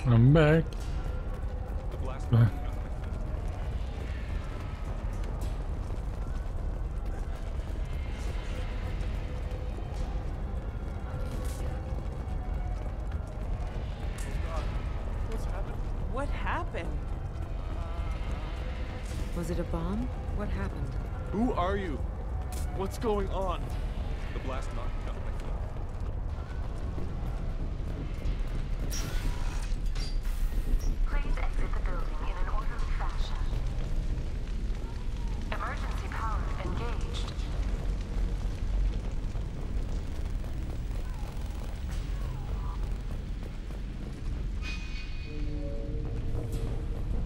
I'm back. The blast Uh, What's happened? What happened? Was it a bomb? What happened? Who are you? What's going on? The blast knocked out my key. Please exit the building in an orderly fashion. Emergency power engaged.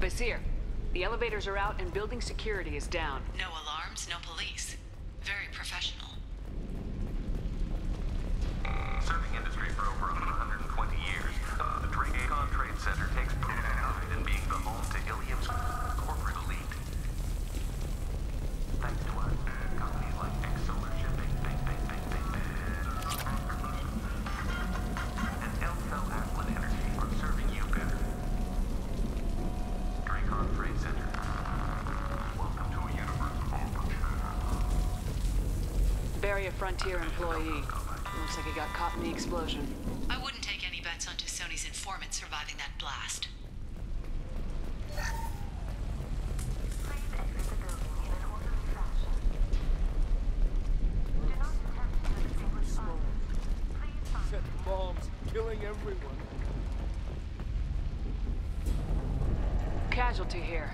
Basir, the elevators are out and building security is down. No alarms, no police. Very professional. Serving industry for over 120 years, the Dracon Trade Center takes pride in being the home to Ilium's corporate elite. Thanks to us, companies like Exolar Shipping, and Elcel Aslan Energy are serving you better. Dracon Trade Center. Welcome to a universe of opportunity. Barry, a Frontier employee. Looks like he got caught in the explosion. I wouldn't take any bets onto Sony's informant surviving that blast. Please exit the building in an orderly fashion. Do not attempt to extinguish fire. Please find Set bombs, killing everyone. Casualty here.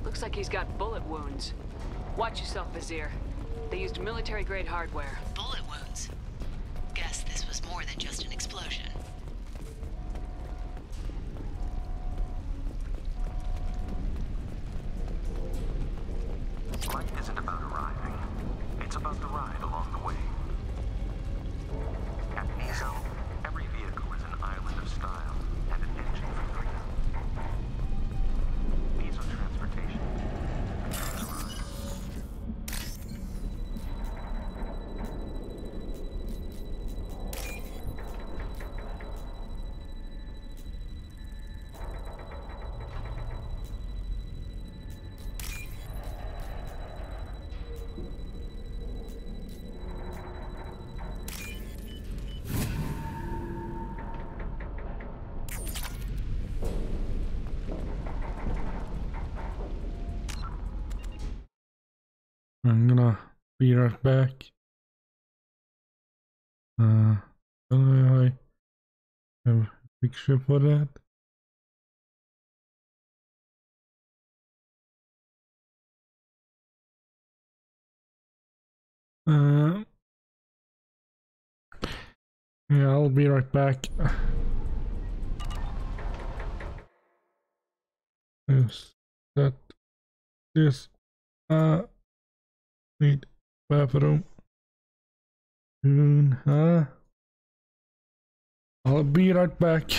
Looks like he's got bullet wounds. Watch yourself, Basir. They used military-grade hardware. Bullet wounds. Guess this was more than just an explosion. Life isn't about arriving. It's about the ride along the way. At Nizo, every vehicle is an island of style and an engine for freedom. Nizo Transportation. I'm gonna be right back. I have a picture for that. Yeah, I'll be right back. Yes, that this need bathroom soon, huh? I'll be right back.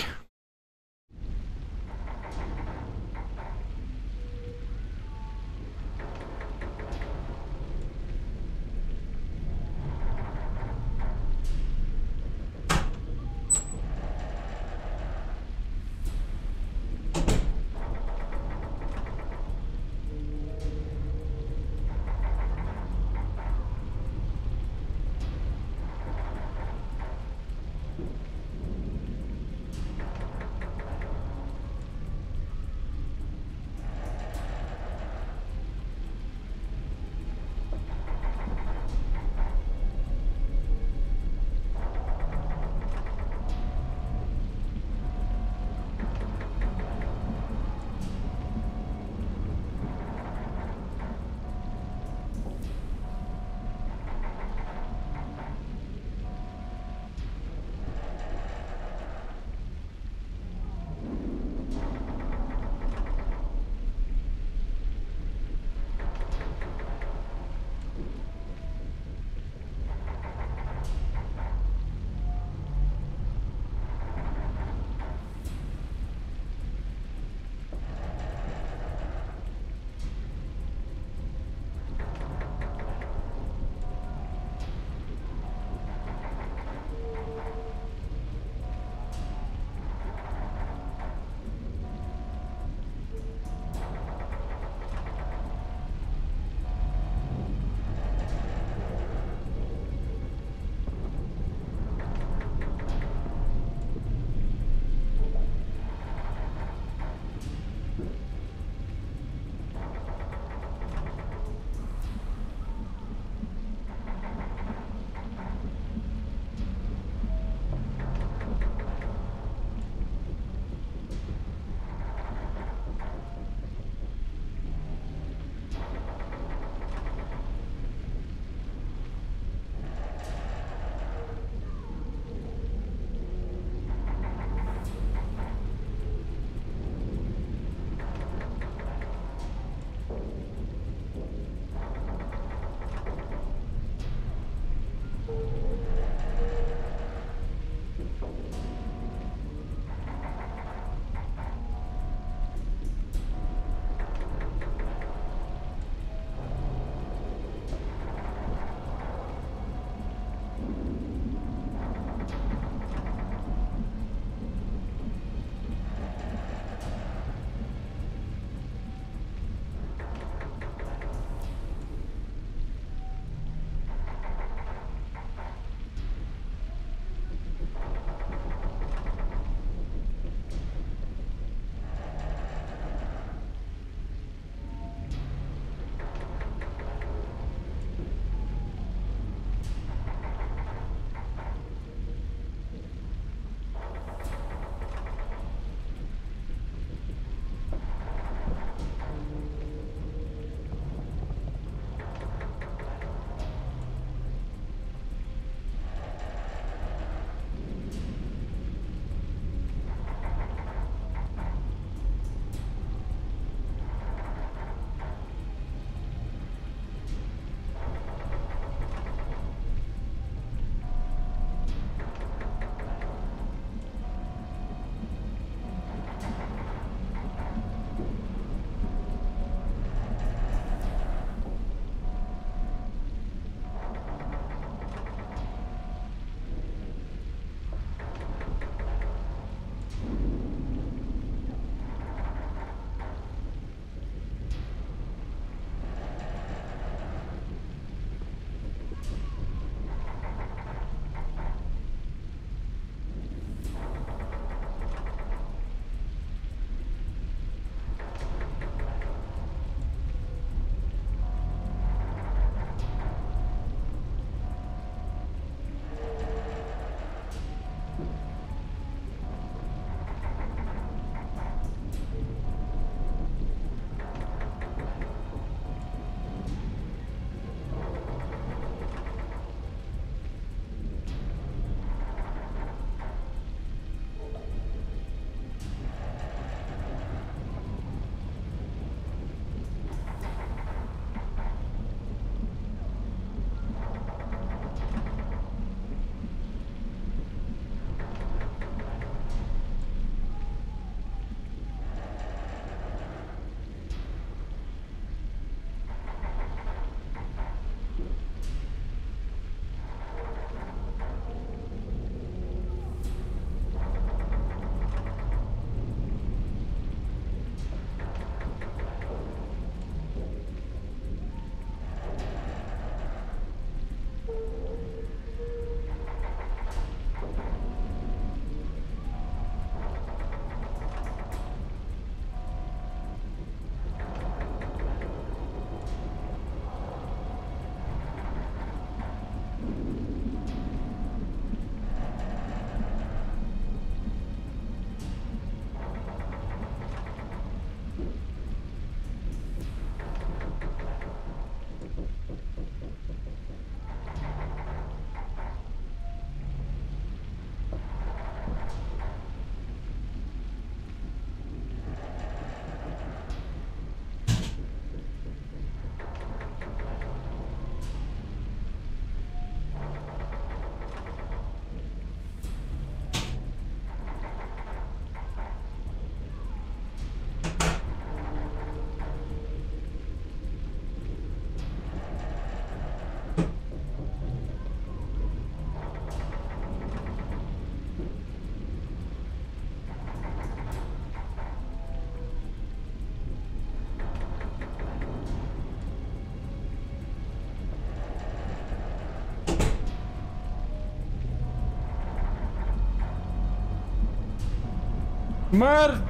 Mert!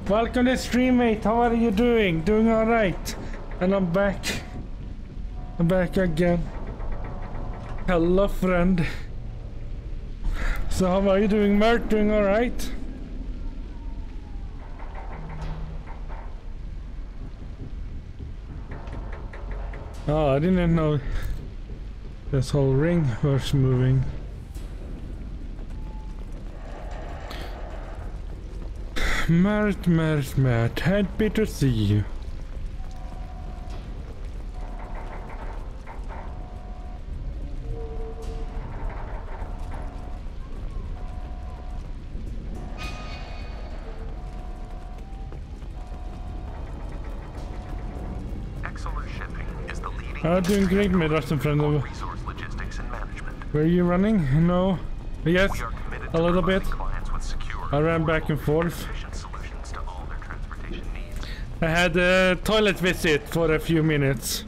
Welcome to stream, mate. How are you doing? Doing alright. And I'm back. I'm back again. Hello, friend. So how are you doing, Mert? Doing alright? Oh, I didn't know this whole ring was moving. Mert, happy to see you. Exolar Shipping is the leading I'm doing great, my Russian friend. resource logistics and management. Were you running? No? Yes? We are committed A to little providing bit. clients with secure, I ran back and forth. efficient solutions to all their transportation needs. I had a toilet visit for a few minutes.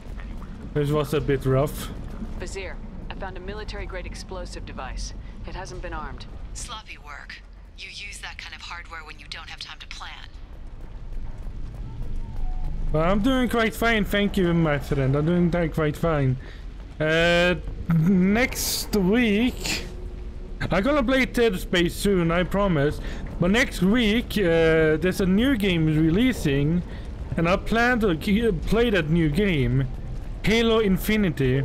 It was a bit rough. Vizier, I found a military-grade explosive device. It hasn't been armed. Sloppy work. You use that kind of hardware when you don't have time to plan. Well, I'm doing quite fine, thank you, my friend. I'm doing quite fine. Next week... I'm gonna play Dead Space soon, I promise. But next week, there's a new game releasing, and I plan to play that new game, Halo Infinity.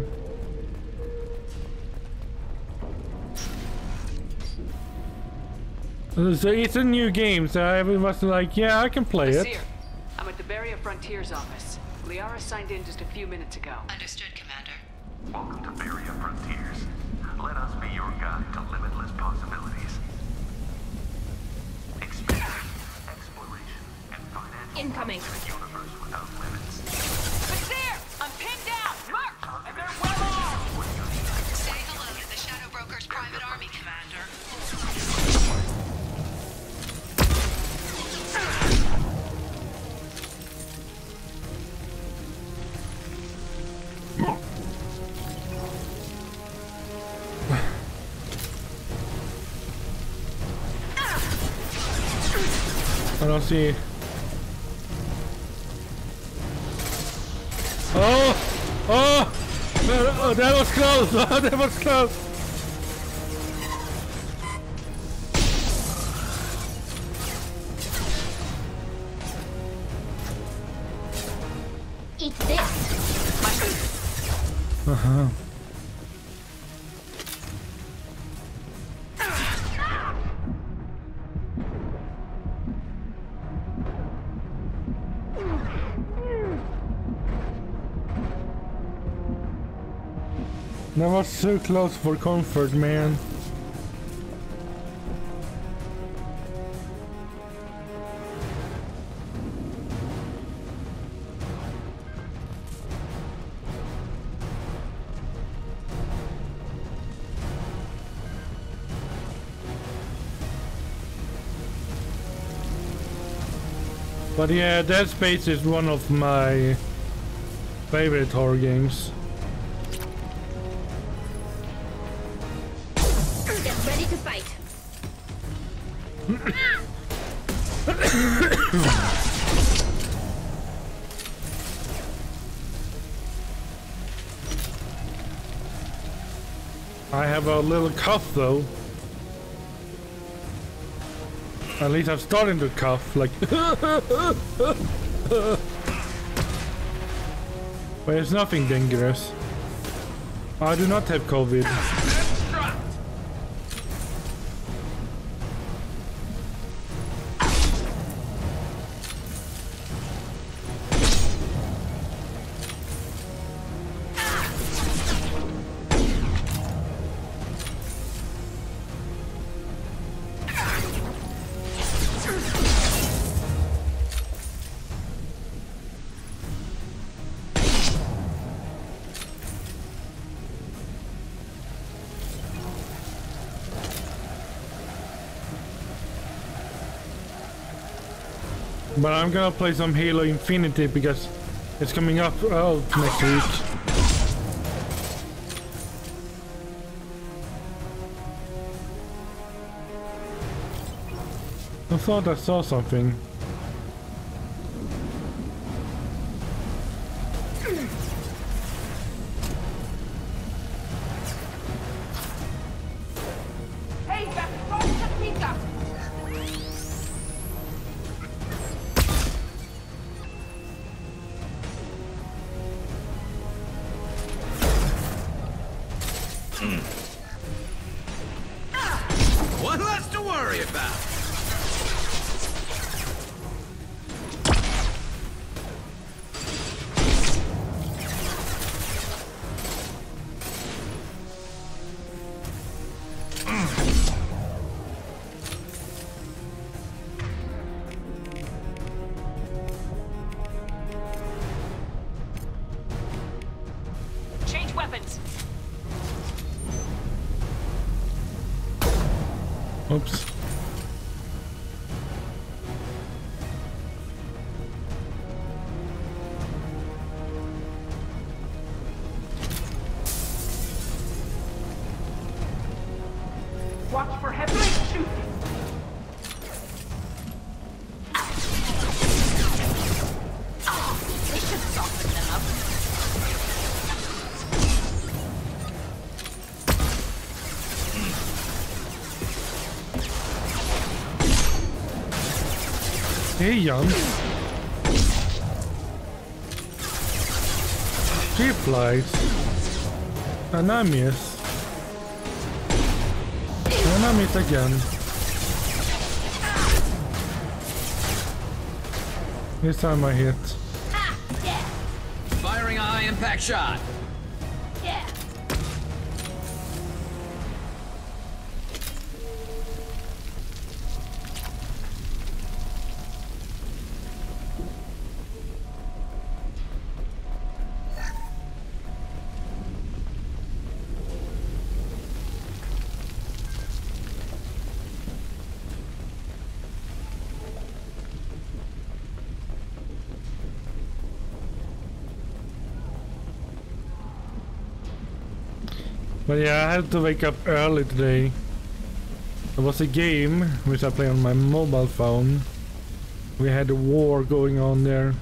So it's a new game, so I was like, yeah, I can play it. Vizier, I'm at the Beria Frontiers office. Liara signed in just a few minutes ago. Understood, Commander. Welcome to Beria Frontiers. Let us be your guide to limitless possibilities. Experience, exploration, and financial Incoming. a universe without limits. Vizier! I'm pinned down! Mark! And they're well armed! Say hello to the Shadow Broker's private army, Commander. I don't see. Oh, that was close. Oh, that was close. Eat this. My food. Uh-huh. That was so close for comfort, man. But yeah, Dead Space is one of my favorite horror games. Get ready to fight. I have a little cough though. At least I'm starting to cough, like. But it's nothing dangerous. I do not have COVID. But I'm gonna play some Halo Infinity because it's coming up next week. thought I saw something. One less to worry about. Change weapons. Oops. Watch for heavy shooting. They should soften them up. Hey, Jan. She flies. And I miss. And I miss again. This time I hit. Firing a high impact shot. But yeah, I had to wake up early today. There was a game which I play on my mobile phone. We had a war going on there.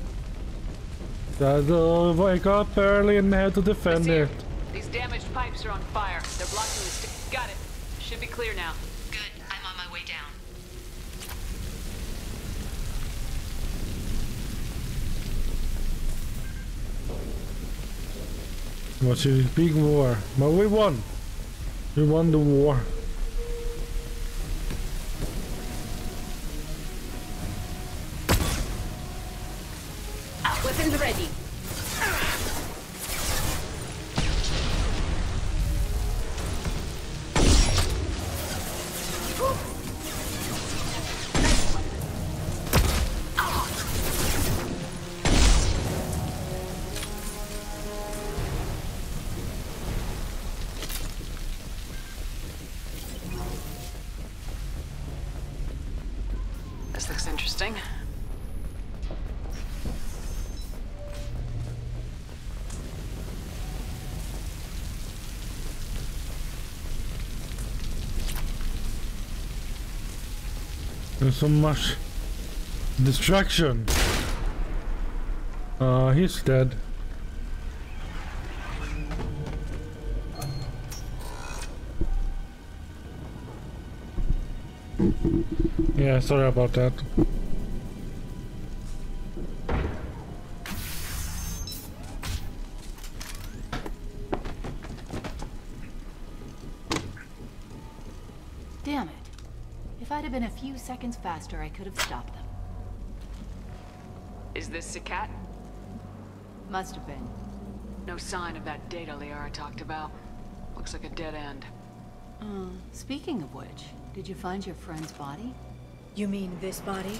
So I had to wake up early and had to defend it. These damaged pipes are on fire. They're blocking the Got it. Should be clear now. Good. I'm on my way down. It was a big war, but we won. We won the war. Weapons ready. This looks interesting. There's so much destruction. He's dead. Yeah, sorry about that. Damn it. If I'd have been a few seconds faster, I could have stopped them. Is this Sakat? Must have been. No sign of that data Liara talked about. Looks like a dead end. Speaking of which, did you find your friend's body? You mean this body?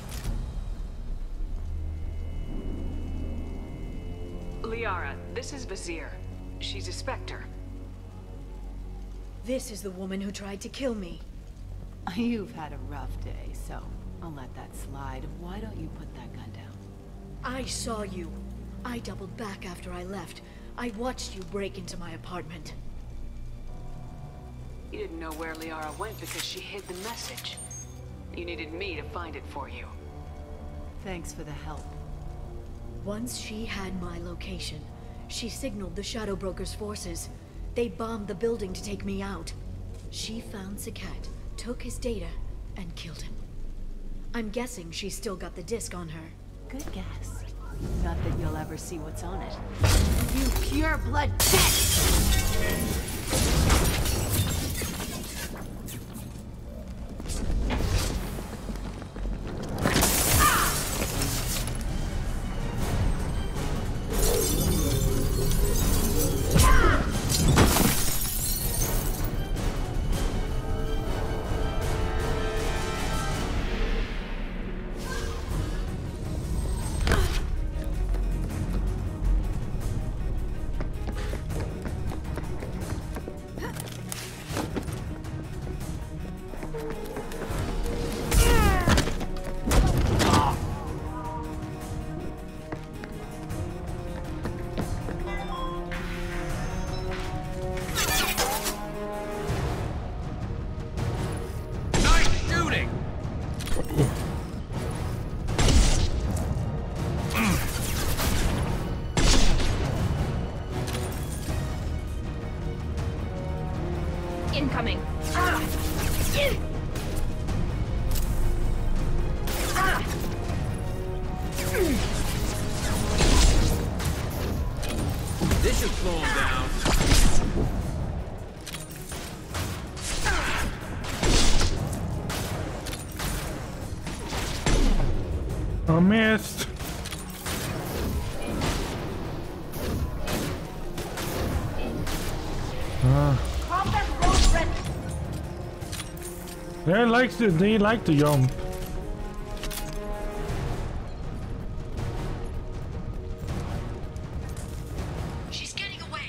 Liara, this is Vizier. She's a Spectre. This is the woman who tried to kill me. You've had a rough day, so I'll let that slide. Why don't you put that gun down? I saw you. I doubled back after I left. I watched you break into my apartment. You didn't know where Liara went because she hid the message. You needed me to find it for you. Thanks for the help. Once she had my location, she signaled the Shadow Broker's forces. They bombed the building to take me out. She found Saket, took his data, and killed him. I'm guessing she's still got the disc on her. Good guess. Not that you'll ever see what's on it. You pure blood bitch! Incoming. This should slow him down. I missed. They like to jump. She's getting away.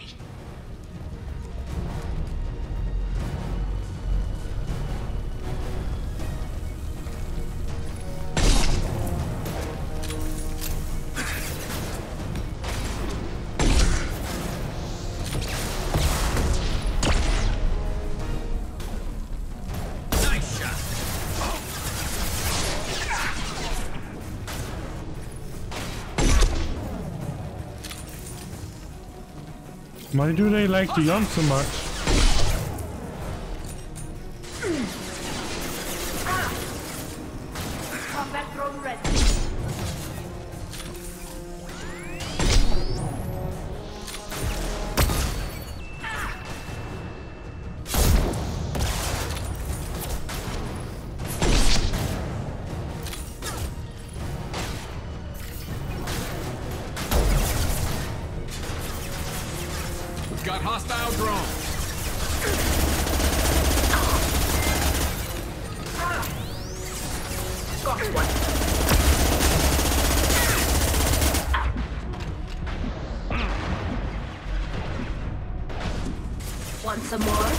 Why do they like to jump so much? Combat drone ready. Got hostile drone. Got one. Want some more?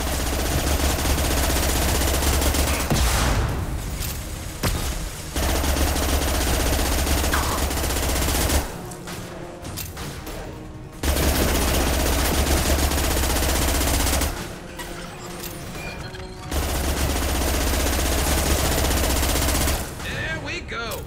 There we go.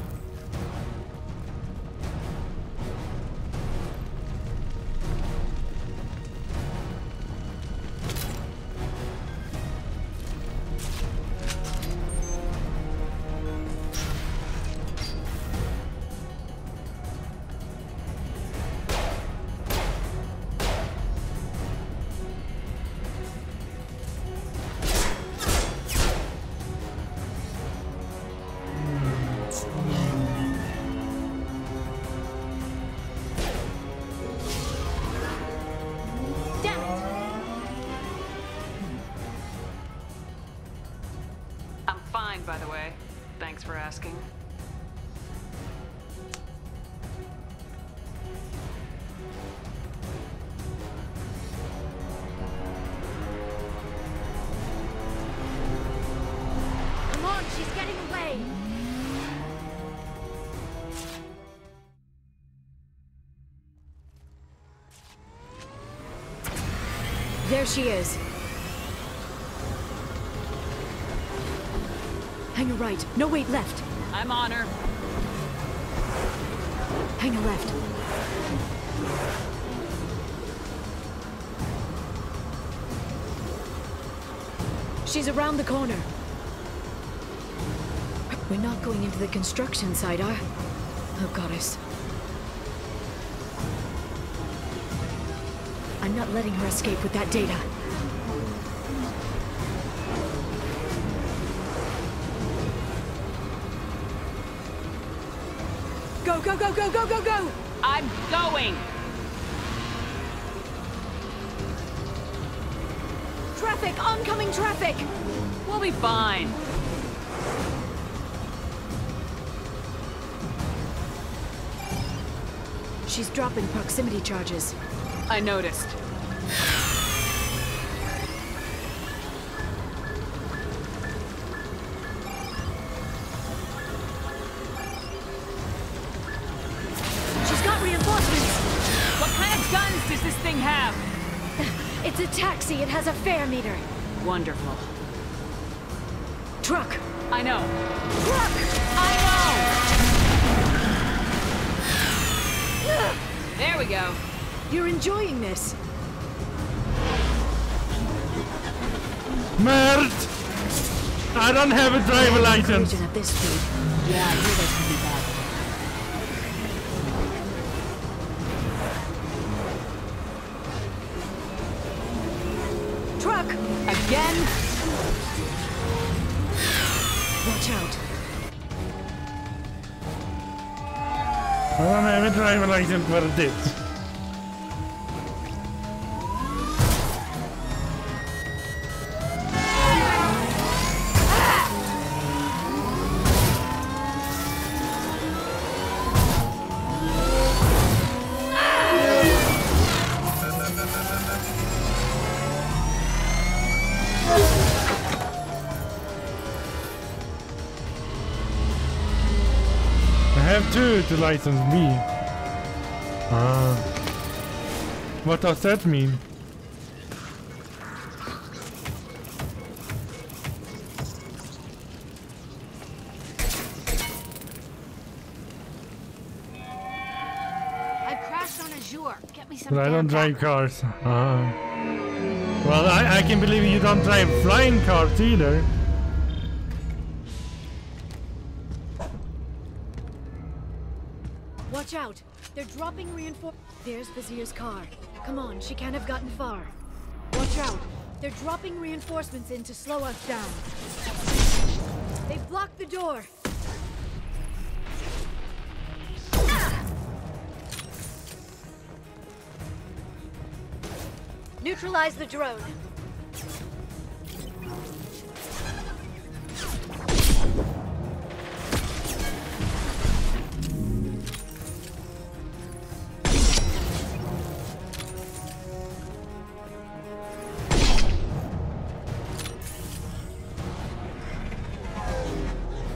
I'm fine, by the way. Thanks for asking. Come on, she's getting away! There she is. Hang a right. No, wait, left. I'm on her. Hang a left. She's around the corner. We're not going into the construction site, are? Oh, goddess. I'm not letting her escape with that data. Go, go, go, go, go, go, go! I'm going! Traffic! Oncoming traffic! We'll be fine. She's dropping proximity charges. I noticed. She's got reinforcements! What kind of guns does this thing have? It's a taxi. It has a fare meter. Wonderful. Truck! I know. Truck! I know! There we go. You're enjoying this. Mert! I don't have a driver license. At this speed. Yeah, I knew that could be bad. Truck! Again? Watch out. I don't have a driver license for this. I have two to license me. What does that mean? I crashed on Azure. Get me some. But I damn don't drive backup. cars. Well, I can believe you don't drive flying cars either. Watch out. They're dropping reinforcements. There's Vizier's car. Come on, she can't have gotten far. Watch out. They're dropping reinforcements in to slow us down. They've blocked the door. Neutralize the drone.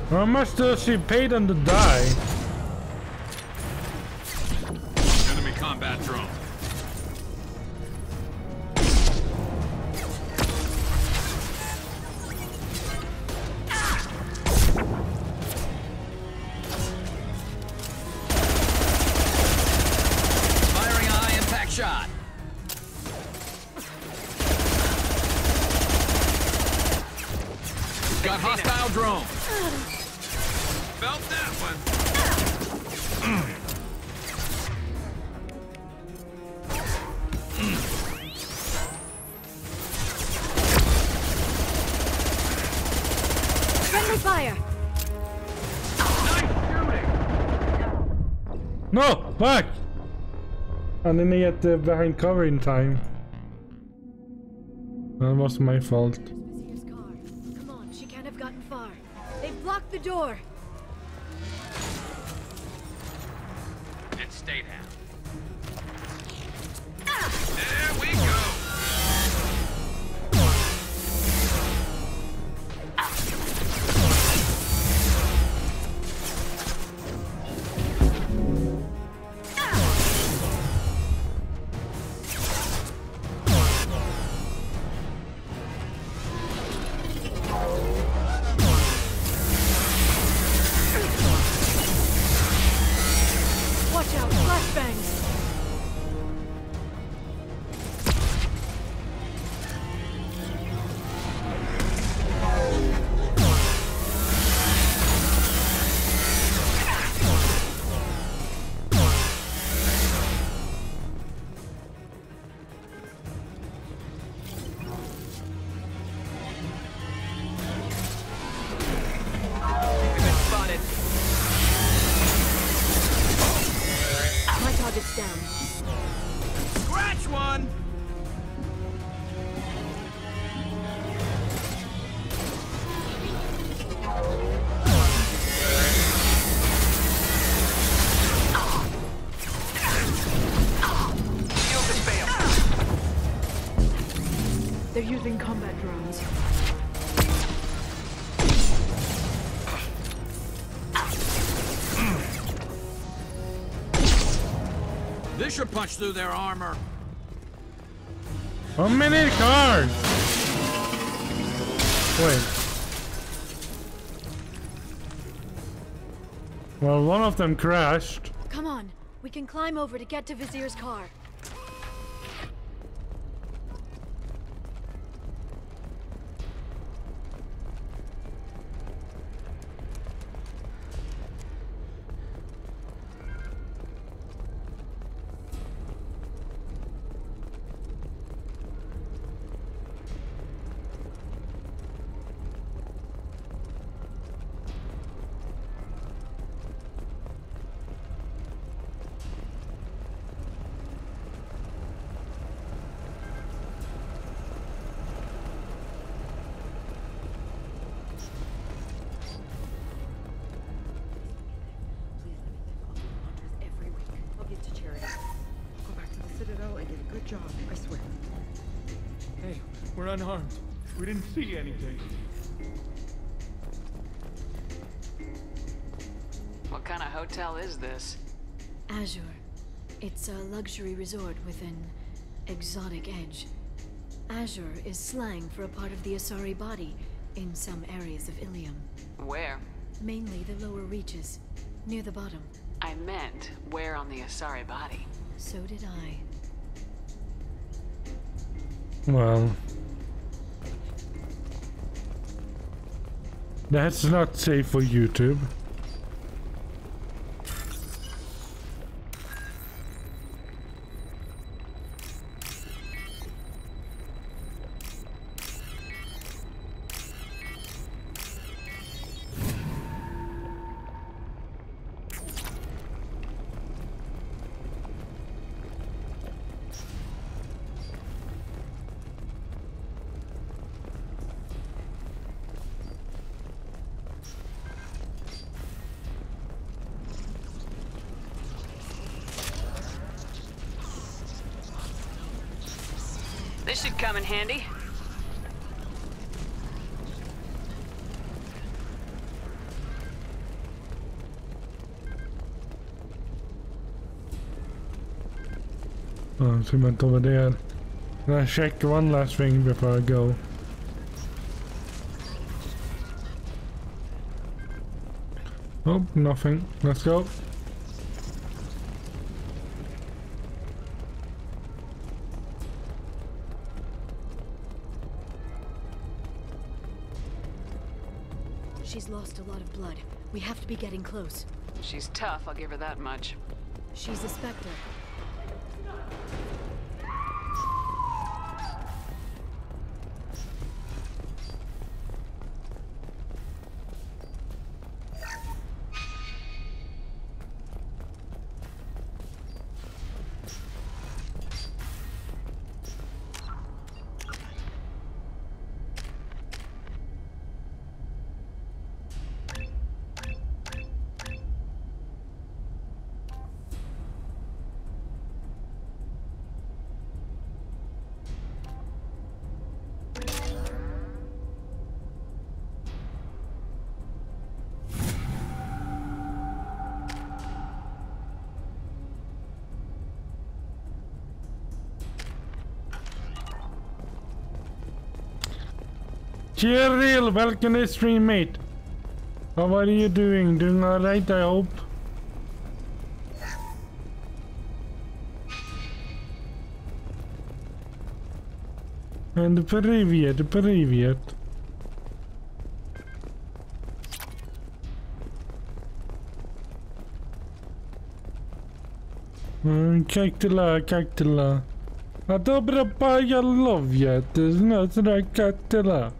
How much does she pay them to die? Enemy combat drone. Firing a high impact shot. Got hostile drone. Felt that one. Friendly fire. No! Fuck! I didn't get behind cover in time. That was my fault. Vizier's car. Come on, she can't have gotten far. They've blocked the door. And stay down. There we go. Scratch one! They're using combat drones. This should punch through their armor. How many cars? Wait. Well, one of them crashed. Come on, we can climb over to get to Vizier's car. Hey, we're unarmed. We didn't see anything. What kind of hotel is this? Azure. It's a luxury resort with an exotic edge. Azure is slang for a part of the Asari body in some areas of Ilium. Where? Mainly the lower reaches, near the bottom. I meant where on the Asari body. So did I. Well, that's not safe for YouTube. This should come in handy. Oh, so went over there. And I check one last thing before I go. Oh, nothing. Let's go. She's lost a lot of blood. We have to be getting close. She's tough, I'll give her that much. She's a Spectre. Cheryl, welcome to stream, mate. How are you doing? Doing alright, I hope. And привет. Как дела? А добре пожаловать, знаете, как дела?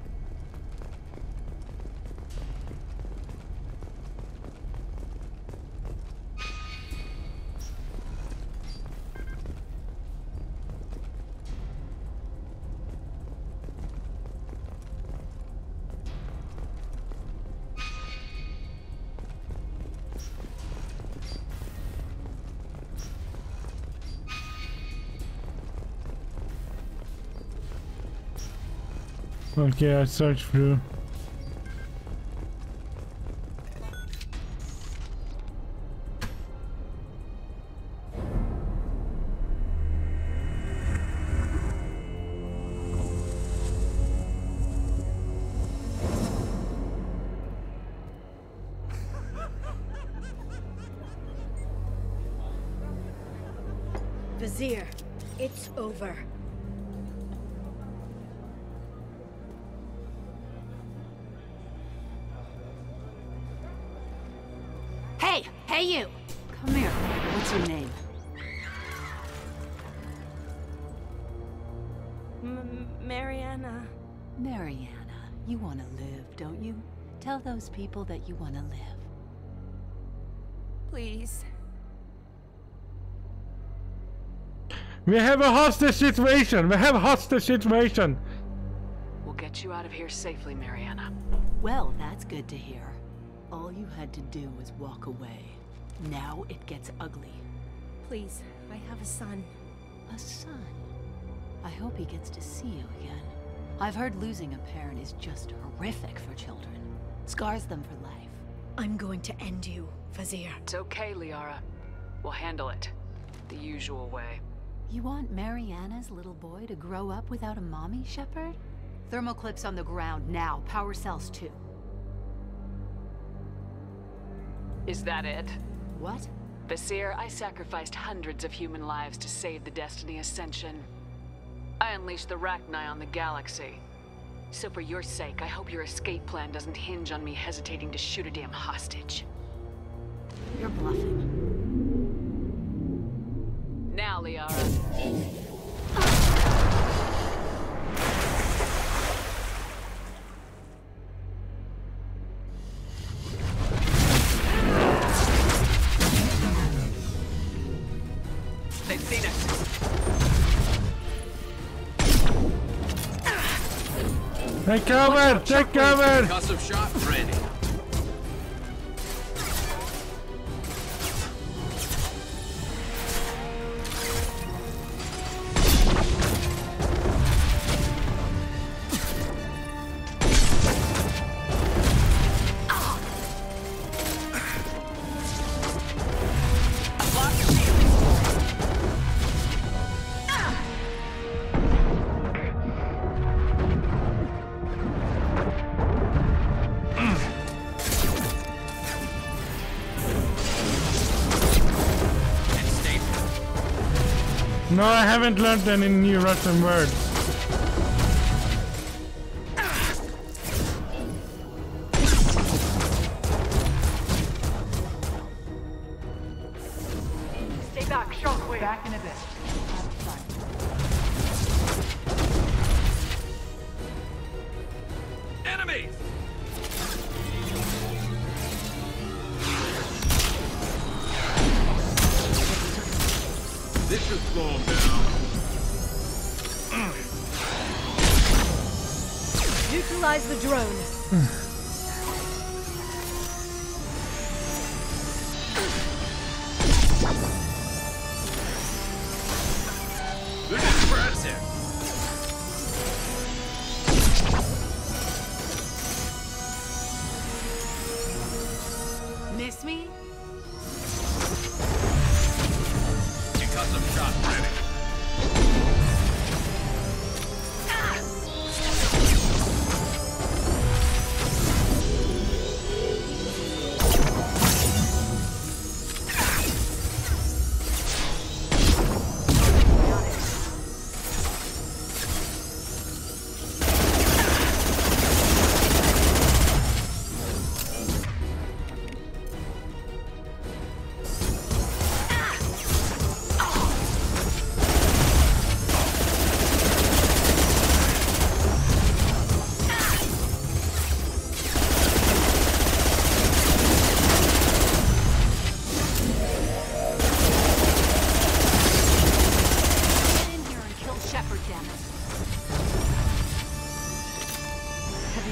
Okay, I searched through. Vizier, it's over. Hey you! Come here. What's your name? Mariana. Mariana. You want to live, don't you? Tell those people that you want to live. Please. We have a hostage situation! We have a hostage situation! We'll get you out of here safely, Mariana. Well, that's good to hear. All you had to do was walk away. Now it gets ugly. Please, I have a son. A son? I hope he gets to see you again. I've heard losing a parent is just horrific for children. Scars them for life. I'm going to end you, Vizier. It's okay, Liara. We'll handle it. The usual way. You want Mariana's little boy to grow up without a mommy, Shepard? Thermoclips on the ground now. Power cells too. Is that it? What? Vizier, I sacrificed hundreds of human lives to save the Destiny Ascension. I unleashed the Rachni on the galaxy. So for your sake, I hope your escape plan doesn't hinge on me hesitating to shoot a damn hostage. You're bluffing. Now, Liara. They've seen us. Take cover! Take cover! Concussive shot ready. No, I haven't learned any new Russian words. Stay back, Shockwave. Back in a bit. Enemies! This should slow him down. Neutralize the drone. This is impressive. Miss me? Concussive shot ready.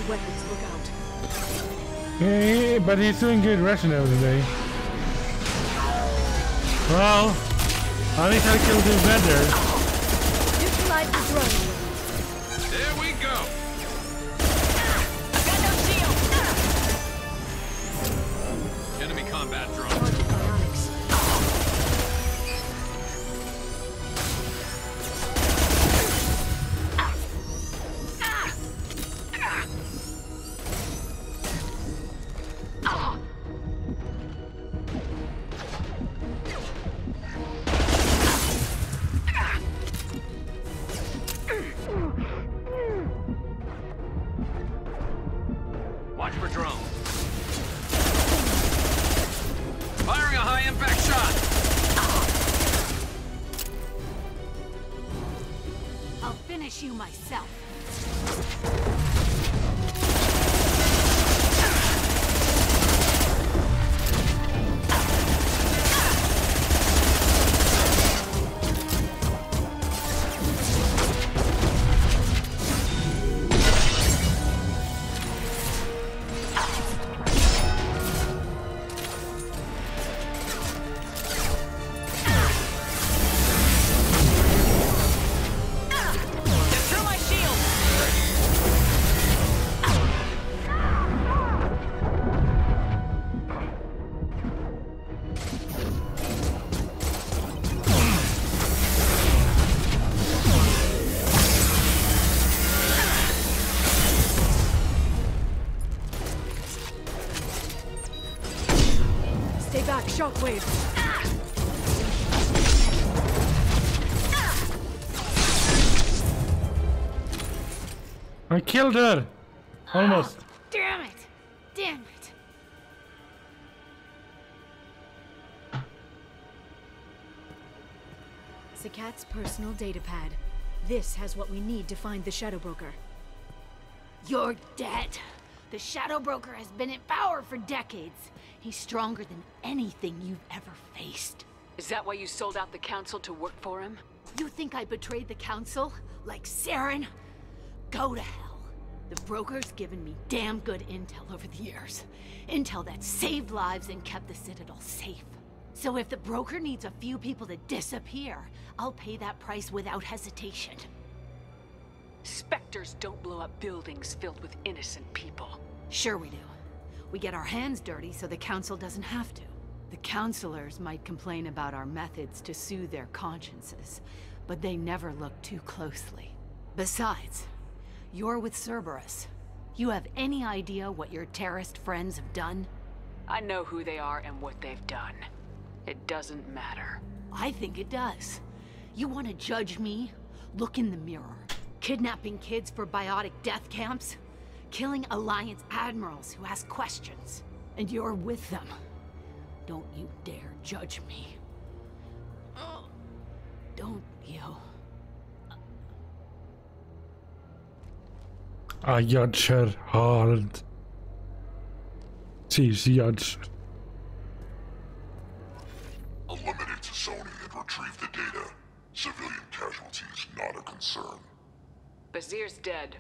Weapons, look out. Yeah, but he's doing good Russian over today. Well, at least I can do better. Neutralize the drone. There we go. combat drone. Target biotics. Watch for drone. Firing a high impact shot. I'll finish you myself. Stay back, shockwave. I killed her! Almost. Damn it! Damn it! Zakat's personal data pad. This has what we need to find the Shadow Broker. You're dead. The Shadow Broker has been in power for decades. He's stronger than anything you've ever faced. Is that why you sold out the Council to work for him? You think I betrayed the Council? Like Saren? Go to hell. The Broker's given me damn good intel over the years. Intel that saved lives and kept the Citadel safe. So if the Broker needs a few people to disappear, I'll pay that price without hesitation. Spectres don't blow up buildings filled with innocent people. Sure we do. We get our hands dirty so the Council doesn't have to. The Councilors might complain about our methods to soothe their consciences, but they never look too closely. Besides, you're with Cerberus. You have any idea what your terrorist friends have done? I know who they are and what they've done. It doesn't matter. I think it does. You want to judge me? Look in the mirror. Kidnapping kids for biotic death camps? Killing Alliance admirals who ask questions. And you're with them. Don't you dare judge me. Don't you? I judge her hard. She's judged. Eliminate Sony and retrieve the data. Civilian casualties not a concern. Bazir's dead.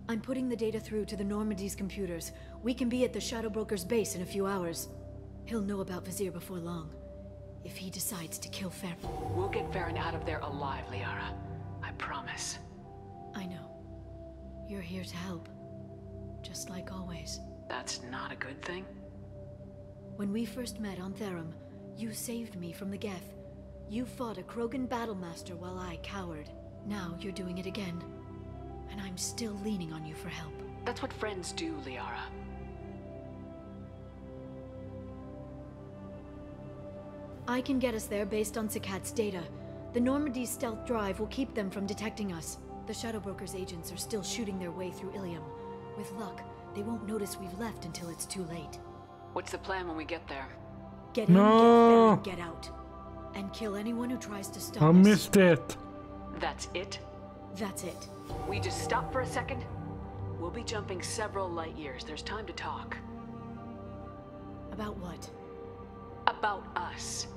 I'm putting the data through to the Normandy's computers. We can be at the Shadow Broker's base in a few hours. He'll know about Vazir before long. If he decides to kill Farron. We'll get Farron out of there alive, Liara. I promise. I know. You're here to help. Just like always. That's not a good thing. When we first met on Therum, you saved me from the Geth. You fought a Krogan battlemaster while I cowered. Now you're doing it again. And I'm still leaning on you for help. That's what friends do, Liara. I can get us there based on Zakat's data. The Normandy's stealth drive will keep them from detecting us. The Shadow Broker's agents are still shooting their way through Ilium. With luck, they won't notice we've left until it's too late. What's the plan when we get there? Get in, get Farron, get out. And kill anyone who tries to stop us. I missed it. That's it? That's it. We just stop for a second? We'll be jumping several light years. There's time to talk. About what? About us.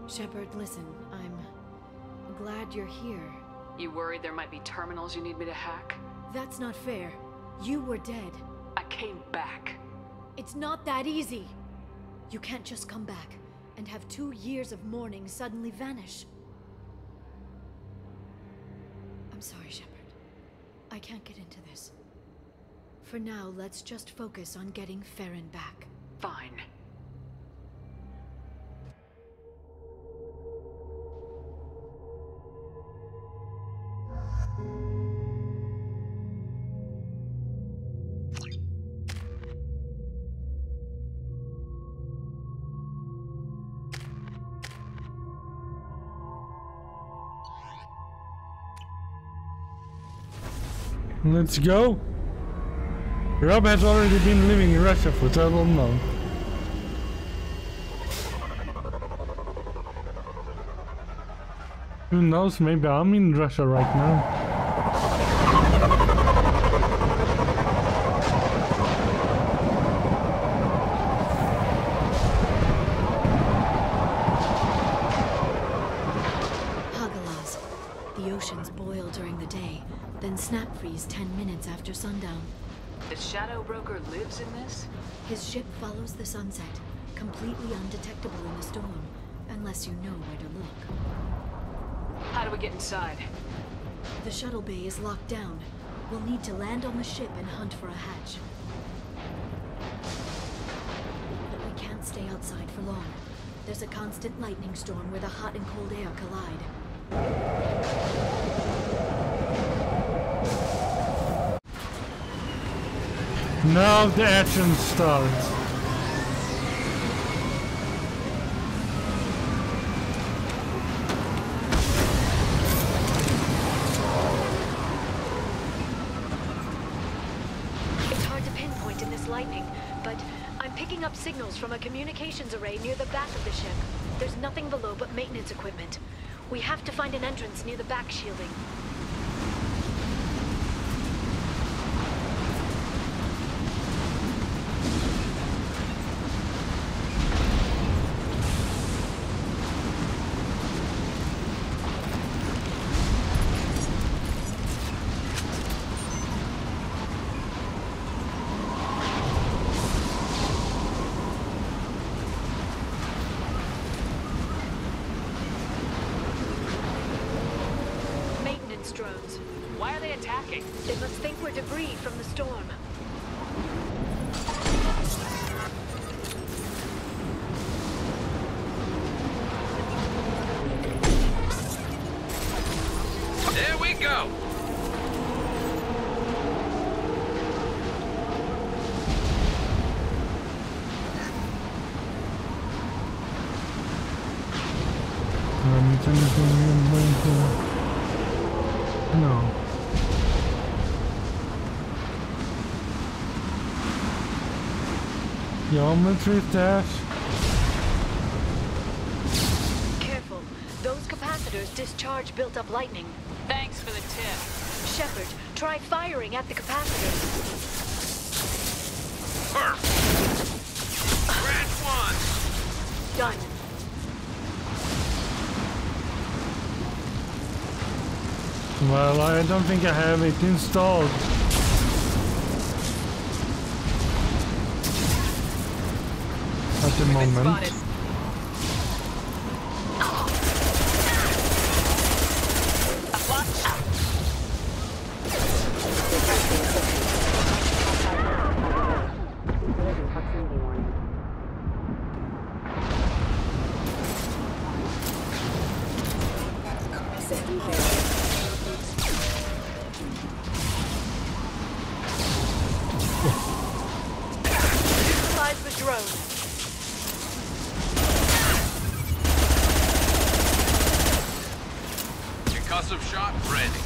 Shepard, listen, I'm glad you're here. You worried there might be terminals you need me to hack? That's not fair. You were dead. I came back. It's not that easy. You can't just come back and have 2 years of mourning suddenly vanish. I'm sorry, Shepard. I can't get into this. For now, let's just focus on getting Farron back. Fine. Let's go. Rob has already been living in Russia for so long. Who knows, maybe I'm in Russia right now. Hagalaz. The oceans boil during the day, then snap freeze 10 minutes after sundown. The Shadow Broker lives in this? His ship follows the sunset, completely undetectable in a storm, unless you know where to look. How do we get inside? The shuttle bay is locked down. We'll need to land on the ship and hunt for a hatch. But we can't stay outside for long. There's a constant lightning storm where the hot and cold air collide. Now the action starts. It's hard to pinpoint in this lightning, but I'm picking up signals from a communications array near the back of the ship. There's nothing below but maintenance equipment. We have to find an entrance near the back shielding. Drones. Why are they attacking? They must think we're debris from the storm. There we go! No. Geometry dash. Careful. Those capacitors discharge built-up lightning. Thanks for the tip. Shepard, try firing at the capacitors. Perfect! Branch 1! Done. Well, I don't think I have it installed. At the moment. Neutralize the drone. Concussive shot ready.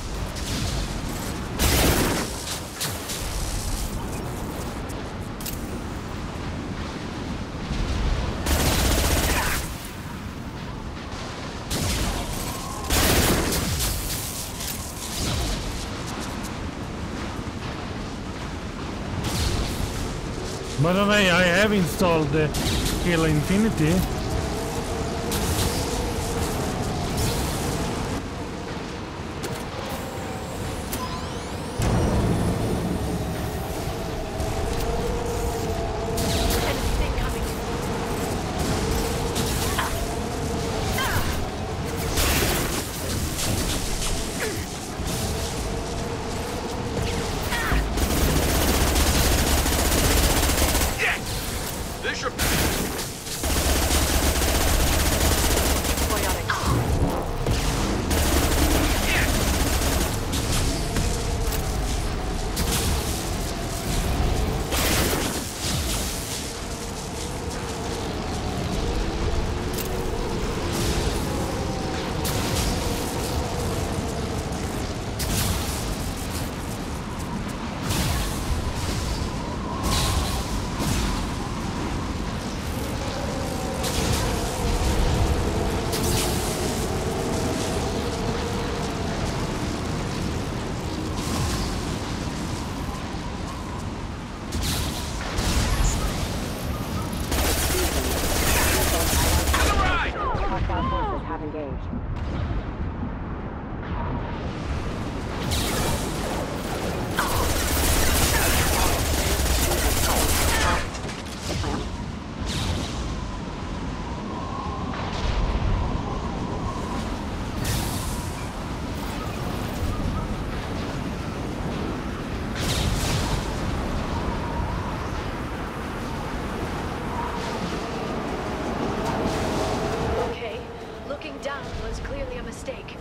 By the way, I have installed the Halo Infinity. mistake.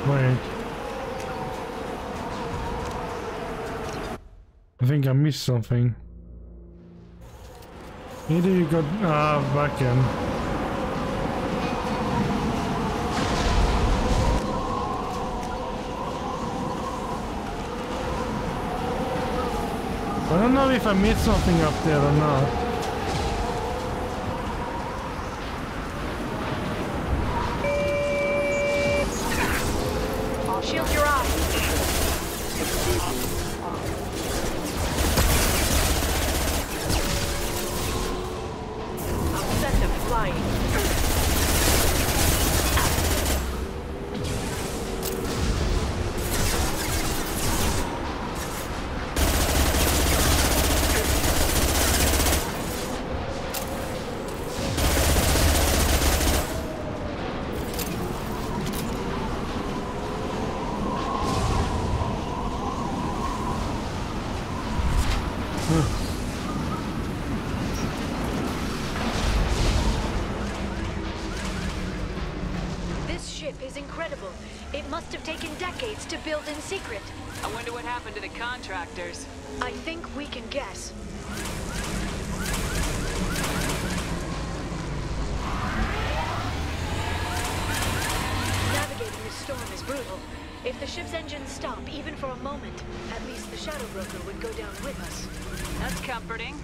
Wait. I think I missed something. Either you got back in. I don't know if I missed something up there or not. Shield your eyes. I'll send them flying. Is incredible. It must have taken decades to build in secret. I wonder what happened to the contractors. I think we can guess. Navigating this storm is brutal. If the ship's engines stop, even for a moment, at least the Shadow Broker would go down with us. That's comforting.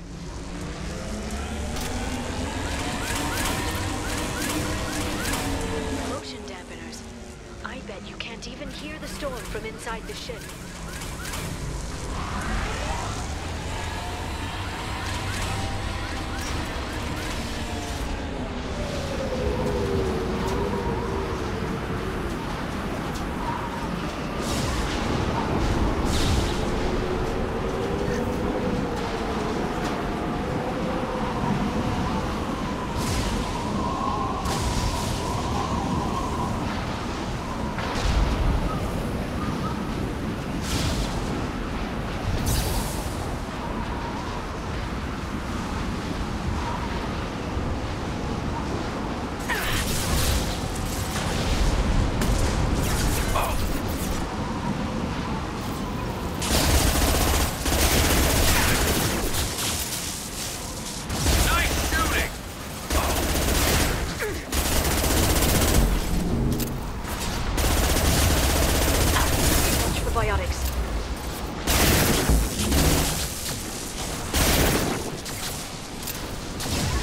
Motion dampeners. I bet you can't even hear the storm from inside the ship.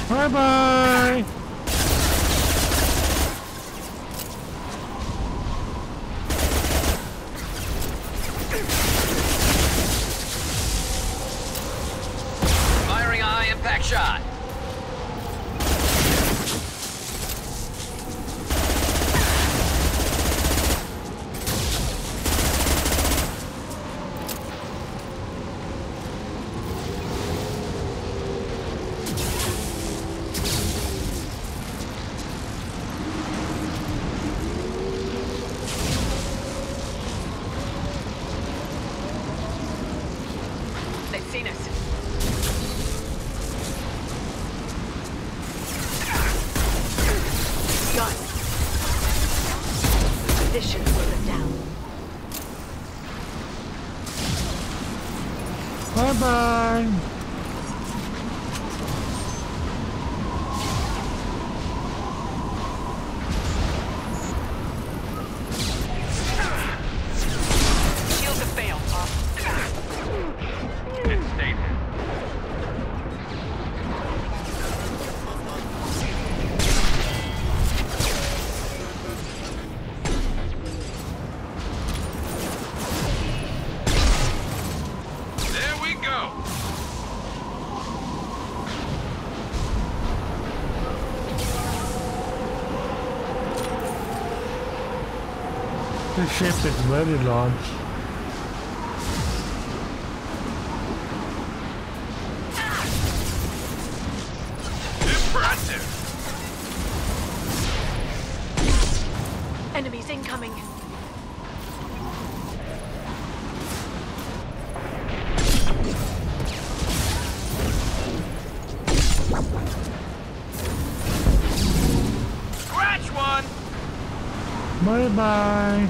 Bye-bye! Firing a high-impact shot. Bye-bye! Shields have failed. Unit stated. There we go. The ship is very large. Impressive. Enemies incoming. Bye bye.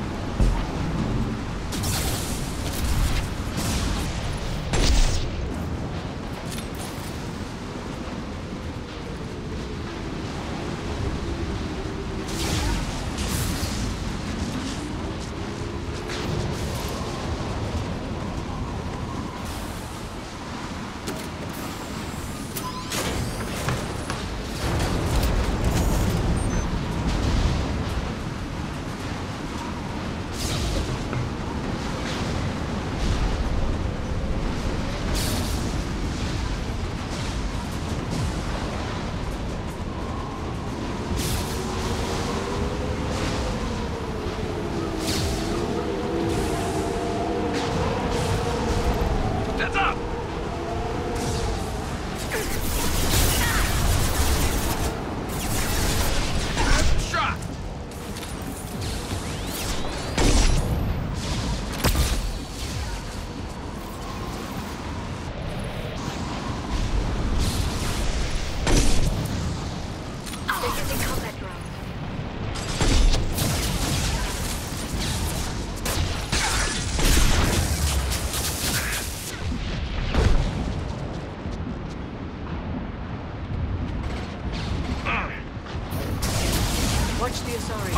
Watch the Asari.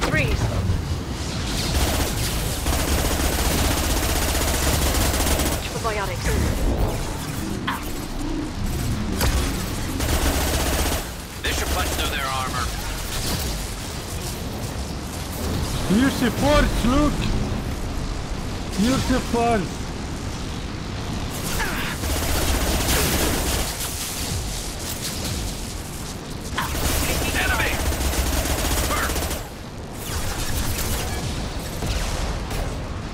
Freeze. Watch for biotics. This should punch through their armor. Use the force, Luke. Use the force.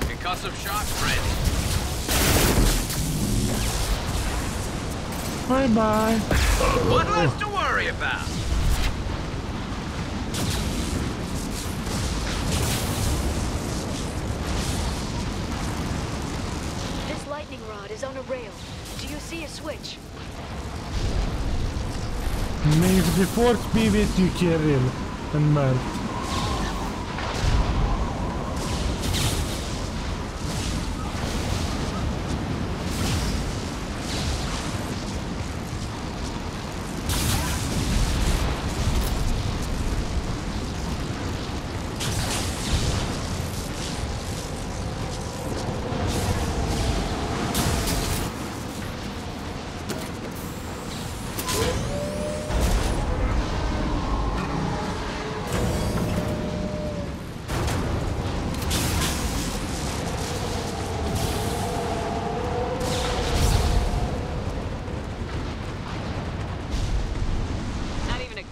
Concussive shock ready. Bye bye. What left to worry about? This lightning rod is on a rail. Do you see a switch? May the force be with you, Kirill and Mert.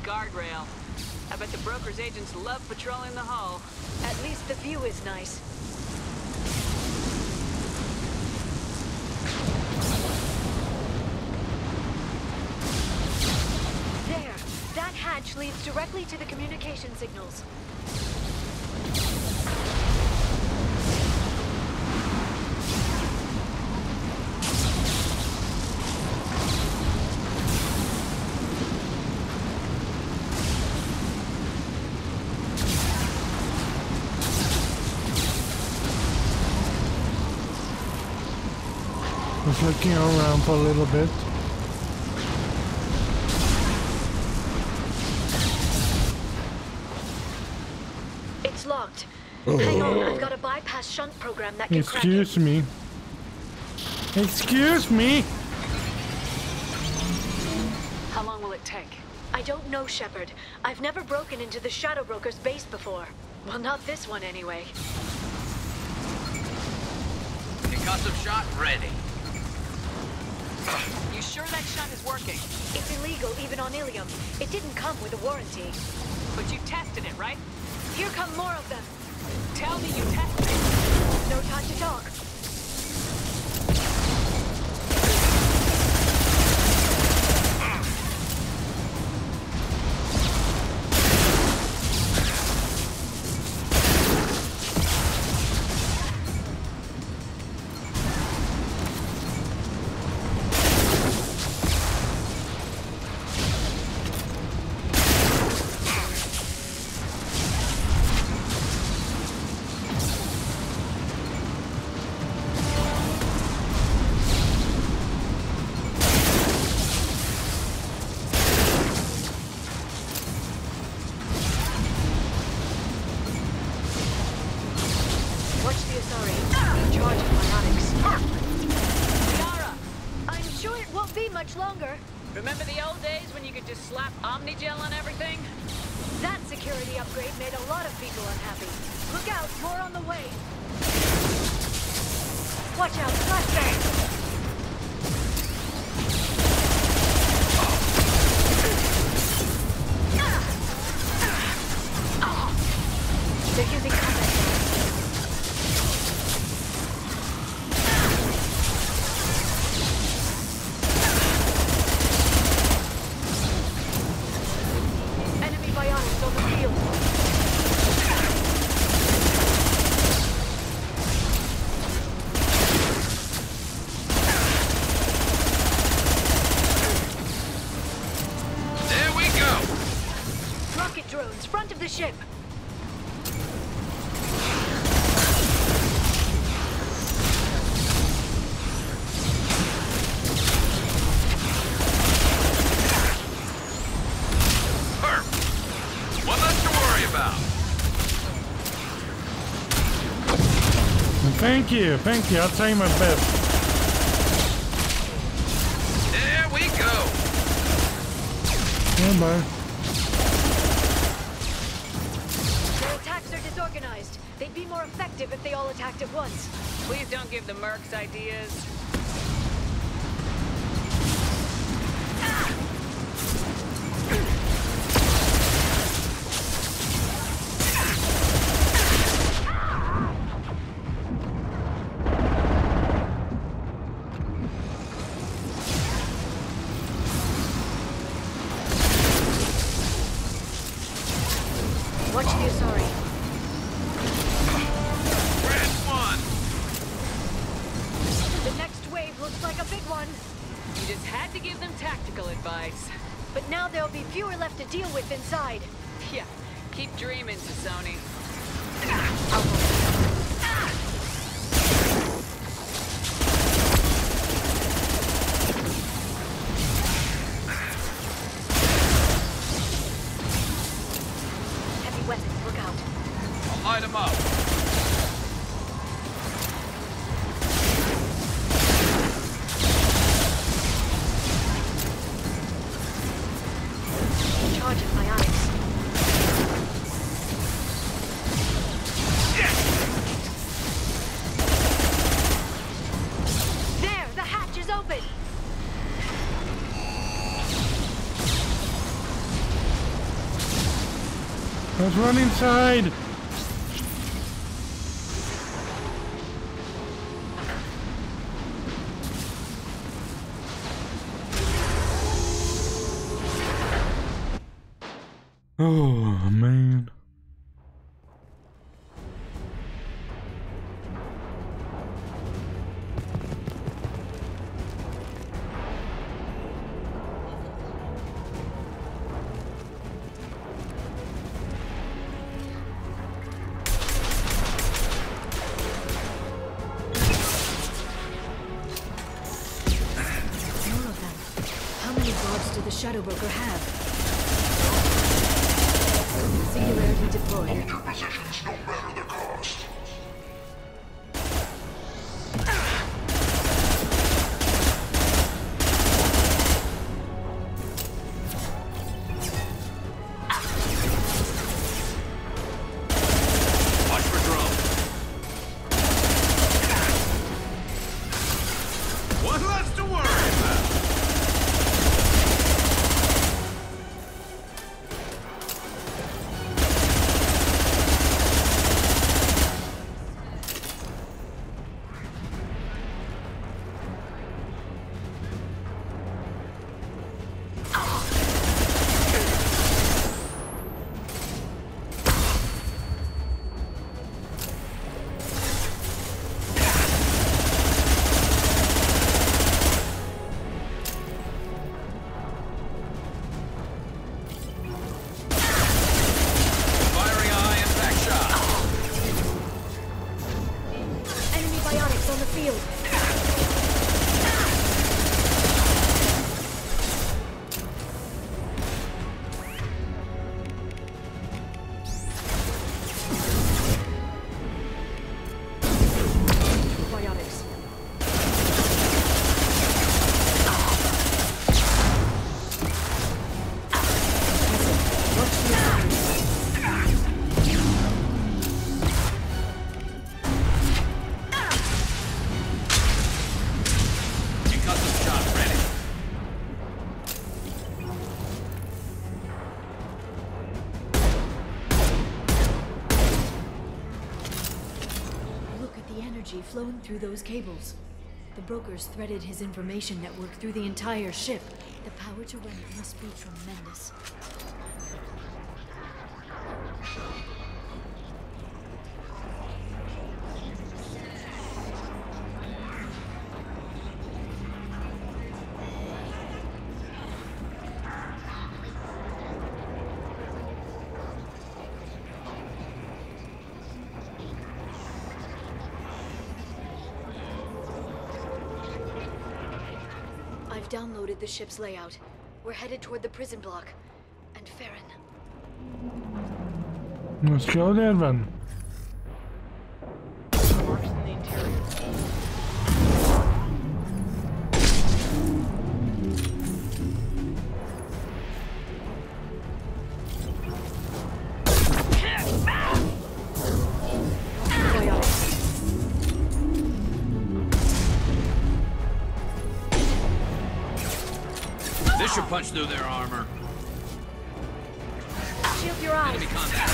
Guardrail. I bet the broker's agents love patrolling the hull. At least the view is nice. There! That hatch leads directly to the communication signals. Just looking around for a little bit. It's locked. Hang on, I've got a bypass shunt program that can crack it. Excuse me. Excuse me! How long will it take? I don't know, Shepard. I've never broken into the Shadow Broker's base before. Well, not this one anyway. Concussive shot ready. You sure that shunt is working? It's illegal even on Ilium. It didn't come with a warranty. But you tested it, right? Here come more of them. Tell me you tested it. No time to talk. the Asari. In charge of biotics. Yara, I'm sure it won't be much longer. remember the old days when you could just slap Omnigel on everything? That security upgrade made a lot of people unhappy. Look out, more on the way. Watch out, flashbang! They're using combat drones. Enemy biotics on the field. There we go. Rocket drones, front of the ship. One less to worry about. Thank you. I'll try my best. There we go. Bye. Their attacks are disorganized. They'd be more effective if they all attacked at once. Please don't give the mercs ideas. Watch the Asari. Red one. The next wave looks like a big one. You just had to give them tactical advice. But now there'll be fewer left to deal with inside. Yeah, keep dreaming, Sony. Heavy weapons, look out. I'll light him up. Charge of biotics. There, the hatch is open. Let's run inside. Oh, man. More of them. How many guards do the Shadow Broker have? Singularity deployed. Hold your positions no matter the cost. Watch for drone. One less to worry about. energy flowing through those cables. The brokers threaded his information network through the entire ship. The power to run it must be tremendous. I've downloaded the ship's layout. We're headed toward the prison block. And Farron. Let's go there then. Marks in the interior. This should punch through their armor. Shield your eyes. Enemy contact.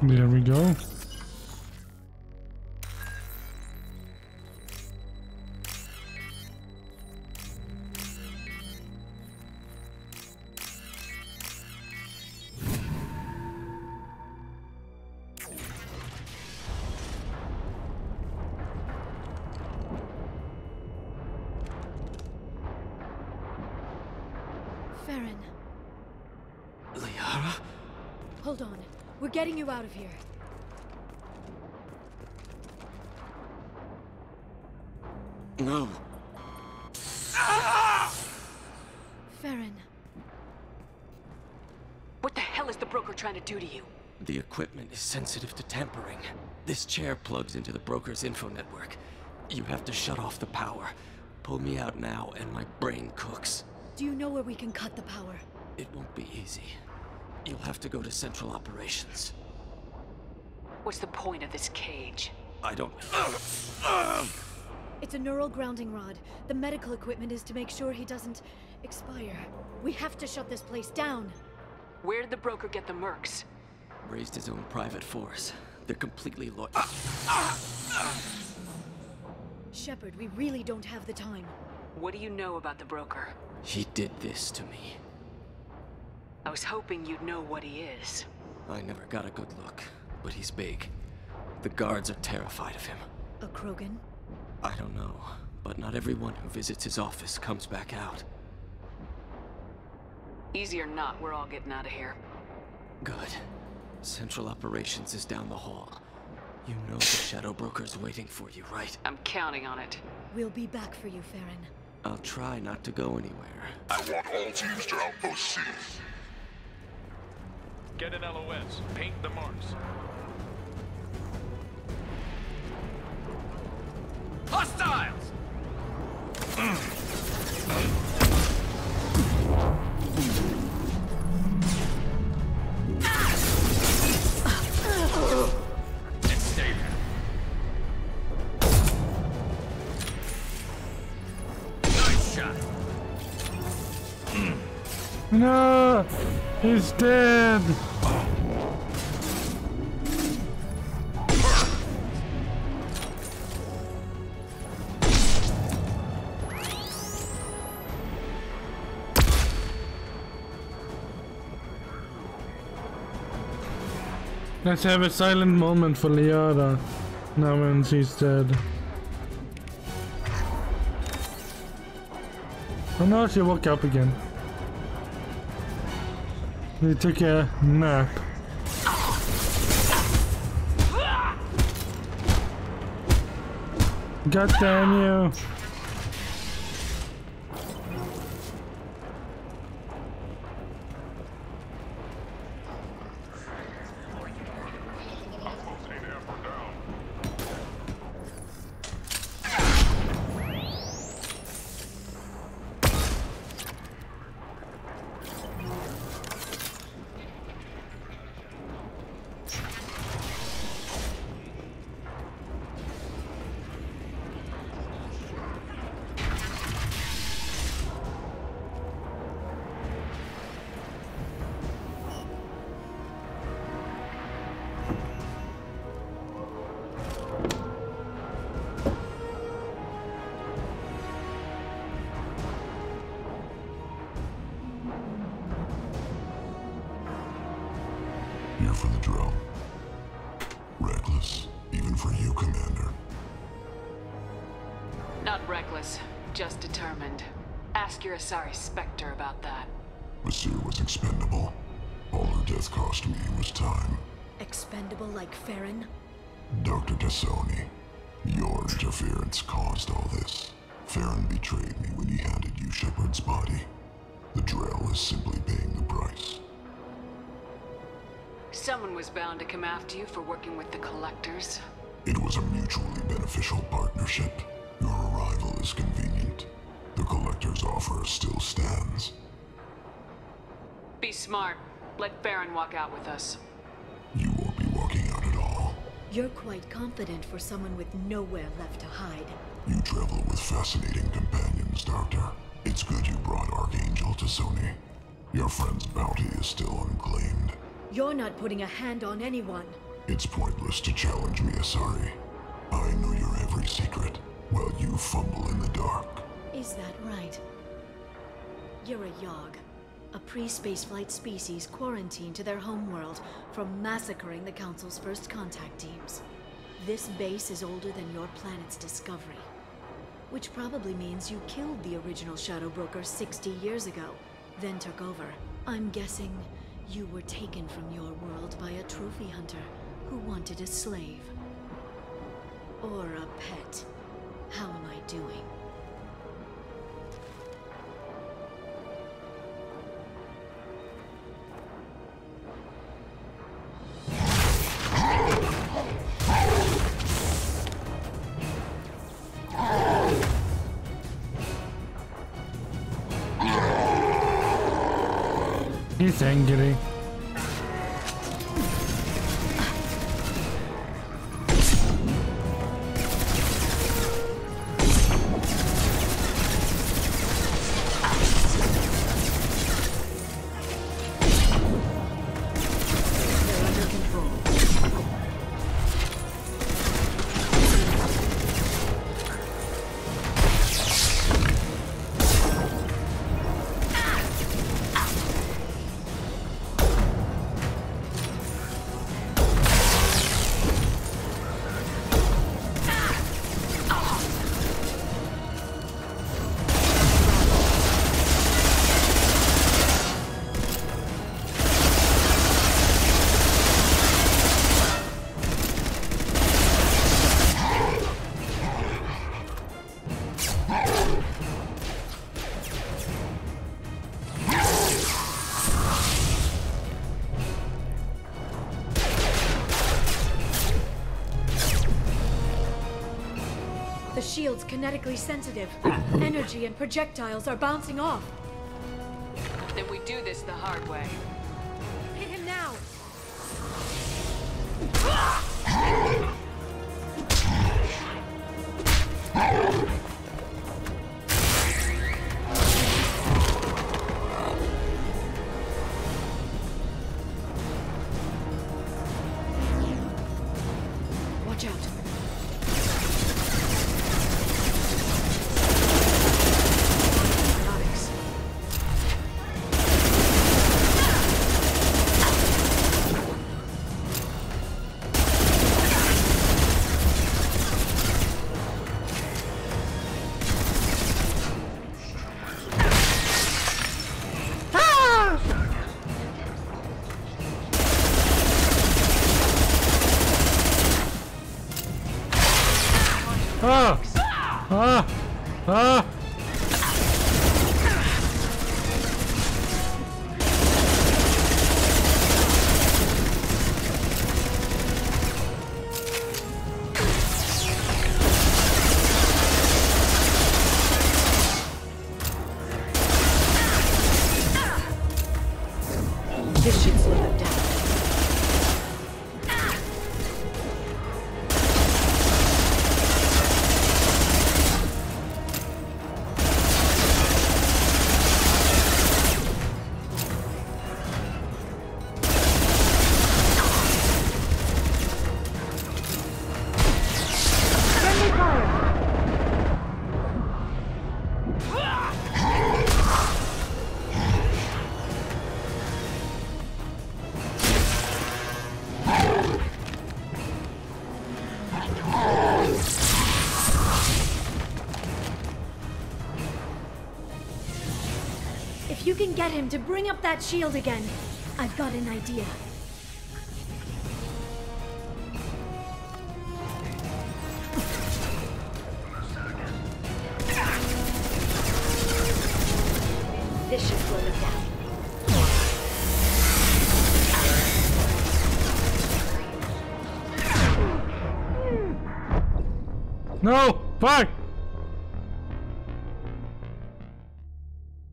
There we go. Farron. Liara? Hold on. We're getting you out of here. No. Farron. What the hell is the broker trying to do to you? The equipment is sensitive to tampering. This chair plugs into the broker's info network. You have to shut off the power. Pull me out now and my brain cooks. Do you know where we can cut the power? It won't be easy. You'll have to go to Central Operations. What's the point of this cage? I don't... It's a neural grounding rod. The medical equipment is to make sure he doesn't expire. We have to shut this place down. Where did the broker get the mercs? Raised his own private force. They're completely loyal. Shepard, we really don't have the time. What do you know about the broker? He did this to me. I was hoping you'd know what he is. I never got a good look, but he's big. The guards are terrified of him. A Krogan? I don't know, but not everyone who visits his office comes back out. Easy or not, we're all getting out of here. Good. Central Operations is down the hall. You know the Shadow Broker's waiting for you, right? I'm counting on it. We'll be back for you, Farron. I'll try not to go anywhere. I want all teams to Outpost C. Get an LOS. Paint the marks. Hostiles! And stay there. Nice shot. No! He's dead! Let's have a silent moment for Liara now when she's dead. Oh no, she woke up again. We took a nap. God damn you. Here for the drill. Reckless, even for you, Commander. Not reckless, just determined. Ask your Asari Spectre about that. Monsieur was expendable. All her death cost me was time. Expendable like Farron? Dr. Tassoni, your interference caused all this. Farron betrayed me when he handed you Shepard's body. The Drell is simply paying the price. Someone was bound to come after you for working with the Collectors. It was a mutually beneficial partnership. Your arrival is convenient. The Collector's offer still stands. Be smart. Let Farron walk out with us. You won't be walking out at all. You're quite confident for someone with nowhere left to hide. You travel with fascinating companions, Doctor. It's good you brought Archangel Tassoni. Your friend's bounty is still unclaimed. You're not putting a hand on anyone. It's pointless to challenge me, Asari. I know your every secret, while you fumble in the dark. Is that right? You're a Yogg, a pre-spaceflight species quarantined to their homeworld from massacring the Council's first contact teams. This base is older than your planet's discovery, which probably means you killed the original Shadow Broker 60 years ago, then took over. I'm guessing you were taken from your world by a trophy hunter who wanted a slave. Or a pet. How am I doing? He's angry. The shield's kinetically sensitive. Energy and projectiles are bouncing off. Then we do this the hard way. Hit him now! Watch out. Ah! Ah! This should slow them down. If you can get him to bring up that shield again, I've got an idea. This should slow them down. No! Fuck!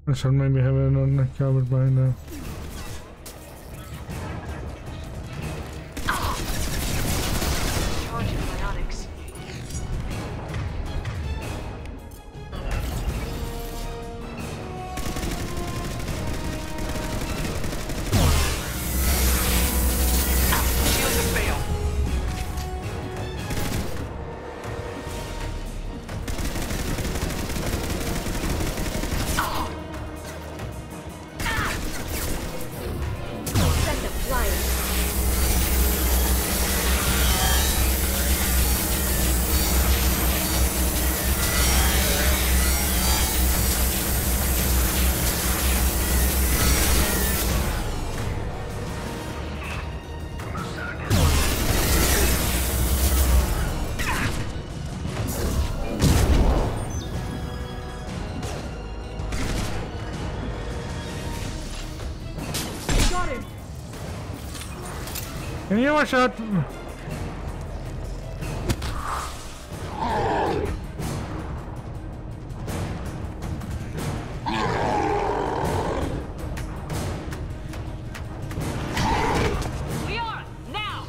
I should maybe have it on the cupboard by now. Charging biotics. Shields have failed. Send them flying. Got him. Can you watch out? Leon, now!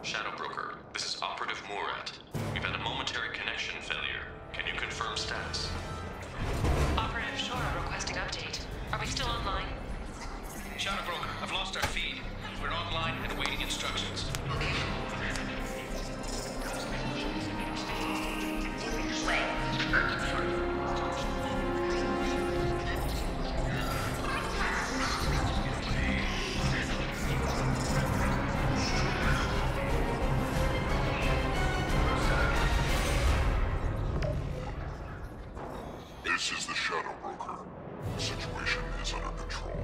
Shadow Broker, this is Operative Murat. We've had a momentary connection failure. Can you confirm status? Operative Shora requesting update. Are we still online? Shadow Broker, I've lost our feed. We're online and awaiting instructions. This is the Shadow Broker. The situation is under control.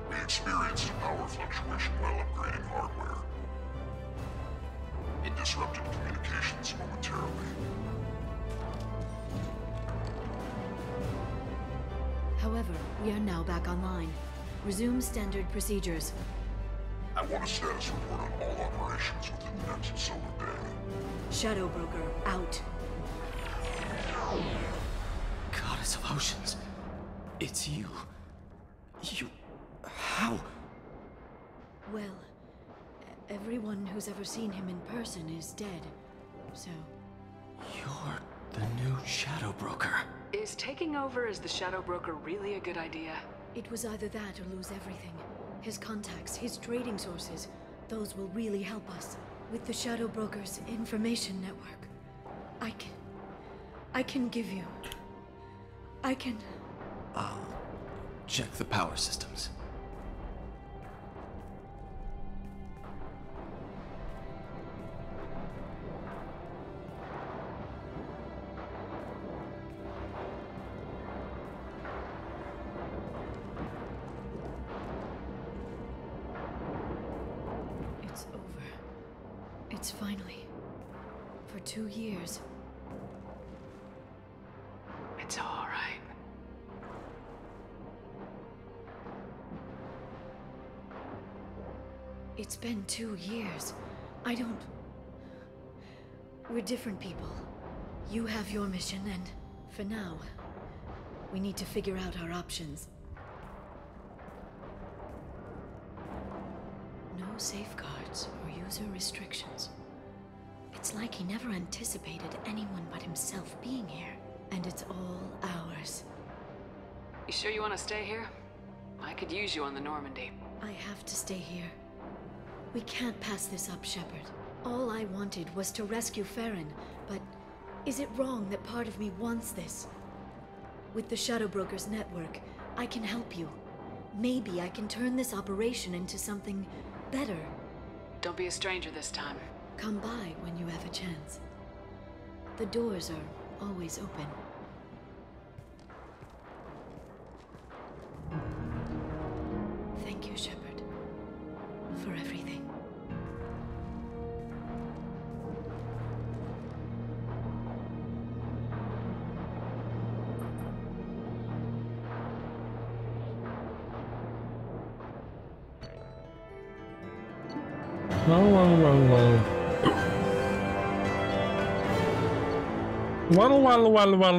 We experienced a power fluctuation while upgrading hardware. It disrupted communications momentarily. However, we are now back online. Resume standard procedures. I want a status report on all operations within the next solar day. Shadow Broker, out. Goddess of Oceans. It's you. You... How? Well, Everyone who's ever seen him in person is dead. So... You're the new Shadow Broker. Is taking over as the Shadow Broker really a good idea? It was either that or lose everything. His contacts, his trading sources, those will really help us. With the Shadow Broker's information network, I can give you... I'll check the power systems. It's over. It's finally. For 2 years. It's all right. It's been 2 years. I don't... We're different people. You have your mission, and for now, we need to figure out our options. No safeguards or user restrictions. It's like he never anticipated anyone but himself being here. And it's all ours. You sure you want to stay here? I could use you on the Normandy. I have to stay here. We can't pass this up, Shepard. All I wanted was to rescue Farron, but is it wrong that part of me wants this? With the Shadow Broker's network, I can help you. Maybe I can turn this operation into something better. Don't be a stranger this time. Come by when you have a chance. The doors are always open. Thank you, Shepard, for everything.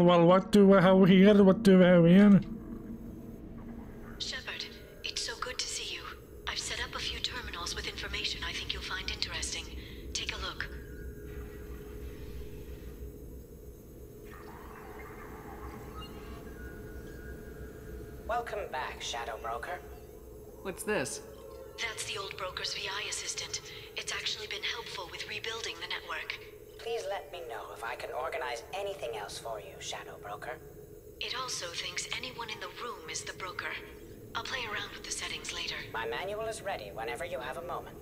Well, what do we have here? What do we have here? Shepard, it's so good to see you. I've set up a few terminals with information I think you'll find interesting. Take a look. Welcome back, Shadow Broker. What's this? That's the old broker's VI assistant. It's actually been helpful with rebuilding the network. Please let me know if I can organize anything else for you, Shadow Broker. It also thinks anyone in the room is the broker. I'll play around with the settings later. My manual is ready whenever you have a moment.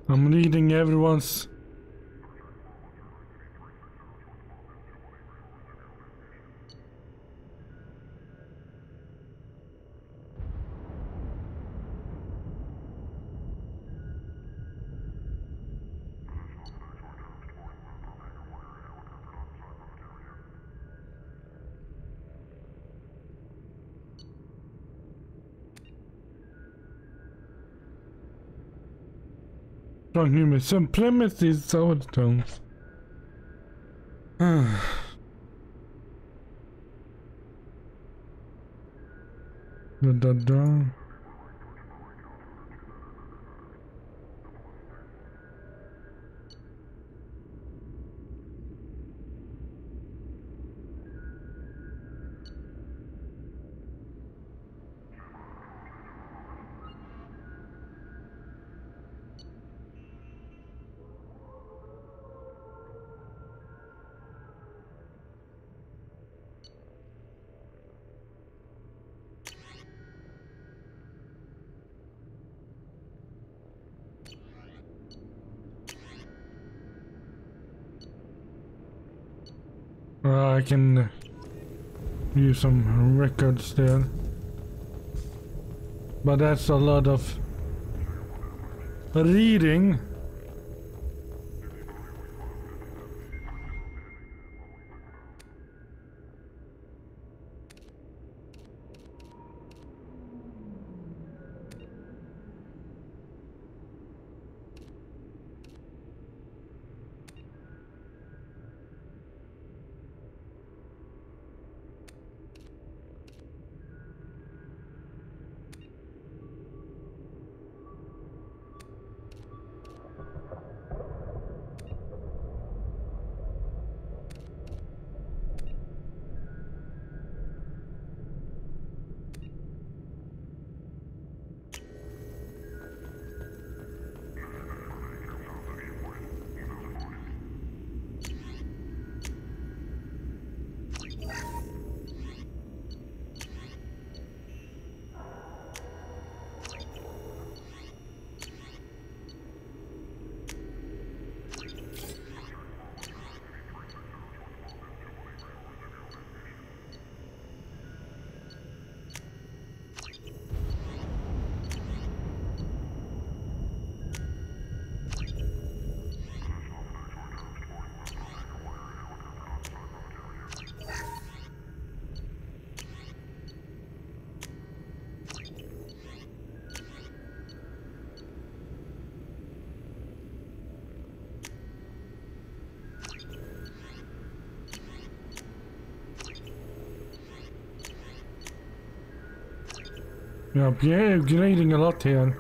I'm reading everyone's. Some premises overtones. Da da da. I can use some records there. But that's a lot of reading. Yeah, upgrading a lot here.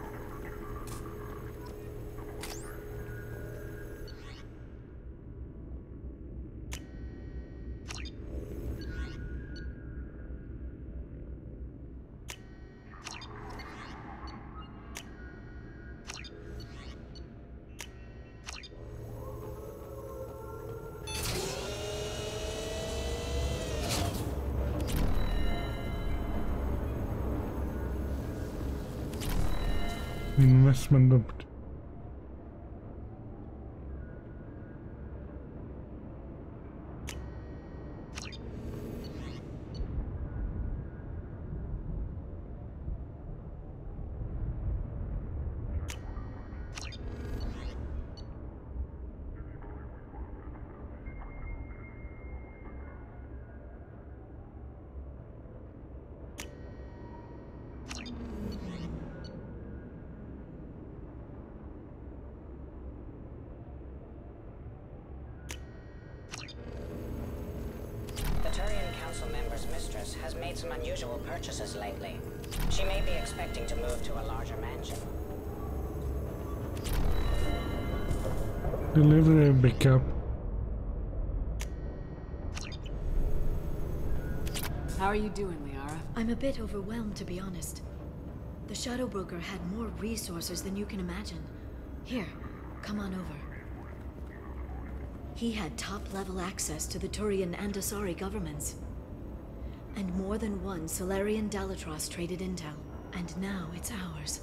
Investment of Mistress has made some unusual purchases lately. She may be expecting to move to a larger mansion. Delivery pickup. How are you doing, Liara? I'm a bit overwhelmed, to be honest. The Shadow Broker had more resources than you can imagine. Here, come on over. He had top-level access to the Turian and Asari governments. And more than one Solarian Dalatrass traded intel. And now it's ours.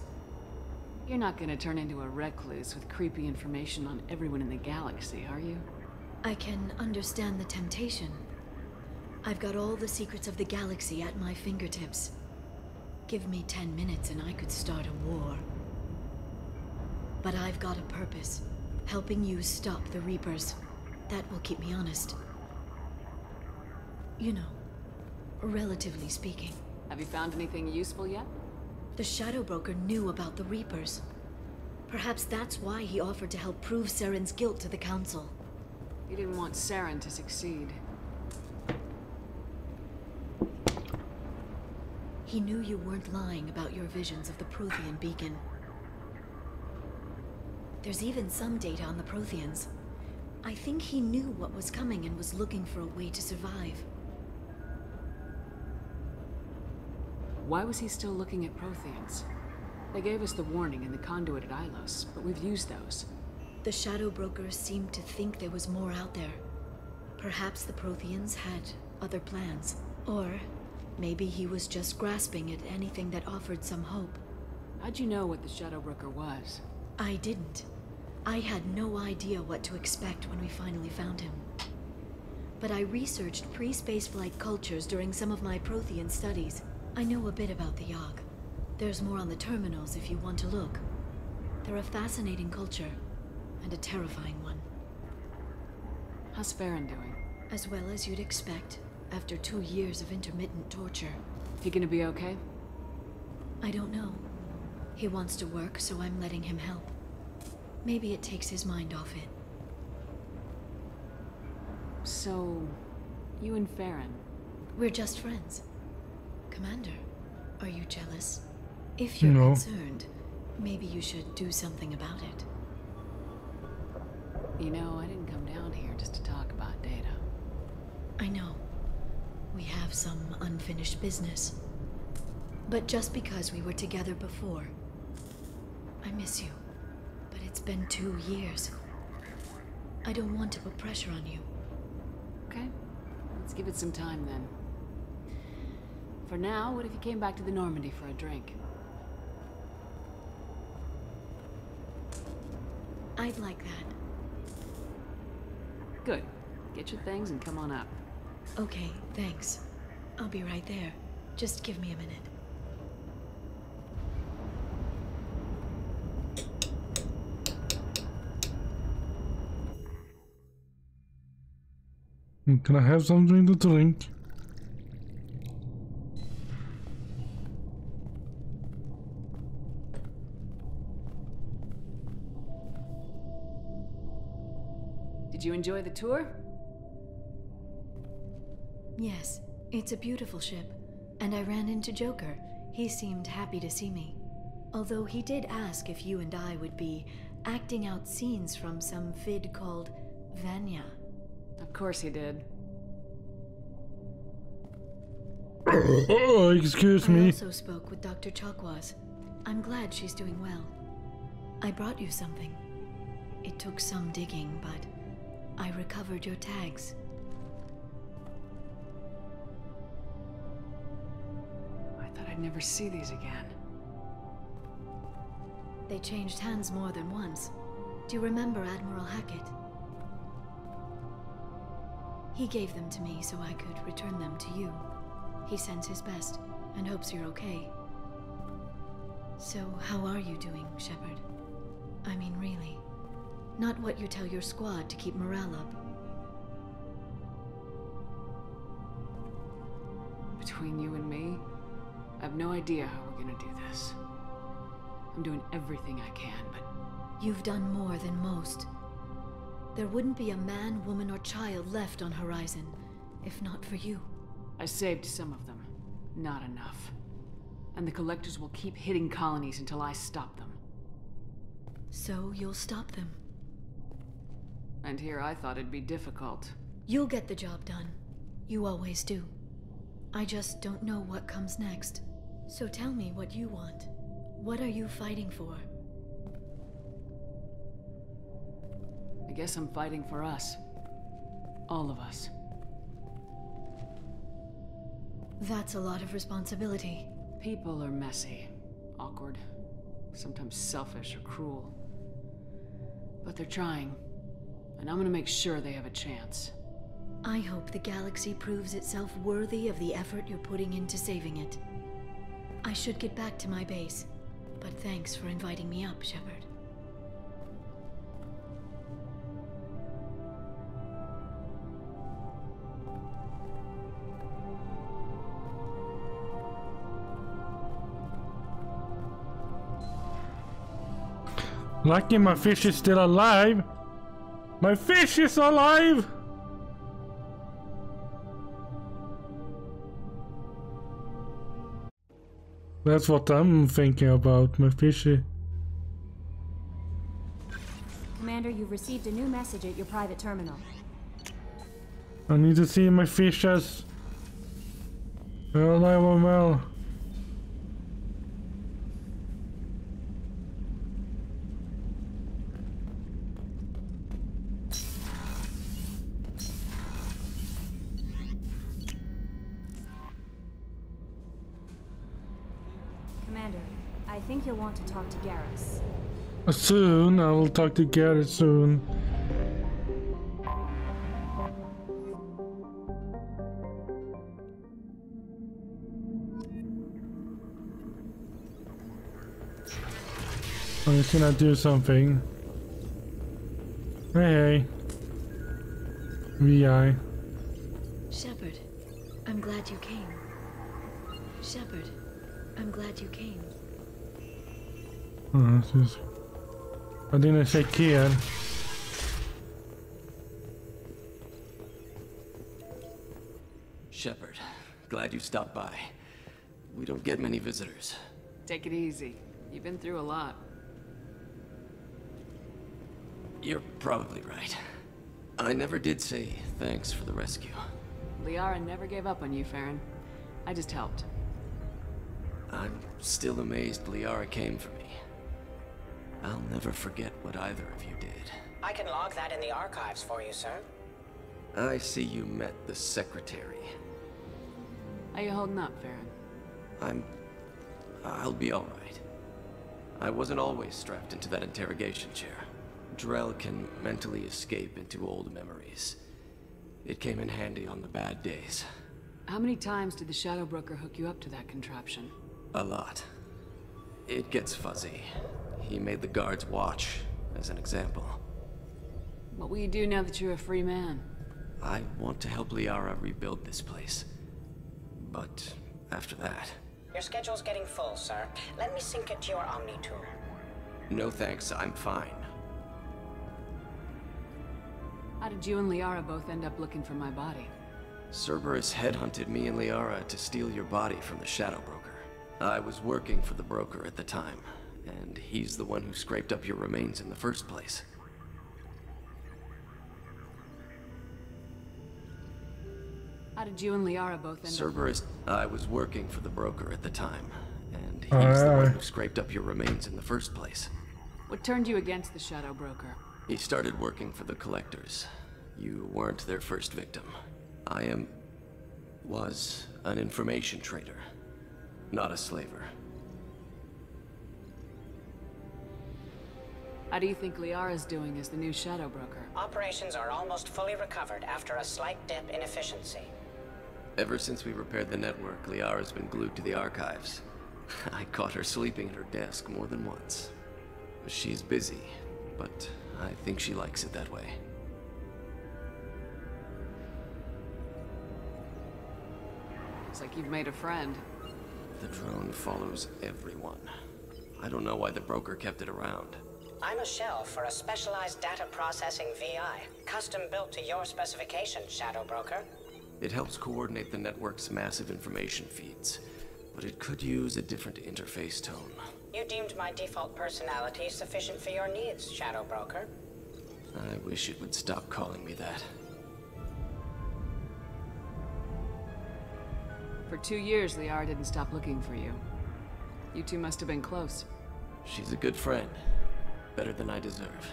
You're not gonna turn into a recluse with creepy information on everyone in the galaxy, are you? I can understand the temptation. I've got all the secrets of the galaxy at my fingertips. Give me 10 minutes and I could start a war. But I've got a purpose. Helping you stop the Reapers. That will keep me honest. You know, relatively speaking. Have you found anything useful yet? The Shadow Broker knew about the Reapers. Perhaps that's why he offered to help prove Saren's guilt to the Council. He didn't want Saren to succeed. He knew you weren't lying about your visions of the Prothean beacon. There's even some data on the Protheans. I think he knew what was coming and was looking for a way to survive. Why was he still looking at Protheans? They gave us the warning in the conduit at Ilos, but we've used those. The Shadow Brokers seemed to think there was more out there. Perhaps the Protheans had other plans. Or maybe he was just grasping at anything that offered some hope. How'd you know what the Shadow Broker was? I didn't. I had no idea what to expect when we finally found him. but I researched pre-spaceflight cultures during some of my Prothean studies. I know a bit about the Yogg. There's more on the terminals if you want to look. They're a fascinating culture, and a terrifying one. How's Farron doing? As well as you'd expect, after 2 years of intermittent torture. He gonna be okay? I don't know. He wants to work, so I'm letting him help. Maybe it takes his mind off it. So, you and Farron? We're just friends. Commander, are you jealous? If you're concerned, maybe you should do something about it. You know, I didn't come down here just to talk about Data. I know. We have some unfinished business. But just because we were together before, I miss you. But it's been 2 years. I don't want to put pressure on you. Okay, let's give it some time then. For now, what if you came back to the Normandy for a drink? I'd like that. Good. Get your things and come on up. Okay, thanks. I'll be right there. Just give me a minute. Can I have something to drink? Did you enjoy the tour? Yes, it's a beautiful ship. And I ran into Joker. He seemed happy to see me. Although he did ask if you and I would be acting out scenes from some vid called Vanya. Of course he did. Oh, excuse me. I also spoke with Dr. Chakwas. I'm glad she's doing well. I brought you something. It took some digging, but I recovered your tags. I thought I'd never see these again. They changed hands more than once. Do you remember Admiral Hackett? He gave them to me so I could return them to you. He sends his best and hopes you're okay. So, how are you doing, Shepard? I mean, really. Not what you tell your squad to keep morale up. Between you and me, I have no idea how we're gonna do this. I'm doing everything I can, but... You've done more than most. There wouldn't be a man, woman, or child left on Horizon, if not for you. I saved some of them. Not enough. And the Collectors will keep hitting colonies until I stop them. So you'll stop them? And here I thought it'd be difficult. You'll get the job done. You always do. I just don't know what comes next. So tell me what you want. What are you fighting for? I guess I'm fighting for us. All of us. That's a lot of responsibility. People are messy, awkward, sometimes selfish or cruel. But they're trying, and I'm gonna make sure they have a chance. I hope the galaxy proves itself worthy of the effort you're putting into saving it. I should get back to my base, but thanks for inviting me up, Shepard. Lucky my fish is still alive. My fish is alive! That's what I'm thinking about, my fishy. Commander, you've received a new message at your private terminal. I need to see my fish as alive or well. Commander, I think you'll want to talk to Garrus. Soon, I will talk to Garrus soon. I'm just gonna do something. Hey. VI. Shepard, I'm glad you came. Shepard, I'm glad you came. Oh, this is... I didn't say kid. Shepard, glad you stopped by. We don't get many visitors. Take it easy. You've been through a lot. You're probably right. I never did say thanks for the rescue. Liara never gave up on you, Farron. I just helped. I'm still amazed Liara came for me. I'll never forget what either of you did. I can log that in the archives for you, sir. I see you met the Secretary. How you holding up, Farron? I'll be all right. I wasn't always strapped into that interrogation chair. Drell can mentally escape into old memories. It came in handy on the bad days. How many times did the Shadow Broker hook you up to that contraption? A lot. It gets fuzzy. He made the guards watch, as an example. What will you do now that you're a free man? I want to help Liara rebuild this place. But after that... Your schedule's getting full, sir. Let me sync it to your Omni tool. No thanks, I'm fine. How did you and Liara both end up looking for my body? Cerberus headhunted me and Liara to steal your body from the Shadow Broker. I was working for the broker at the time, and he's the one who scraped up your remains in the first place. How did you and Liara both end Cerberus, I was working for the broker at the time, and he's the one who scraped up your remains in the first place. What turned you against the Shadow Broker? He started working for the Collectors. You weren't their first victim. I was an information trader, not a slaver. How do you think Liara's doing as the new Shadow Broker? Operations are almost fully recovered after a slight dip in efficiency. Ever since we repaired the network, Liara's been glued to the archives. I caught her sleeping at her desk more than once. She's busy, but I think she likes it that way. Looks like you've made a friend. The drone follows everyone. I don't know why the broker kept it around. I'm a shell for a specialized data processing VI, custom built to your specifications, Shadow Broker. It helps coordinate the network's massive information feeds, but it could use a different interface tone. You deemed my default personality sufficient for your needs, Shadow Broker. I wish it would stop calling me that. For 2 years, Liara didn't stop looking for you. You two must have been close. She's a good friend. Better than I deserve.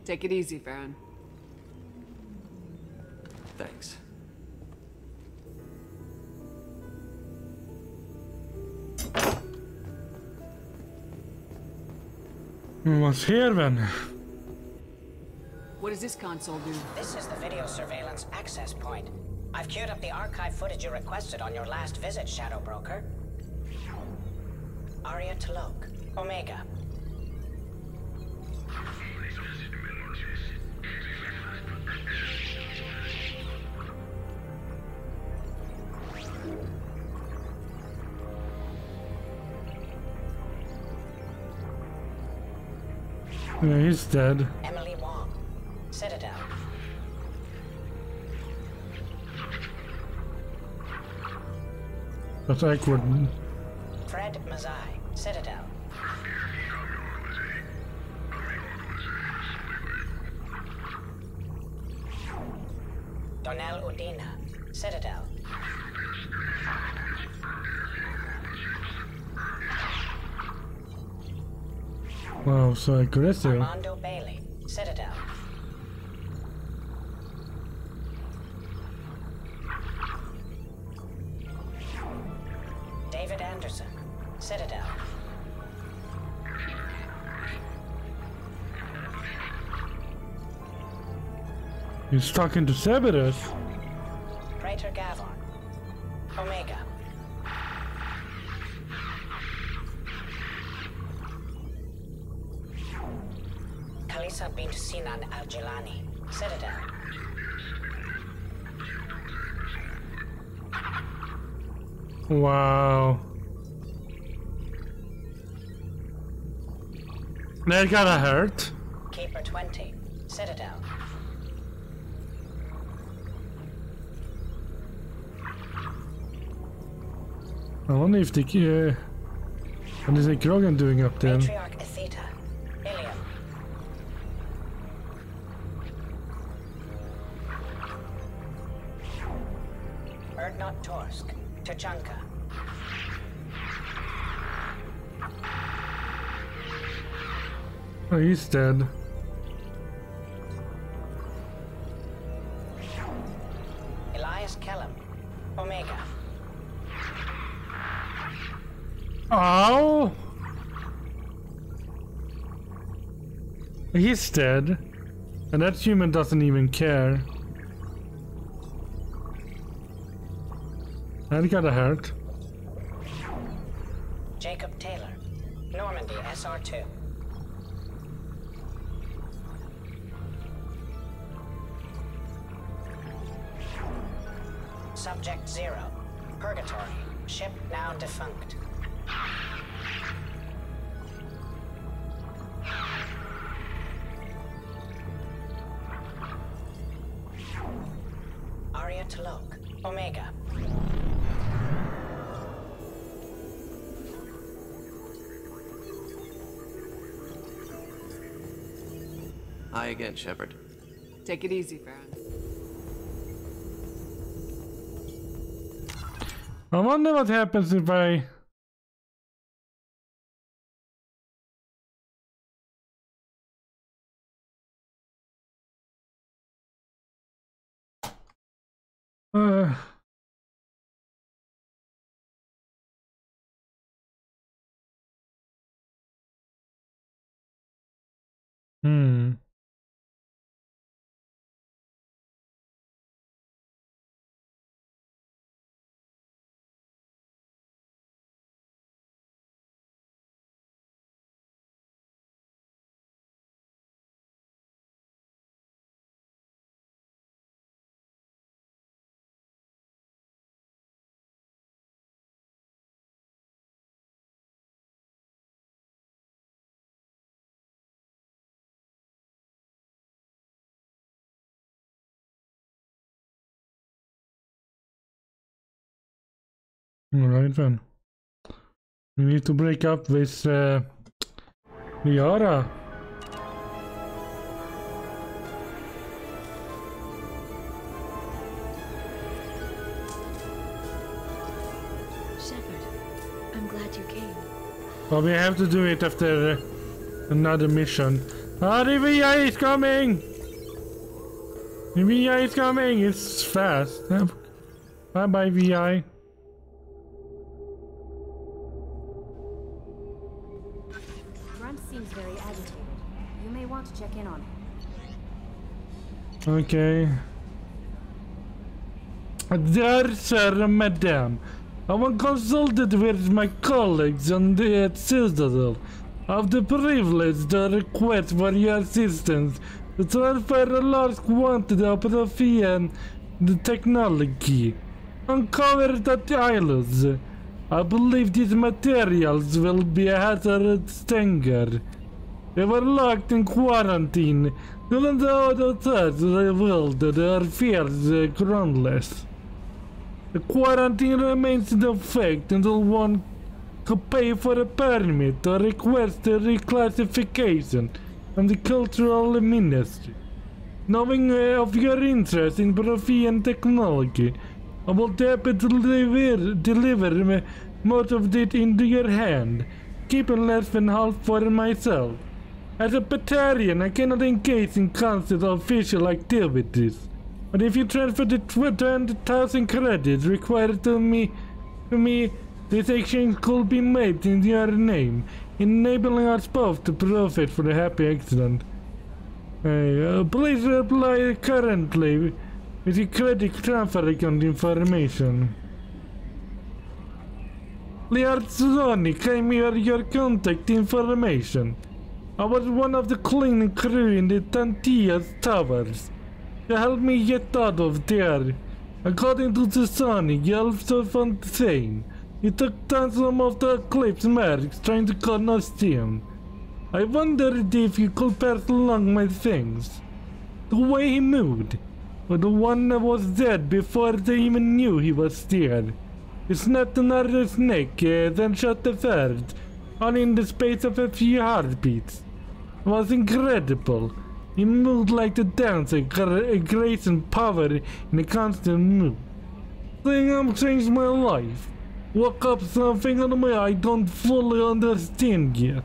Take it easy, Farron. Thanks. What's here then? What does this console do? This is the video surveillance access point. I've queued up the archive footage you requested on your last visit, Shadow Broker. Aria T'Loak, Omega. Yeah, he's dead. Emily Wong, Citadel. That's awkward. Fred Mazai, Citadel. Donnell Udina, Citadel. Wow, so aggressive. Armando Bailey, Citadel. David Anderson, Citadel. He's talking to Cerberus. Praetor Gavon, Omega. Kalisa bint Sinan al-Jilani, Citadel. Wow. That gotta hurt. Keeper 20, Citadel. I wonder if the what is the Krogan doing up there? Matriarch Atheta, Ilium. Erdnot Torsk, Tuchanka. Oh, he's dead. Elias Kellum, Omega. Oh! He's dead. And that human doesn't even care. That gotta hurt. Jacob Taylor, Normandy SR2. Subject 0, Purgatory, ship now defunct. Arya T'Loak, Omega. Hi again, Shepard. Take it easy, Farron. I wonder what happens if I... Alright then. We need to break up with Liara. Shepard, I'm glad you came. But we have to do it after another mission. Ah, the VI is coming! The VI is coming! It's fast. Bye bye, VI. Grunt seems very agitated. You may want to check in on him. Okay. Dear Sir, Madam, I was consulted with my colleagues on the Citadel of the privilege to request for your assistance to transfer a large quantity of Prothean technology. Uncover the islands. I believe these materials will be a hazardous danger. They were locked in quarantine, even though the authorities revealed their fears groundless. The quarantine remains in effect until one can pay for a permit or request a reclassification from the Cultural Ministry. Knowing of your interest in Prothean technology, I will happily deliver most of it into your hand, keeping less than half for myself. As a Batarian, I cannot engage in constant official activities, but if you transfer the 20,000 credits required to me, this exchange could be made in your name, enabling us both to profit from the happy accident. Please reply currently with the credit transfer account information. Liarzoni, claim your contact information. I was one of the cleaning crew in the Tantias Towers. They helped me get out of there. According to the Sonic, he also found the same. He took down some of the Eclipse mercs trying to cut us down. I wondered if you could pass along my things. The way he moved, or the one that was dead before they even knew he was dead. He snapped another snake, then shot the third, all in the space of a few heartbeats. It was incredible. He moved like the dancer, a grace and power in a constant move. Thing changed my life. Woke up something on me I don't fully understand yet.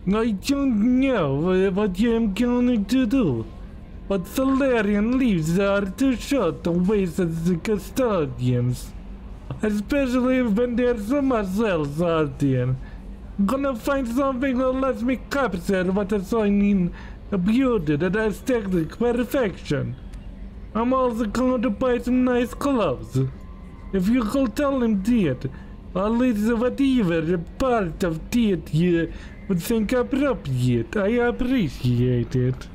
I don't know what I'm going to do, but Solarian leaves are too short to waste as the custodians. Especially when there's so much else out there. I'm gonna find something that lets me capture what is in a beauty that aesthetic perfection. I'm also going to buy some nice clothes. If you could tell him that, at least whatever part of that you would think appropriate, I appreciate it.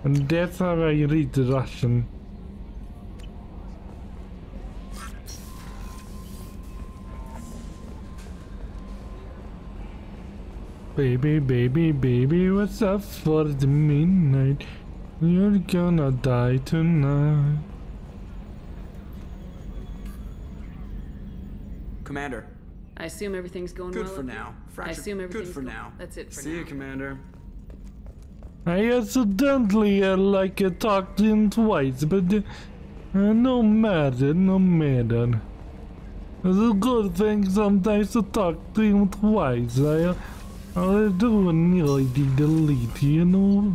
And that's how I read Russian. Baby, baby, baby, what's up for the midnight? You're gonna die tonight. Commander. I assume everything's going well. Good for now. I assume everything's good for now. That's it for now. See you, Commander. I accidentally talked to him twice, but no matter, no matter. It's a good thing sometimes to talk to him twice. I'll do a nearly delete, you know?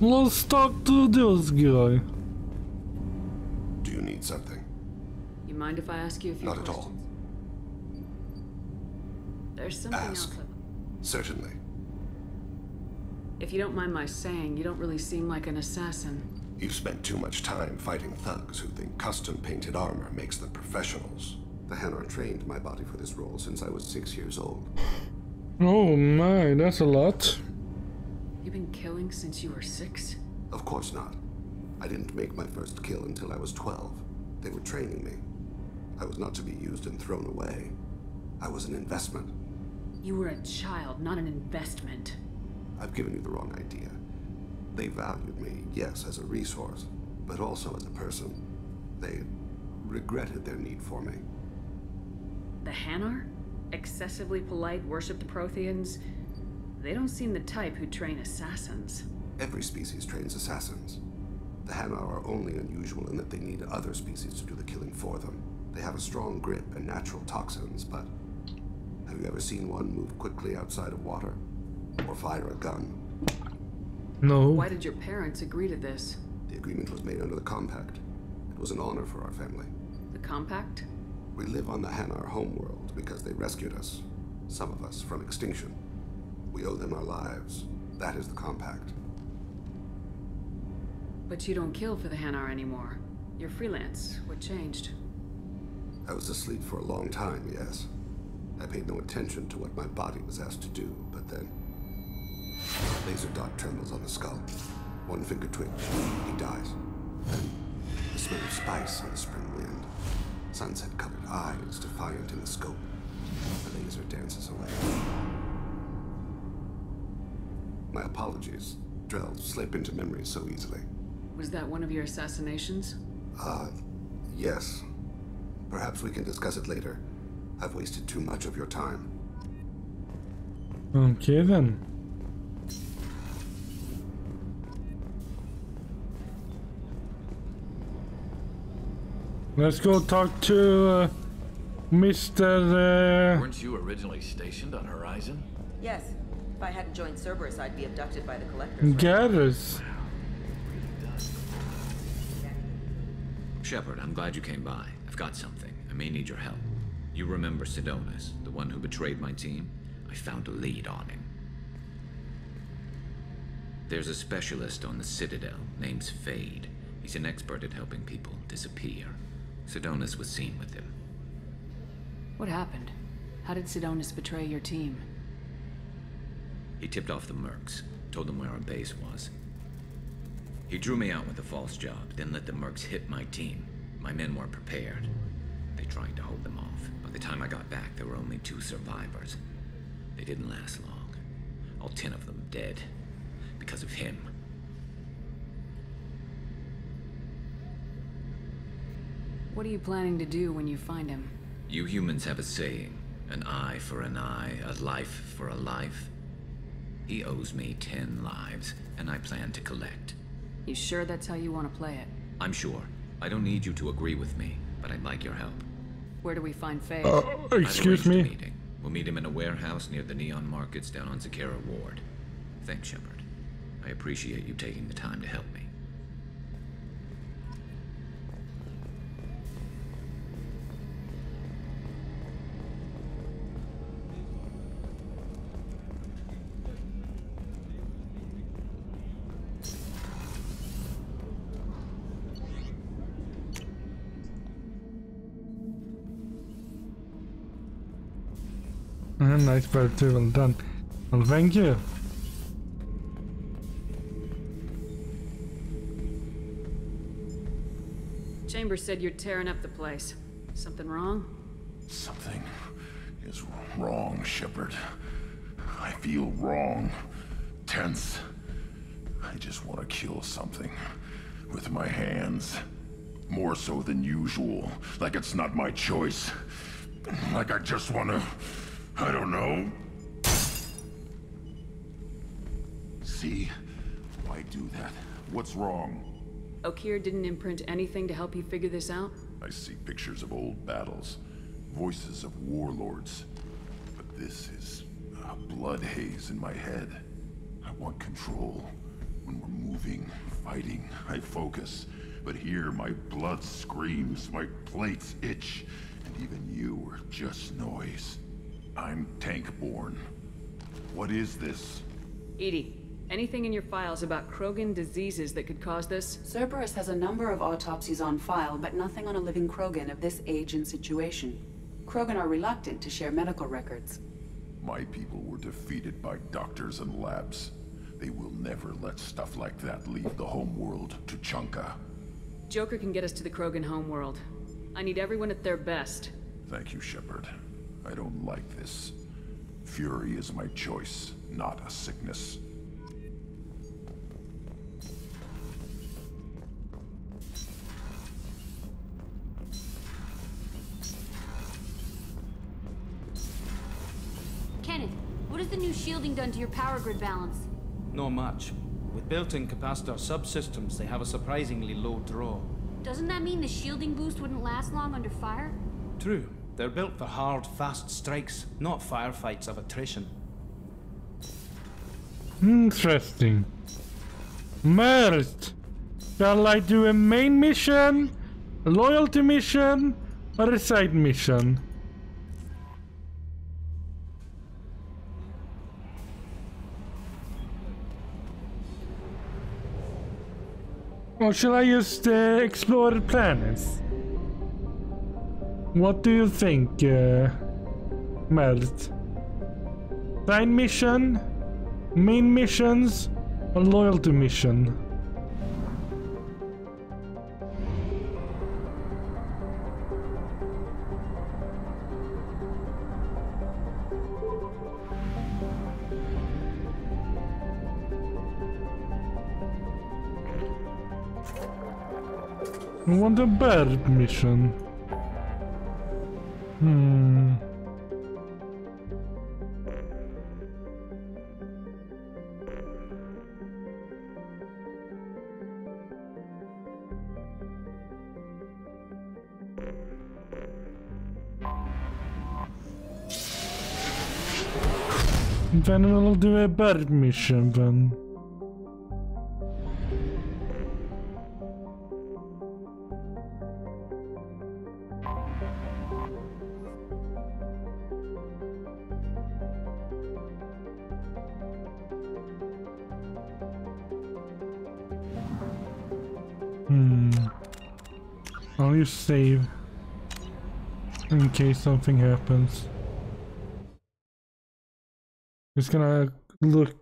Let's talk to this guy. Do you need something? You mind if I ask you a few Not questions? at all. There's something Ask. else. Certainly. If you don't mind my saying, you don't really seem like an assassin. You've spent too much time fighting thugs who think custom-painted armor makes them professionals. The Hanar trained my body for this role since I was 6 years old. Oh my, that's a lot. You've been killing since you were 6? Of course not. I didn't make my first kill until I was 12. They were training me. I was not to be used and thrown away. I was an investment. You were a child, not an investment. I've given you the wrong idea. They valued me, yes, as a resource, but also as a person. They regretted their need for me. The Hanar? Excessively polite, worship the Protheans? They don't seem the type who train assassins. Every species trains assassins. The Hanar are only unusual in that they need other species to do the killing for them. They have a strong grip and natural toxins, but have you ever seen one move quickly outside of water? Or fire a gun? No. Why did your parents agree to this? The agreement was made under the Compact. It was an honor for our family. The Compact? We live on the Hanar homeworld because they rescued us. Some of us from extinction. We owe them our lives. That is the Compact. But you don't kill for the Hanar anymore. You're freelance. What changed? I was asleep for a long time, yes. I paid no attention to what my body was asked to do, but then... Laser dot trembles on the skull. One finger twitch. He dies. Then the smell of spice on the spring wind. Sunset-colored eyes defiant in the scope. The laser dances away. My apologies. Drell slip into memory so easily. Was that one of your assassinations? Yes. Perhaps we can discuss it later. I've wasted too much of your time. Okay then. Let's go talk to Mr. Weren't you originally stationed on Horizon? Yes. If I hadn't joined Cerberus, I'd be abducted by the Collectors. Garrus. Shepard, I'm glad you came by. I've got something. I may need your help. You remember Sidonis, the one who betrayed my team? I found a lead on him. There's a specialist on the Citadel, name's Fade. He's an expert at helping people disappear. Sidonis was seen with him. What happened? How did Sidonis betray your team? He tipped off the mercs, told them where our base was. He drew me out with a false job, then let the mercs hit my team. My men weren't prepared. They tried to hold them off. By the time I got back, there were only 2 survivors. They didn't last long. All 10 of them dead. Because of him. What are you planning to do when you find him? You humans have a saying, an eye for an eye, a life for a life. He owes me 10 lives, and I plan to collect. You sure that's how you want to play it? I'm sure. I don't need you to agree with me, but I'd like your help. Where do we find Fade? Excuse me? Meeting. We'll meet him in a warehouse near the Neon Markets down on Zakera Ward. Thanks, Shepard. I appreciate you taking the time to help me. Nice bird too, well done. Well, thank you. Chambers said you're tearing up the place. Something wrong? Something is wrong, Shepard. I feel wrong. Tense. I just want to kill something. With my hands. More so than usual. Like it's not my choice. Like I just want to... I don't know. See? Why do that? What's wrong? Okeer didn't imprint anything to help you figure this out? I see pictures of old battles. Voices of warlords. But this is a blood haze in my head. I want control. When we're moving, fighting, I focus. But here my blood screams, my plates itch. And even you are just noise. I'm tank-born. What is this? EDI, anything in your files about Krogan diseases that could cause this? Cerberus has a number of autopsies on file, but nothing on a living Krogan of this age and situation. Krogan are reluctant to share medical records. My people were defeated by doctors and labs. They will never let stuff like that leave the homeworld to Chunka. Joker can get us to the Krogan homeworld. I need everyone at their best. Thank you, Shepard. I don't like this. Fury is my choice, not a sickness. Kenneth, what has the new shielding done to your power grid balance? Not much. With built-in capacitor subsystems, they have a surprisingly low draw. Doesn't that mean the shielding boost wouldn't last long under fire? True. They're built for hard, fast strikes, not firefights of attrition. Interesting. Mert, shall I do a main mission, a loyalty mission, or a side mission? Or shall I just explore planets? What do you think, Mert? Side mission, main missions, or loyalty mission? I want a bird mission. Then we'll do a bird mission then. I'll just save in case something happens. Just gonna look.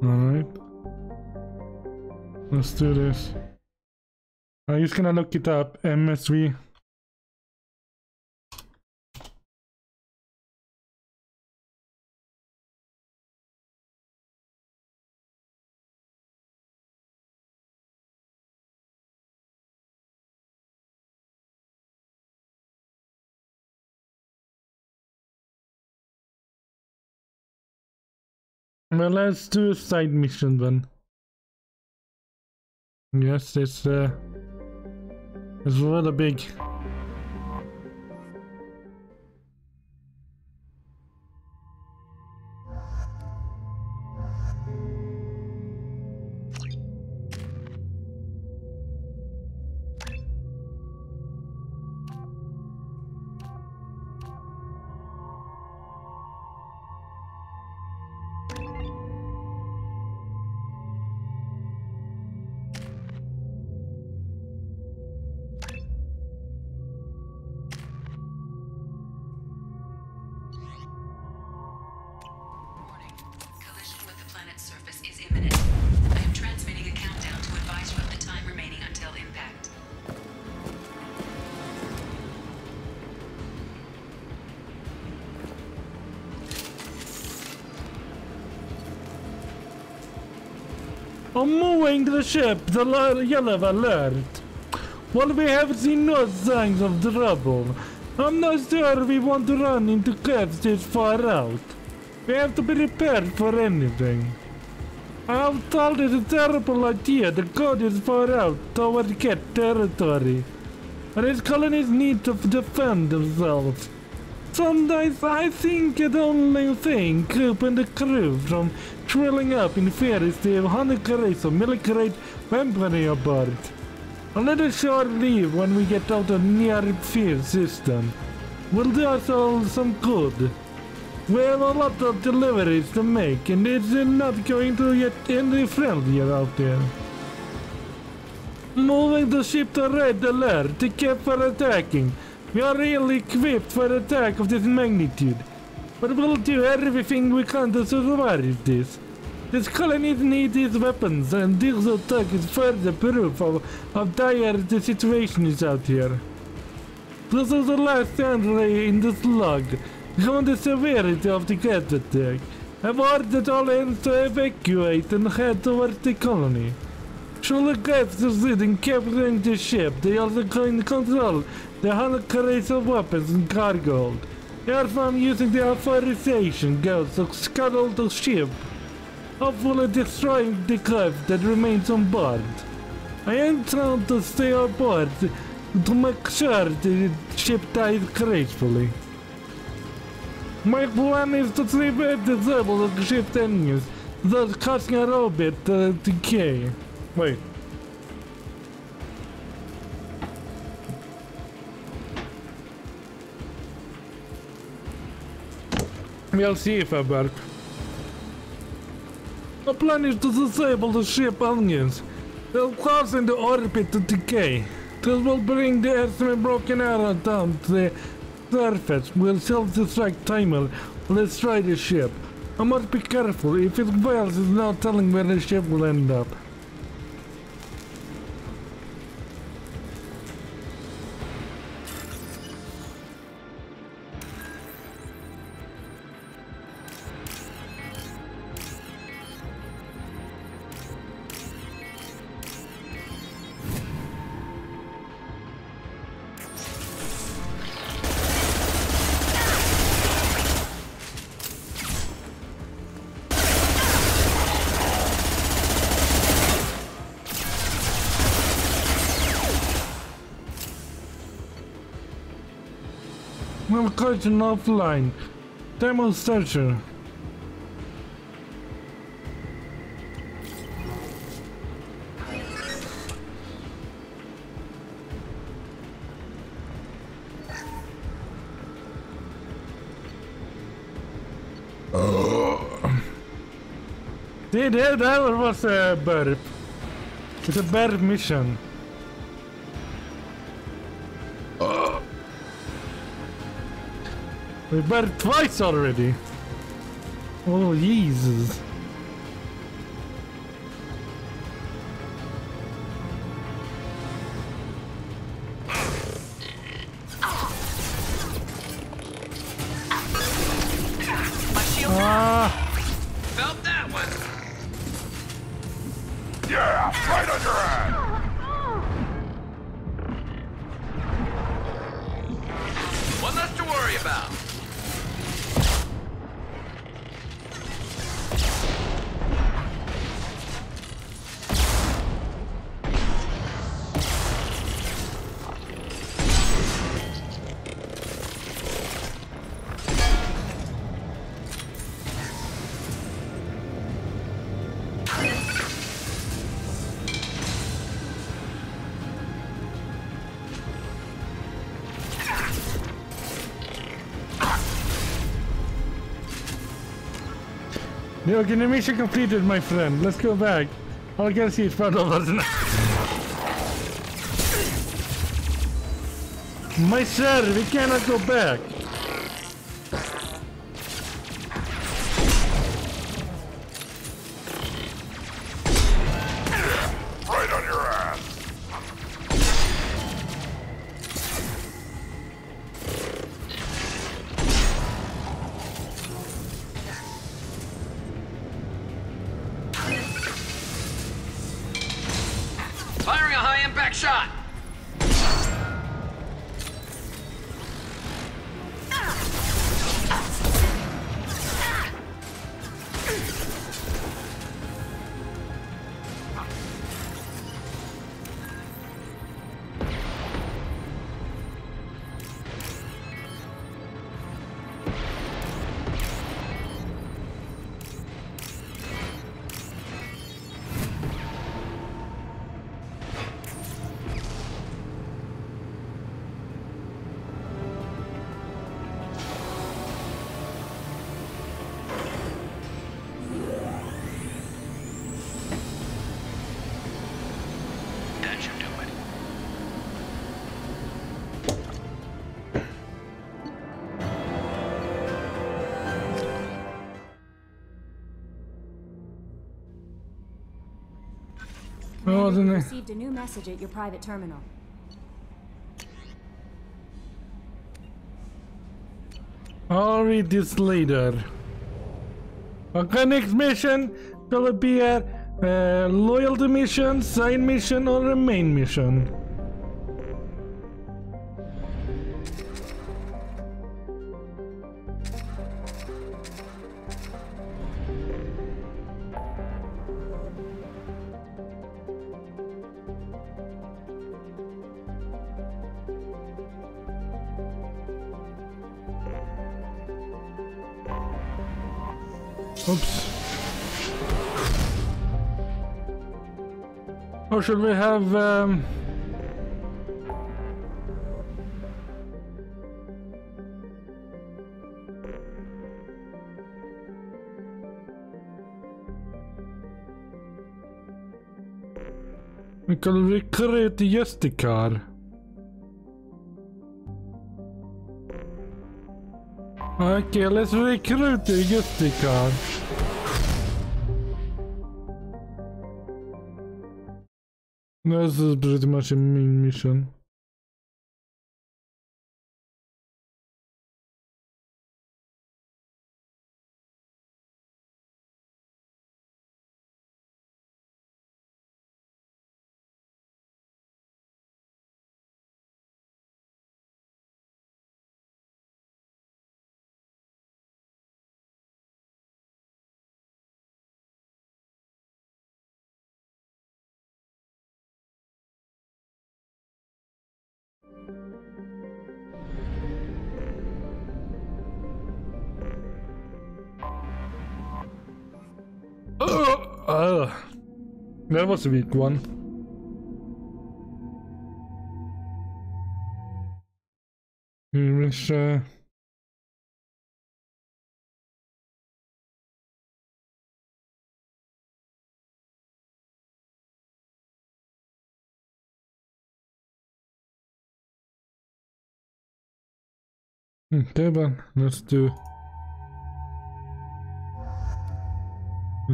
Alright. Let's do this. I'm just gonna look it up. MSV. Well, let's do a side mission then. Yes, it's rather big. I'm moving the ship, the yellow alert. While we have seen no signs of trouble, I'm not sure we want to run into caves this far out. We have to be prepared for anything. I have thought it a terrible idea to go this far out toward Ket territory, but its colonies need to defend themselves. Sometimes I think the only thing keeping the crew from drilling up in fear is the 100 crates of military weaponry aboard. I'll let us short leave when we get out of near-field system. We'll do us all some good. We have a lot of deliveries to make, and it's not going to get any friendlier out there. Moving the ship to red alert to keep for attacking. We are really equipped for an attack of this magnitude, but we'll do everything we can to survive this. This colony needs these weapons, and this attack is further proof of how dire the situation is out here. This is the last entry in this log, showing the severity of the cat attack. I've ordered all hands to evacuate and head towards the colony. Should the cats succeed in capturing the ship, they also can control the 100 crates of weapons and cargo hold. Therefore, I'm using the authorization codes to scuttle the ship, hopefully destroying the craft that remains on board. I am trying to stay on board to make sure the ship dies gracefully. My plan is to disable the ship's engines, thus causing a orbit decay. Wait. We'll see if I work. The plan is to disable the ship engines. They'll cause the orbit to decay. This will bring the Earth's broken arrow down to the surface. We'll self-destruct timer. Let's try the ship. I must be careful. If it fails, it's no telling where the ship will end up. location offline. Demonstration. That was a burp. It's a burp mission. We burped twice already. Oh, Jesus. Felt that one. Yeah, right on your ass. One less to worry about. Okay, the mission completed, my friend. Let's go back. All I gotta see is front of us now. My sir, we cannot go back. Right on your ass. Firing a high-impact shot. That should do it. Oh, You isn't it? received a new message at your private terminal. I'll read this later. Okay, next mission will it be a loyalty mission, side mission, or a main mission? Oops. Or should we have we can recruit Justicar. Okay, let's recruit Justicar. This is pretty much a main mission. That was a weak one. Which, okay, but let's do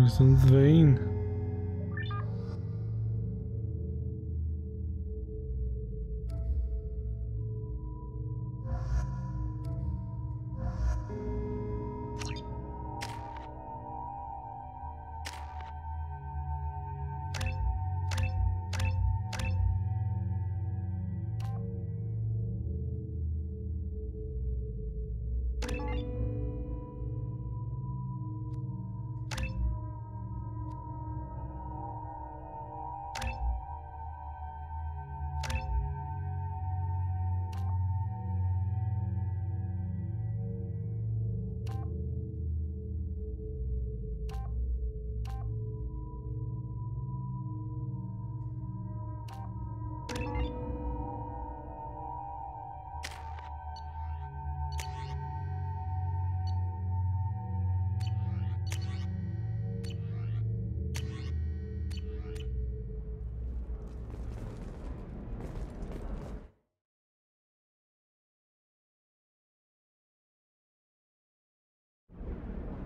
some vein.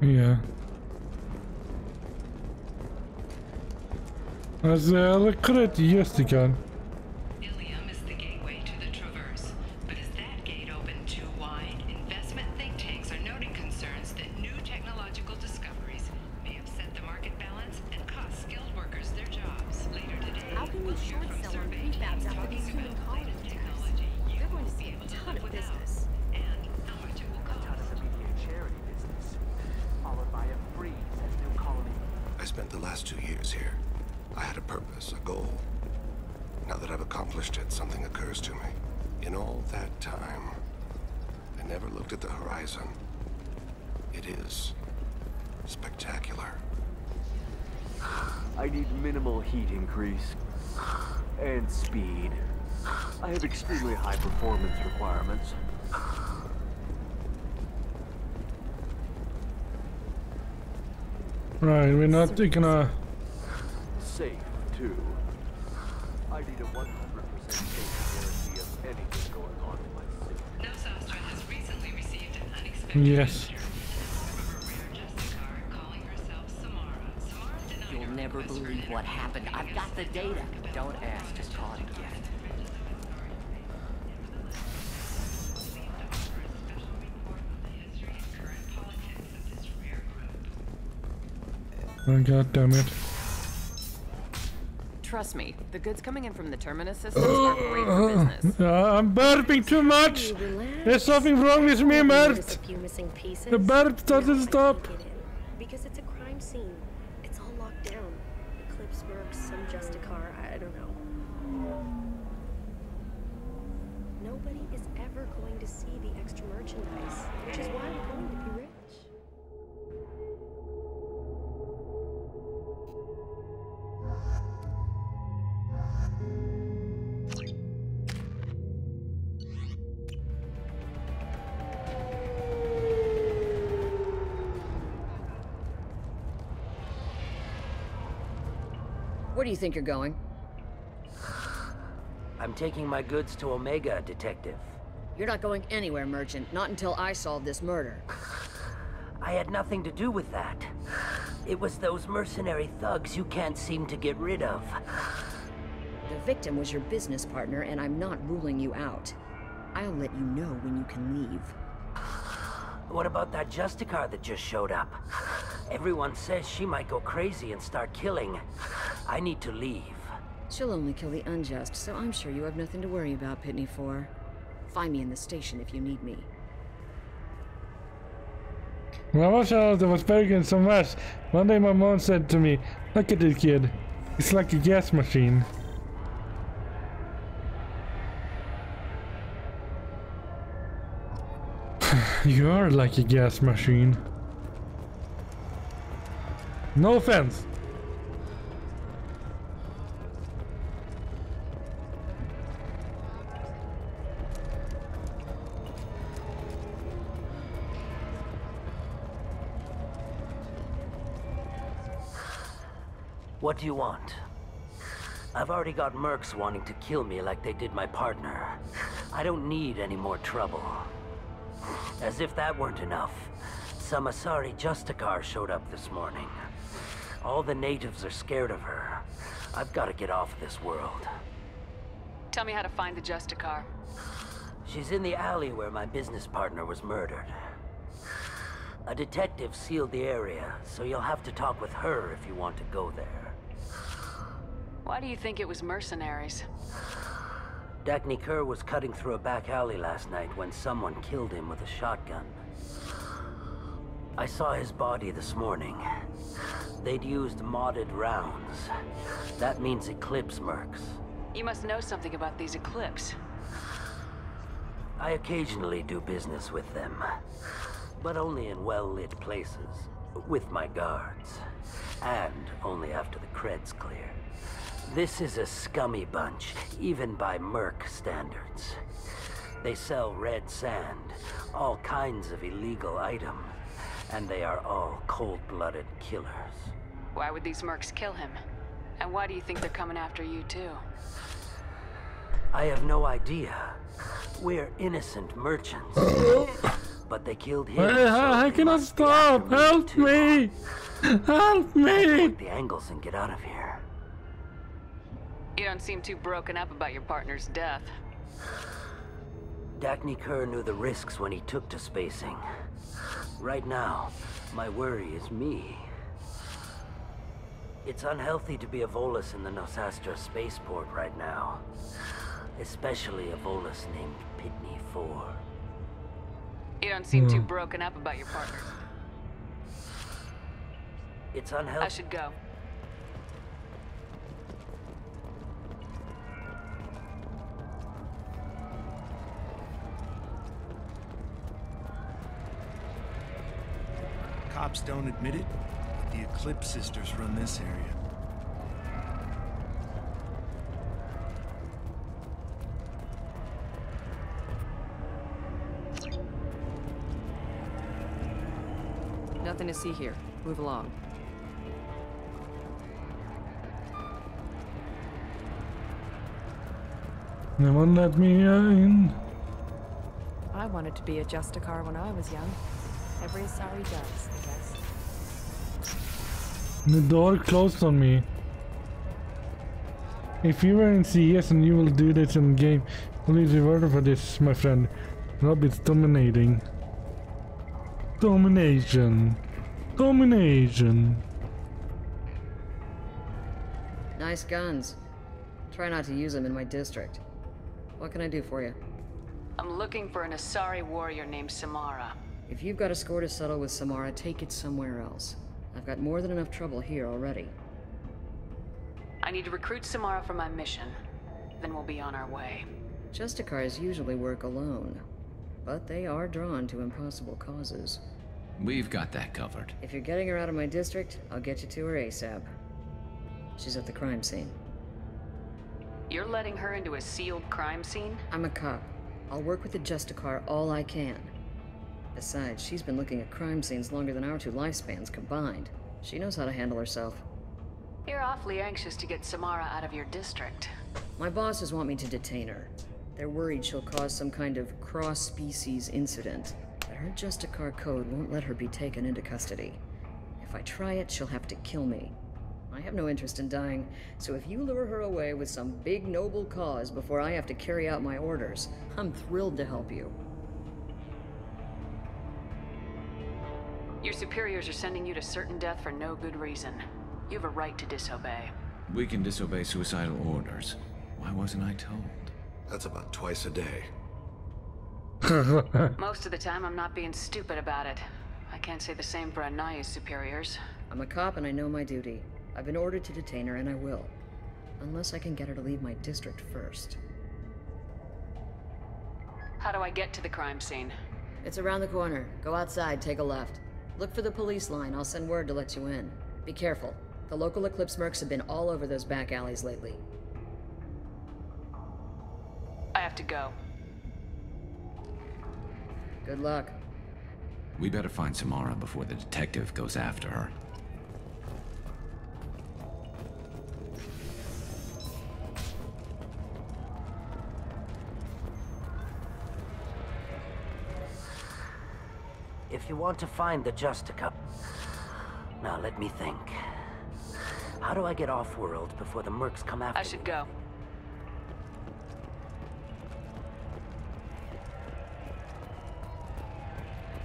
Yeah. Look at Jessica. Ilium is the gateway to the Traverse, but is that gate open too wide? Investment think tanks are noting concerns that new technological discoveries may upset the market balance and cost skilled workers their jobs. Later today, How can we short sell on prefabs after these human colonies? They're going to see a ton of business. And how much it will cost. Out of the media charity business, followed by a freeze as new colony. I spent the last 2 years here. I had a purpose, a goal. Now that I've accomplished it, something occurs to me. In all that time, I never looked at the horizon. It is spectacular. I need minimal heat increase and speed. I have extremely high performance requirements. Right, we're not gonna... Safe, too. I need a 100% safety guarantee of anything going on in my city. Nosastra has recently received an unexpected Yes. You'll never believe what happened. I've got the data. Don't ask, just call it a gift. Oh, God damn it. Trust me, the goods coming in from the Terminus systems are great for business. I'm burping too much! There's something wrong with me, Mert! The burp doesn't stop! Because it's a crime scene. It's all locked down. Eclipse works, some Justicar, I don't know. Nobody is ever going to see the extra merchandise, which is why we're going to be rich. Where do you think you're going? I'm taking my goods to Omega, Detective. You're not going anywhere, Merchant. Not until I solve this murder. I had nothing to do with that. It was those mercenary thugs you can't seem to get rid of. The victim was your business partner, and I'm not ruling you out. I'll let you know when you can leave. What about that Justicar that just showed up? Everyone says she might go crazy and start killing. I need to leave. She'll only kill the unjust, so I'm sure you have nothing to worry about, Pitney 4. Find me in the station if you need me. When I was out, I was begging so much. One day my mom said to me, "Look at this kid. It's like a gas machine." You are like a gas machine. No offense. What do you want? I've already got mercs wanting to kill me like they did my partner. I don't need any more trouble. As if that weren't enough, some Asari Justicar showed up this morning. All the natives are scared of her. I've got to get off this world. Tell me how to find the Justicar. She's in the alley where my business partner was murdered. A detective sealed the area, so you'll have to talk with her if you want to go there. Why do you think it was mercenaries? Dagny Kerr was cutting through a back alley last night when someone killed him with a shotgun. I saw his body this morning. They'd used modded rounds. That means Eclipse mercs. You must know something about these Eclipse. I occasionally do business with them, but only in well-lit places, with my guards, and only after the cred's clear. This is a scummy bunch, even by merc standards. They sell red sand, all kinds of illegal items, and they are all cold-blooded killers. Why would these mercs kill him? And why do you think they're coming after you too? I have no idea. We're innocent merchants. But they killed him. I cannot stop! Help me! Help me! Take the angles and get out of here. You don't seem too broken up about your partner's death. Dagny Kerr knew the risks when he took to spacing. Right now, my worry is me. It's unhealthy to be a Volus in the Nosastra spaceport right now. Especially a Volus named Pitney 4. You don't seem too broken up about your partner. It's unhealthy. I should go. Cops don't admit it, but the Eclipse sisters run this area. Nothing to see here. Move along. No one let me in. I wanted to be a Justicar when I was young. Every Asari does, I guess. The door closed on me. If you were in CS and you will do this in game, only reward for this, my friend. Rob is dominating. Domination. Domination. Nice guns. Try not to use them in my district. What can I do for you? I'm looking for an Asari warrior named Samara. If you've got a score to settle with Samara, take it somewhere else. I've got more than enough trouble here already. I need to recruit Samara for my mission. Then we'll be on our way. Justicars usually work alone, but they are drawn to impossible causes. We've got that covered. If you're getting her out of my district, I'll get you to her ASAP. She's at the crime scene. You're letting her into a sealed crime scene? I'm a cop. I'll work with the Justicar all I can. Besides, she's been looking at crime scenes longer than our two lifespans combined. She knows how to handle herself. You're awfully anxious to get Samara out of your district. My bosses want me to detain her. They're worried she'll cause some kind of cross-species incident. But her Justicar code won't let her be taken into custody. If I try it, she'll have to kill me. I have no interest in dying, so if you lure her away with some big noble cause before I have to carry out my orders, I'm thrilled to help you. Your superiors are sending you to certain death for no good reason. You have a right to disobey. We can disobey suicidal orders. Why wasn't I told? That's about twice a day. Most of the time, I'm not being stupid about it. I can't say the same for Anaya's superiors. I'm a cop and I know my duty. I've been ordered to detain her and I will. Unless I can get her to leave my district first. How do I get to the crime scene? It's around the corner. Go outside, take a left. Look for the police line. I'll send word to let you in. Be careful. The local Eclipse mercs have been all over those back alleys lately. I have to go. Good luck. We better find Samara before the detective goes after her. if you want to find the Justicar... Now, let me think. How do I get off-world before the mercs come after me? I should go.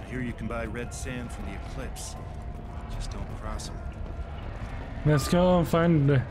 I hear you can buy red sand from the Eclipse. Just don't cross them. Let's go and find the...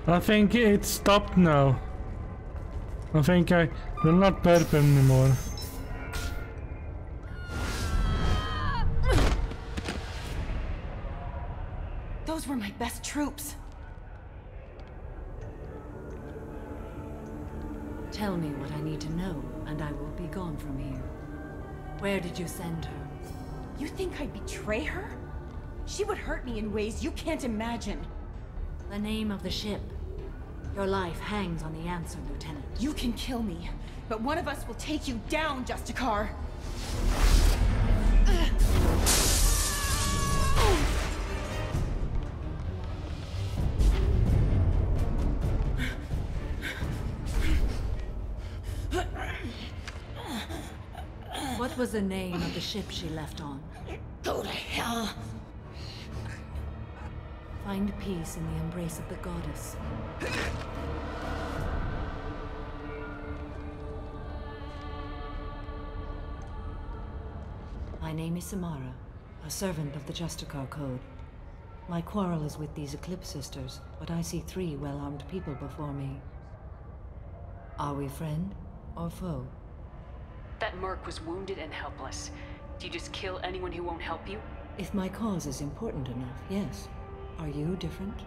I think it stopped now. I think I will not burp anymore. Those were my best troops. Tell me what I need to know, and I will be gone from here. Where did you send her? You think I'd betray her? She would hurt me in ways you can't imagine. The name of the ship. Your life hangs on the answer, Lieutenant. You can kill me, but one of us will take you down, Justicar. What was the name of the ship she left on? Go to hell. Find peace in the embrace of the goddess. My name is Samara, a servant of the Justicar Code. My quarrel is with these Eclipse Sisters, but I see 3 well-armed people before me. Are we friend or foe? That merc was wounded and helpless. Do you just kill anyone who won't help you? If my cause is important enough, yes. Are you different?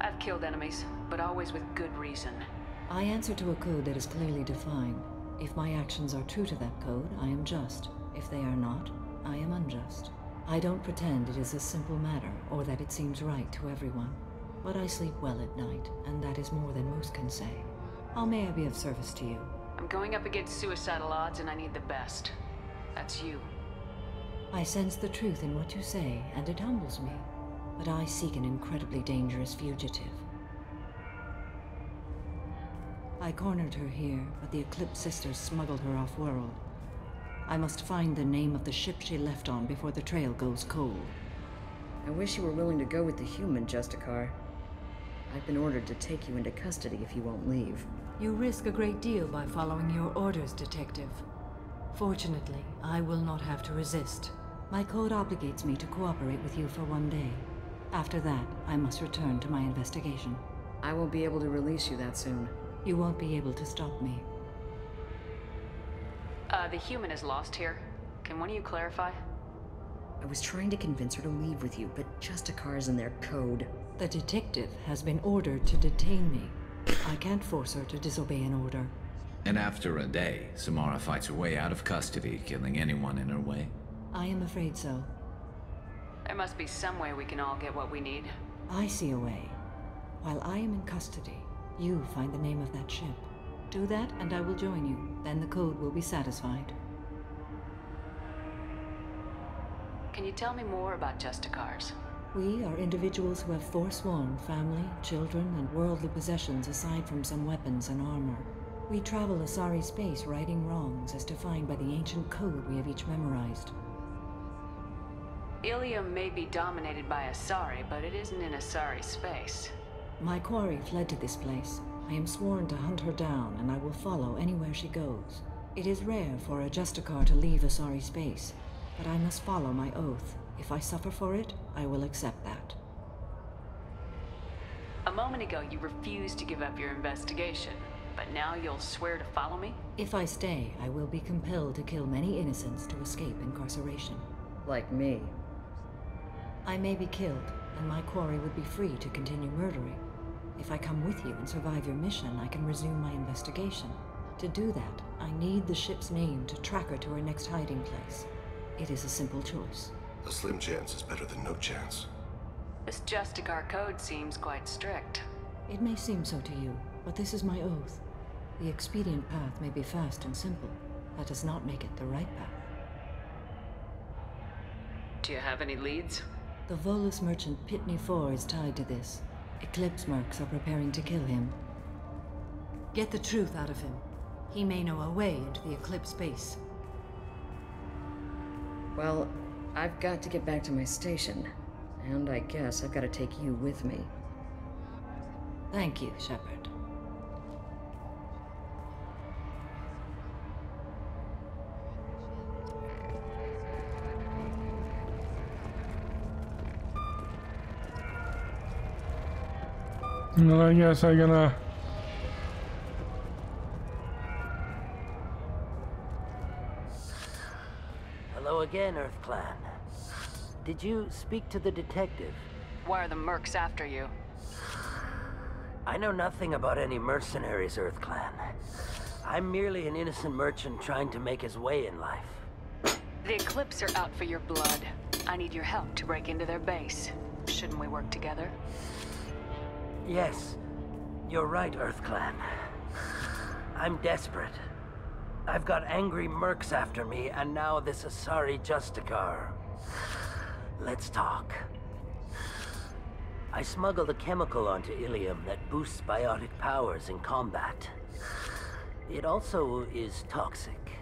I've killed enemies, but always with good reason. I answer to a code that is clearly defined. If my actions are true to that code, I am just. If they are not, I am unjust. I don't pretend it is a simple matter, or that it seems right to everyone. But I sleep well at night, and that is more than most can say. How may I be of service to you? I'm going up against suicidal odds, and I need the best. That's you. I sense the truth in what you say, and it humbles me. But I seek an incredibly dangerous fugitive. I cornered her here, but the Eclipse Sisters smuggled her off-world. I must find the name of the ship she left on before the trail goes cold. I wish you were willing to go with the human, Justicar. I've been ordered to take you into custody if you won't leave. You risk a great deal by following your orders, Detective. Fortunately, I will not have to resist. My code obligates me to cooperate with you for 1 day. After that, I must return to my investigation. I won't be able to release you that soon. You won't be able to stop me. The human is lost here. Can one of you clarify? I was trying to convince her to leave with you, but Justicar's in their code. The detective has been ordered to detain me. I can't force her to disobey an order. And after a day, Samara fights her way out of custody, killing anyone in her way? I am afraid so. There must be some way we can all get what we need. I see a way. While I am in custody, you find the name of that ship. Do that, and I will join you. Then the code will be satisfied. Can you tell me more about Justicars? We are individuals who have forsworn family, children, and worldly possessions aside from some weapons and armor. We travel Asari space righting wrongs as defined by the ancient code we have each memorized. Ilium may be dominated by Asari, but it isn't in Asari space. My quarry fled to this place. I am sworn to hunt her down, and I will follow anywhere she goes. It is rare for a Justicar to leave Asari space, but I must follow my oath. If I suffer for it, I will accept that. A moment ago, you refused to give up your investigation, but now you'll swear to follow me? If I stay, I will be compelled to kill many innocents to escape incarceration. Like me. I may be killed, and my quarry would be free to continue murdering. If I come with you and survive your mission, I can resume my investigation. To do that, I need the ship's name to track her to her next hiding place. It is a simple choice. A slim chance is better than no chance. This Justicar code seems quite strict. It may seem so to you, but this is my oath. The expedient path may be fast and simple. That does not make it the right path. Do you have any leads? The Volus merchant Pitney IV is tied to this. Eclipse mercs are preparing to kill him. Get the truth out of him. He may know a way into the Eclipse base. Well, I've got to get back to my station. And I guess I've got to take you with me. Thank you, Shepard. Well, I guess I'm gonna... Hello again, Earth Clan. Did you speak to the detective? Why are the mercs after you? I know nothing about any mercenaries, Earth Clan. I'm merely an innocent merchant trying to make his way in life. The Eclipse are out for your blood. I need your help to break into their base. Shouldn't we work together? Yes, you're right, Earth Clan. I'm desperate. I've got angry mercs after me, and now this Asari Justicar. Let's talk. I smuggled a chemical onto Ilium that boosts biotic powers in combat. It also is toxic.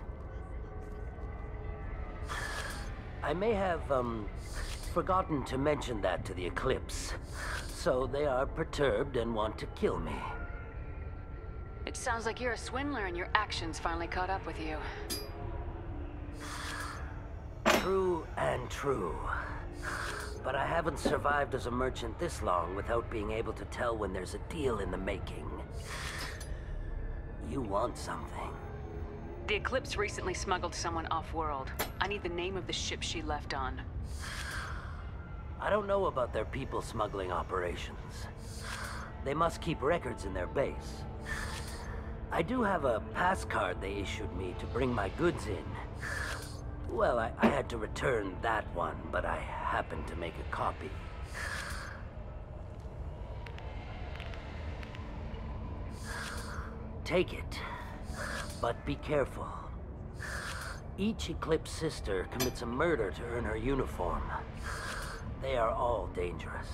I may have, forgotten to mention that to the Eclipse. So they are perturbed and want to kill me. It sounds like you're a swindler and your actions finally caught up with you. True and true. But I haven't survived as a merchant this long without being able to tell when there's a deal in the making. You want something. The Eclipse recently smuggled someone off-world. I need the name of the ship she left on. I don't know about their people smuggling operations. They must keep records in their base. I do have a pass card they issued me to bring my goods in. Well, I had to return that one, but I happened to make a copy. Take it, but be careful. Each Eclipse sister commits a murder to earn her uniform. They are all dangerous.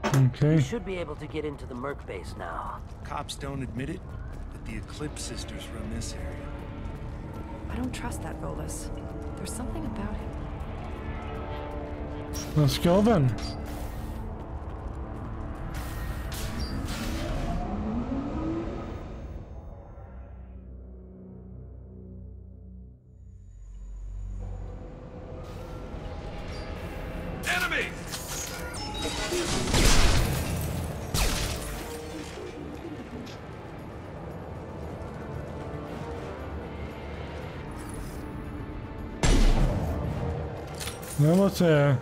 Okay. You should be able to get into the Merc base now. Cops don't admit it, but the Eclipse sisters run this area. I don't trust that Volus. There's something about him. Let's go then. Now what's there?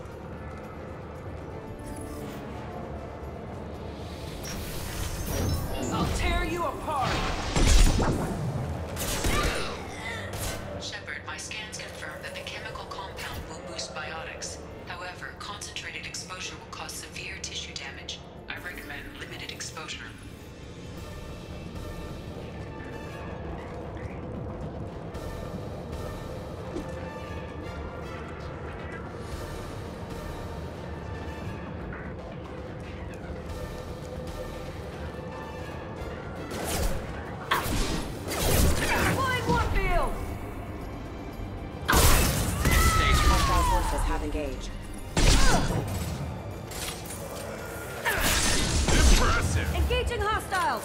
I'll tear you apart! Shepard, my scans confirm that the chemical compound will boost biotics. However, concentrated exposure will cause severe tissue damage. I recommend limited exposure. Engage. Impressive! Engaging hostiles!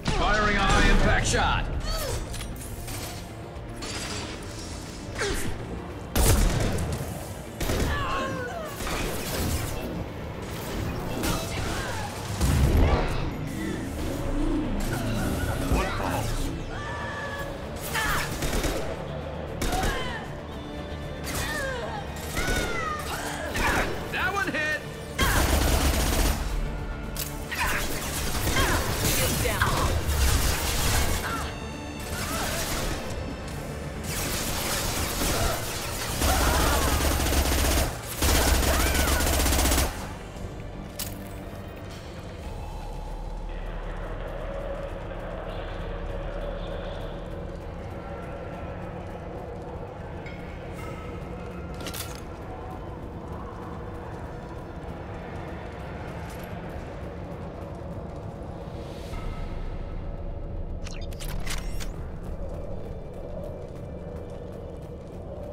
Firing a high impact shot. That one hit!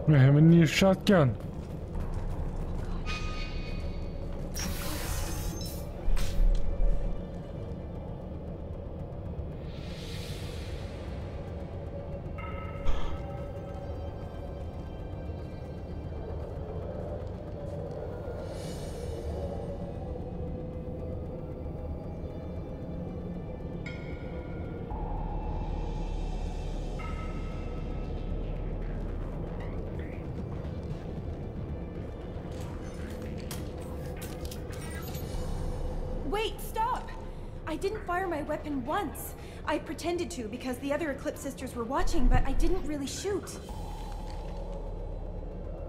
I have a new shotgun. Wait, stop! I didn't fire my weapon once. I pretended to because the other Eclipse sisters were watching, but I didn't really shoot.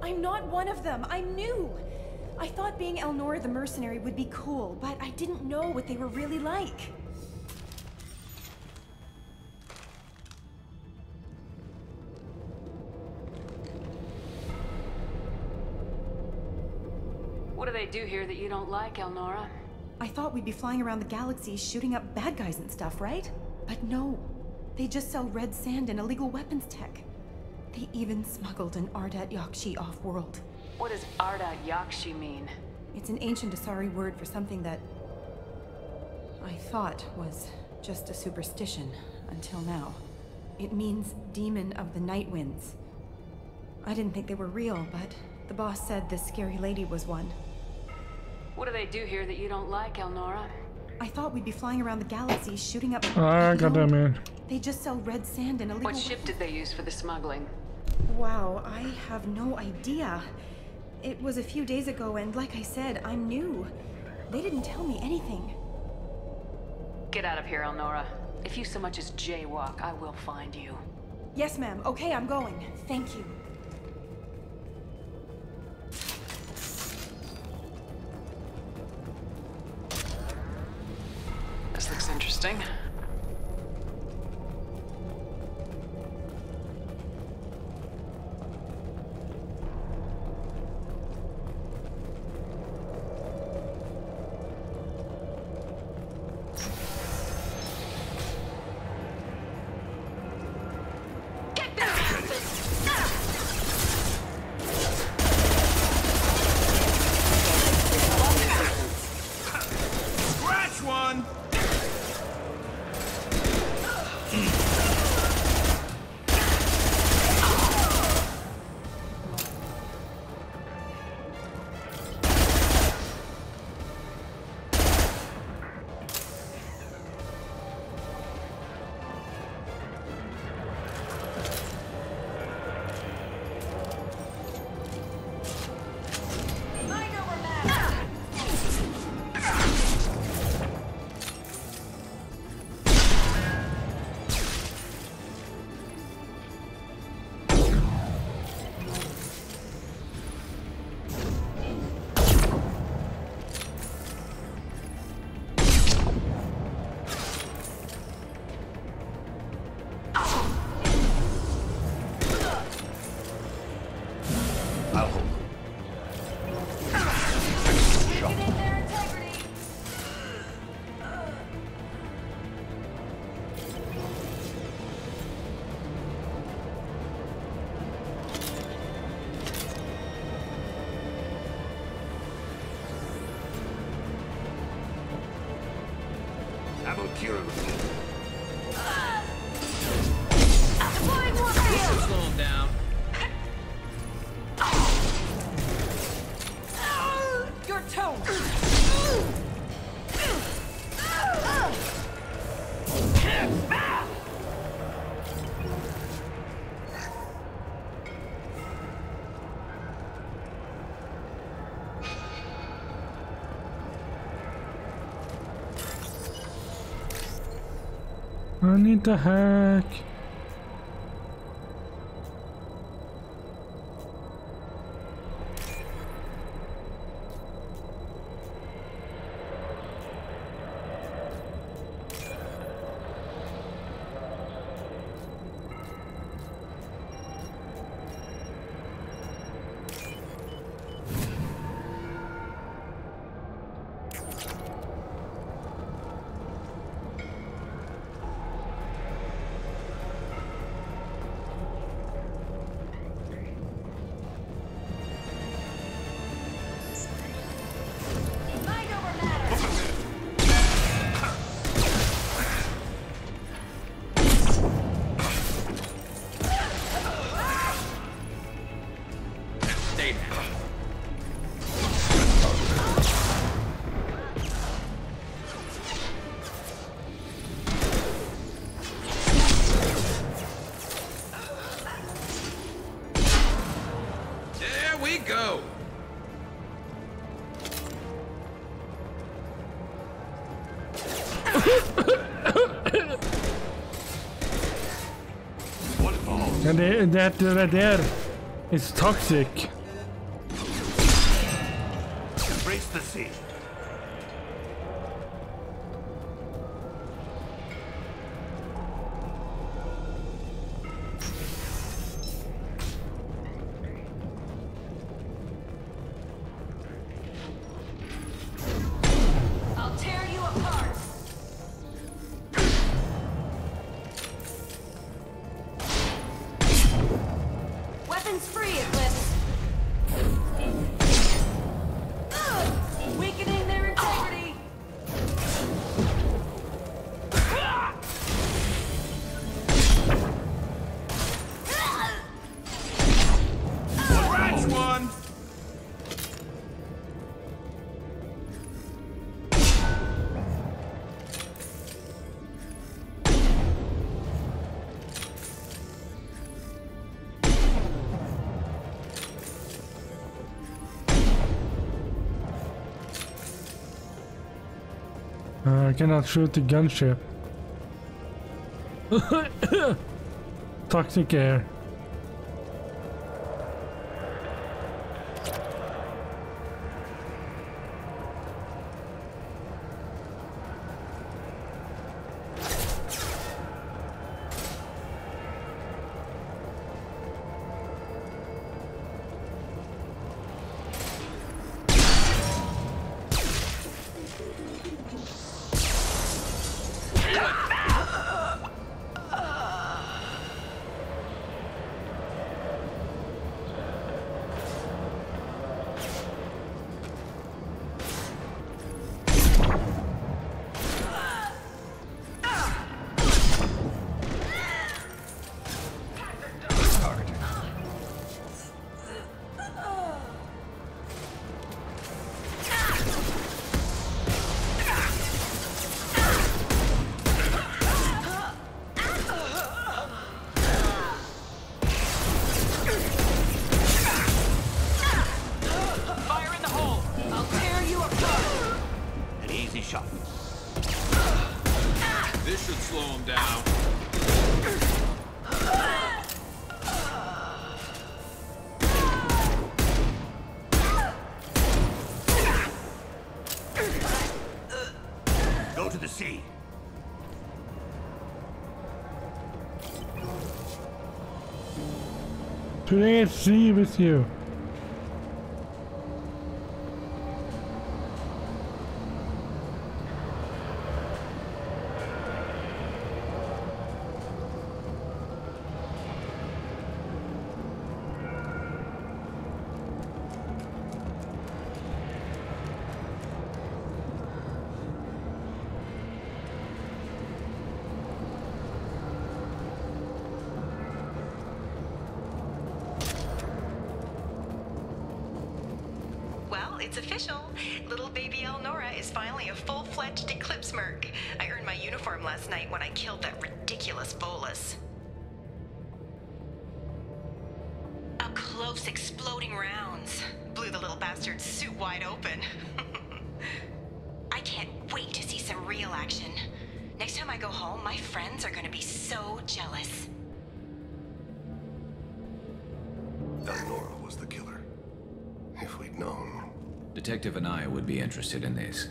I'm not one of them. I'm new. I thought being Elnora the mercenary would be cool, but I didn't know what they were really like. What do they do here that you don't like, Elnora? I thought we'd be flying around the galaxy shooting up bad guys and stuff, right? But no. They just sell red sand and illegal weapons tech. They even smuggled an Ardat Yakshi off-world. What does Ardat Yakshi mean? It's an ancient Asari word for something that I thought was just a superstition until now. It means demon of the night winds. I didn't think they were real, but the boss said this scary lady was one. What do they do here that you don't like, Elnora? I thought we'd be flying around the galaxy shooting up... Ah, goddamn man. They just sell red sand and illegal... What ship did they use for the smuggling? Wow, I have no idea. It was a few days ago, and like I said, I'm new. They didn't tell me anything. Get out of here, Elnora. If you so much as jaywalk, I will find you. Yes, ma'am. Okay, I'm going. Thank you. This looks interesting. securely. This should slow him down. Your tone! I need to hack. Go! And that right there is toxic. Embrace the sea. I cannot shoot the gunship. Toxic air. This should slow him down. Go to the sea. Today at sea with you. it's official. Little baby Elnora is finally a full-fledged Eclipse merc. I earned my uniform last night when I killed that ridiculous Volus. Up close, exploding rounds. Blew the little bastard's suit wide open. I can't wait to see some real action. Next time I go home, my friends are gonna be so jealous. Elnora was the killer. If we'd known. Detective Anaya would be interested in this.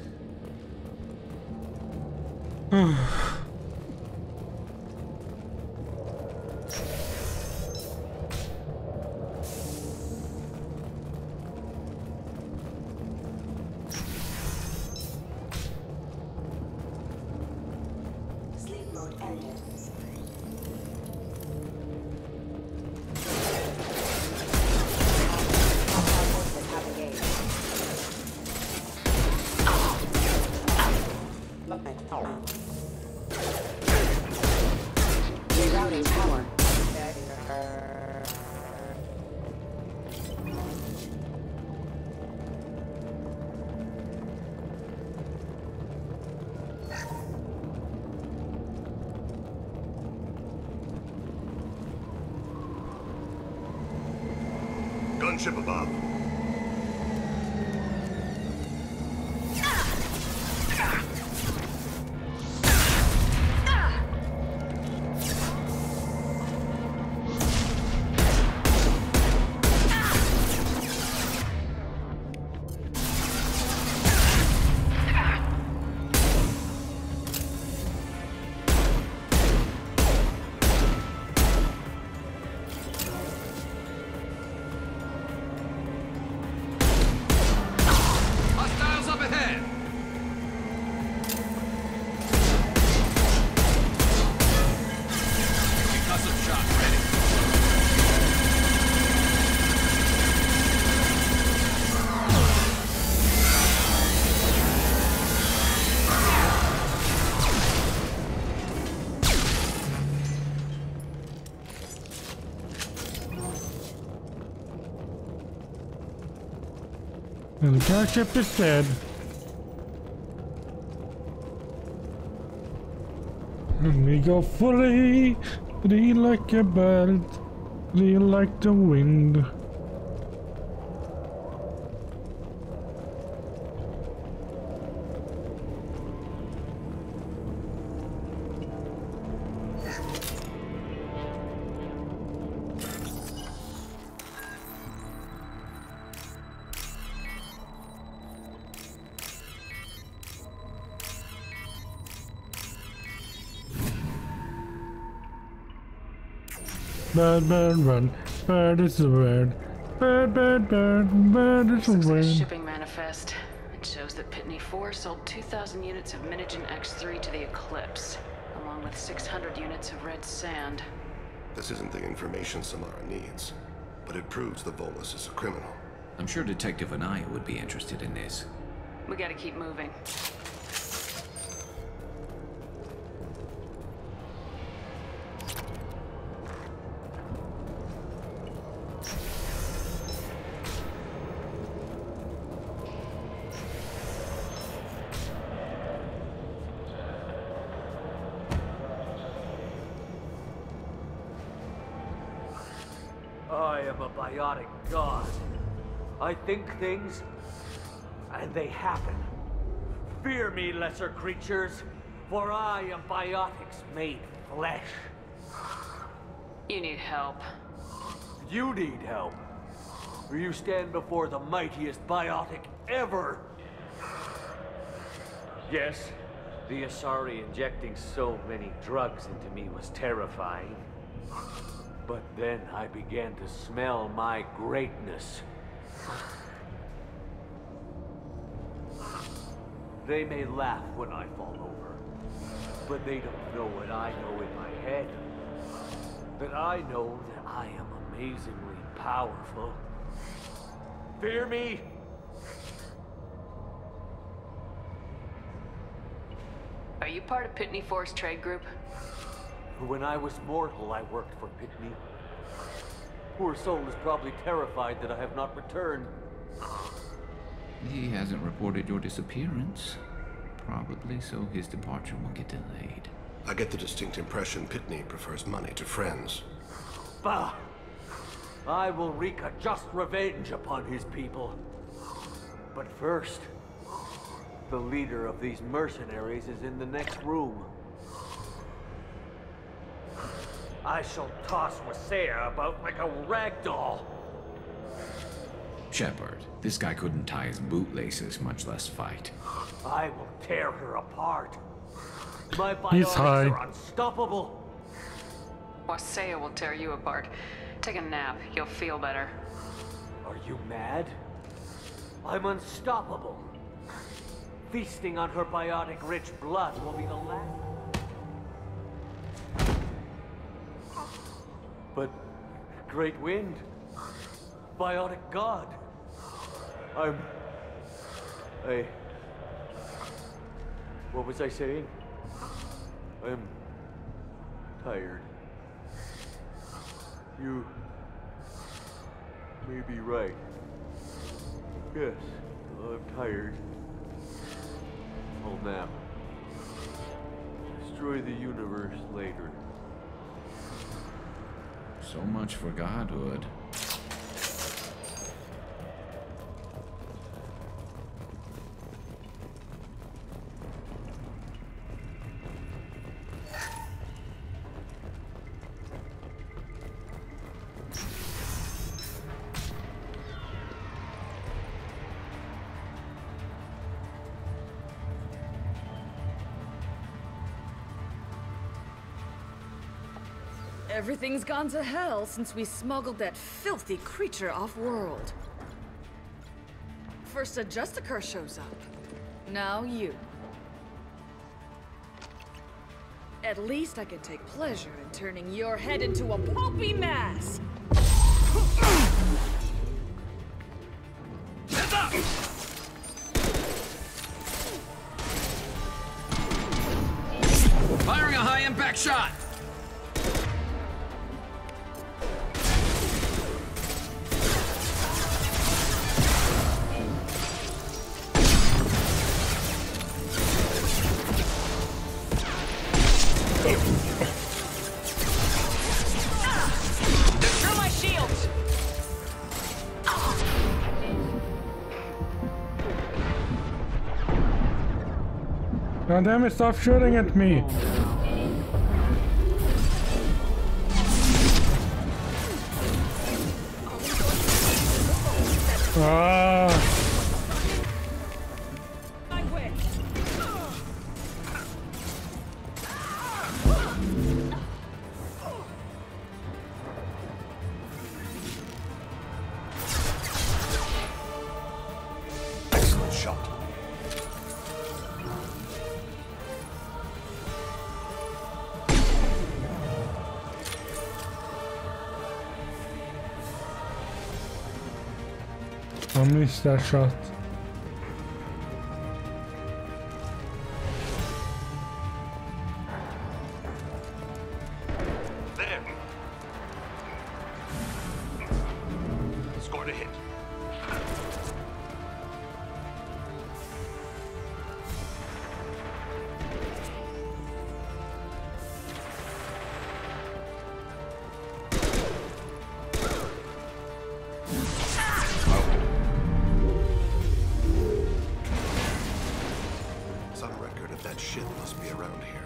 Sleep mode ended. Rerouting power. Gunship above. Hostiles up ahead! Concussive shot ready. And the gunship is dead. And we go free like a bird, free like the wind. Bird, bird, run. Bird is the word. Bird, bird, bird. Bird is the Looks like a word. shipping manifest. It shows that Pitney 4 sold 2,000 units of Minigen X3 to the Eclipse, along with 600 units of red sand. This isn't the information Samara needs, but it proves the Volus is a criminal. I'm sure Detective Anaya would be interested in this. We gotta keep moving. I am a biotic god. I think things, and they happen. Fear me, lesser creatures, for I am biotics made flesh. You need help. You need help. For you stand before the mightiest biotic ever. Yes, the Asari injecting so many drugs into me was terrifying. But then I began to smell my greatness. They may laugh when I fall over, but they don't know what I know in my head. That I know that I am amazingly powerful. Fear me? Are you part of Pitney 4's trade group? When I was mortal, I worked for Pitney. Poor soul is probably terrified that I have not returned. He hasn't reported your disappearance. Probably so his departure will get delayed. I get the distinct impression Pitney prefers money to friends. Bah! I will wreak a just revenge upon his people. But first, the leader of these mercenaries is in the next room. I shall toss Wasea about like a rag doll. Shepard, this guy couldn't tie his bootlaces, much less fight. I will tear her apart. My He's biotics high. are unstoppable. Wasea will tear you apart. Take a nap. You'll feel better. Are you mad? I'm unstoppable. Feasting on her biotic-rich blood will be the last. But Great Wind, biotic god. What was I saying? I'm tired. You may be right. Yes, I'm tired. I'll nap. Destroy the universe later. So much for godhood. Everything's gone to hell since we smuggled that filthy creature off-world. First a Justicar shows up. Now you. At least I can take pleasure in turning your head into a pulpy mass! Heads up! Firing a high-impact shot! God damn it, stop shooting at me! Ah! Excellent shot. I missed that shot. There. Scored a hit. Some record of that shit must be around here.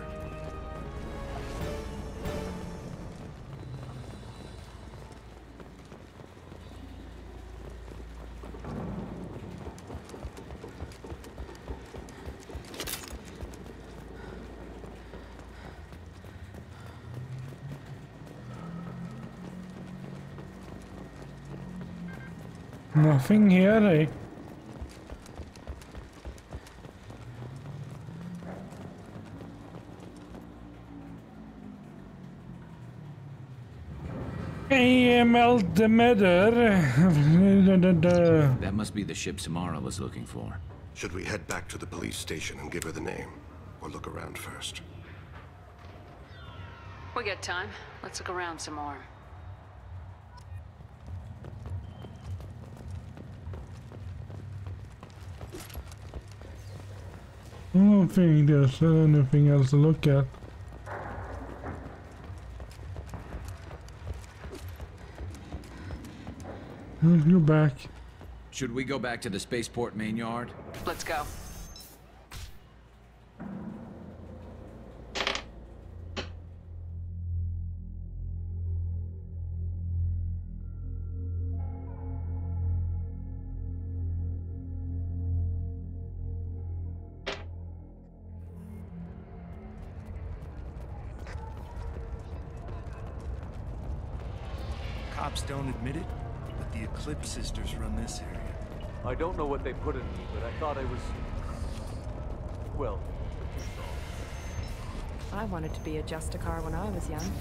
Nothing here, eh? AML Demeter. That must be the ship Samara was looking for. Should we head back to the police station and give her the name? Or look around first? We got time. Let's look around some more. I don't think there's anything else to look at. You're back. Should we go back to the spaceport main yard? Let's go. Cops don't admit it, but the Eclipse sisters run this area. I don't know what they put in me, but I thought I was... well... I wanted to be a Justicar when I was young.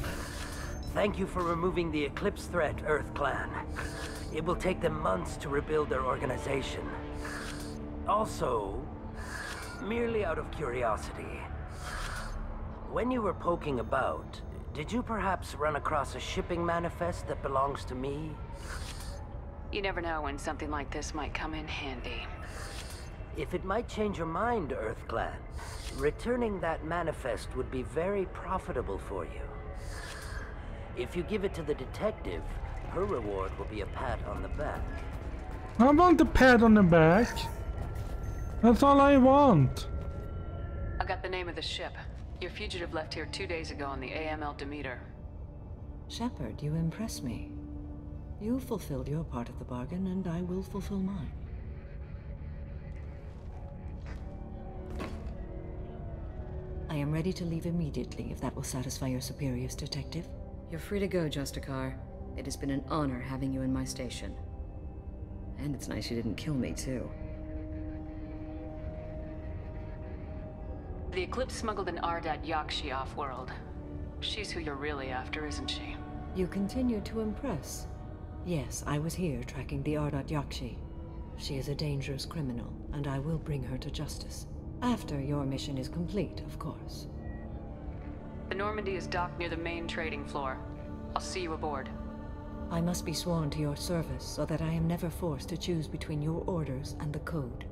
Thank you for removing the Eclipse threat, Earth Clan. It will take them months to rebuild their organization. Also, merely out of curiosity, when you were poking about, did you perhaps run across a shipping manifest that belongs to me? You never know when something like this might come in handy. If it might change your mind, Earth Clan, returning that manifest would be very profitable for you. If you give it to the detective, her reward will be a pat on the back. I want a pat on the back. That's all I want. I got the name of the ship. Your fugitive left here 2 days ago on the AML Demeter. Shepard, you impress me. You fulfilled your part of the bargain, and I will fulfill mine. I am ready to leave immediately, if that will satisfy your superiors, Detective. You're free to go, Justicar. It has been an honor having you in my station. And it's nice you didn't kill me, too. The Eclipse smuggled an Ardat Yakshi off-world. She's who you're really after, isn't she? You continue to impress. Yes, I was here tracking the Ardat Yakshi. She is a dangerous criminal, and I will bring her to justice. After your mission is complete, of course. The Normandy is docked near the main trading floor. I'll see you aboard. I must be sworn to your service so that I am never forced to choose between your orders and the Code.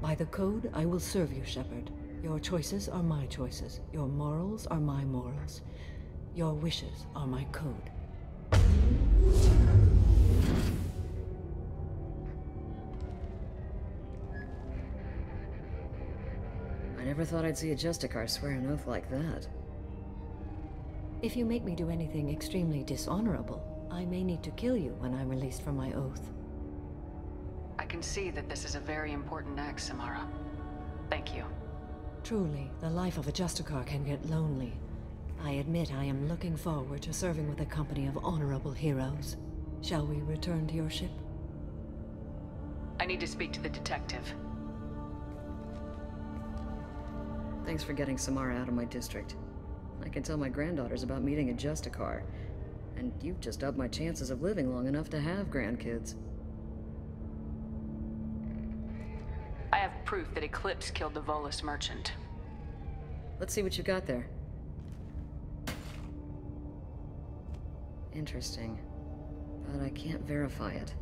By the Code, I will serve you, Shepard. Your choices are my choices. Your morals are my morals. Your wishes are my code. I never thought I'd see a Justicar swear an oath like that. If you make me do anything extremely dishonorable, I may need to kill you when I'm released from my oath. I can see that this is a very important act, Samara. Thank you. Truly, the life of a Justicar can get lonely. I admit I am looking forward to serving with a company of honorable heroes. Shall we return to your ship? I need to speak to the detective. Thanks for getting Samara out of my district. I can tell my granddaughters about meeting a Justicar. And you've just upped my chances of living long enough to have grandkids. I have proof that Eclipse killed the Volus merchant. Let's see what you got there. Interesting. But I can't verify it.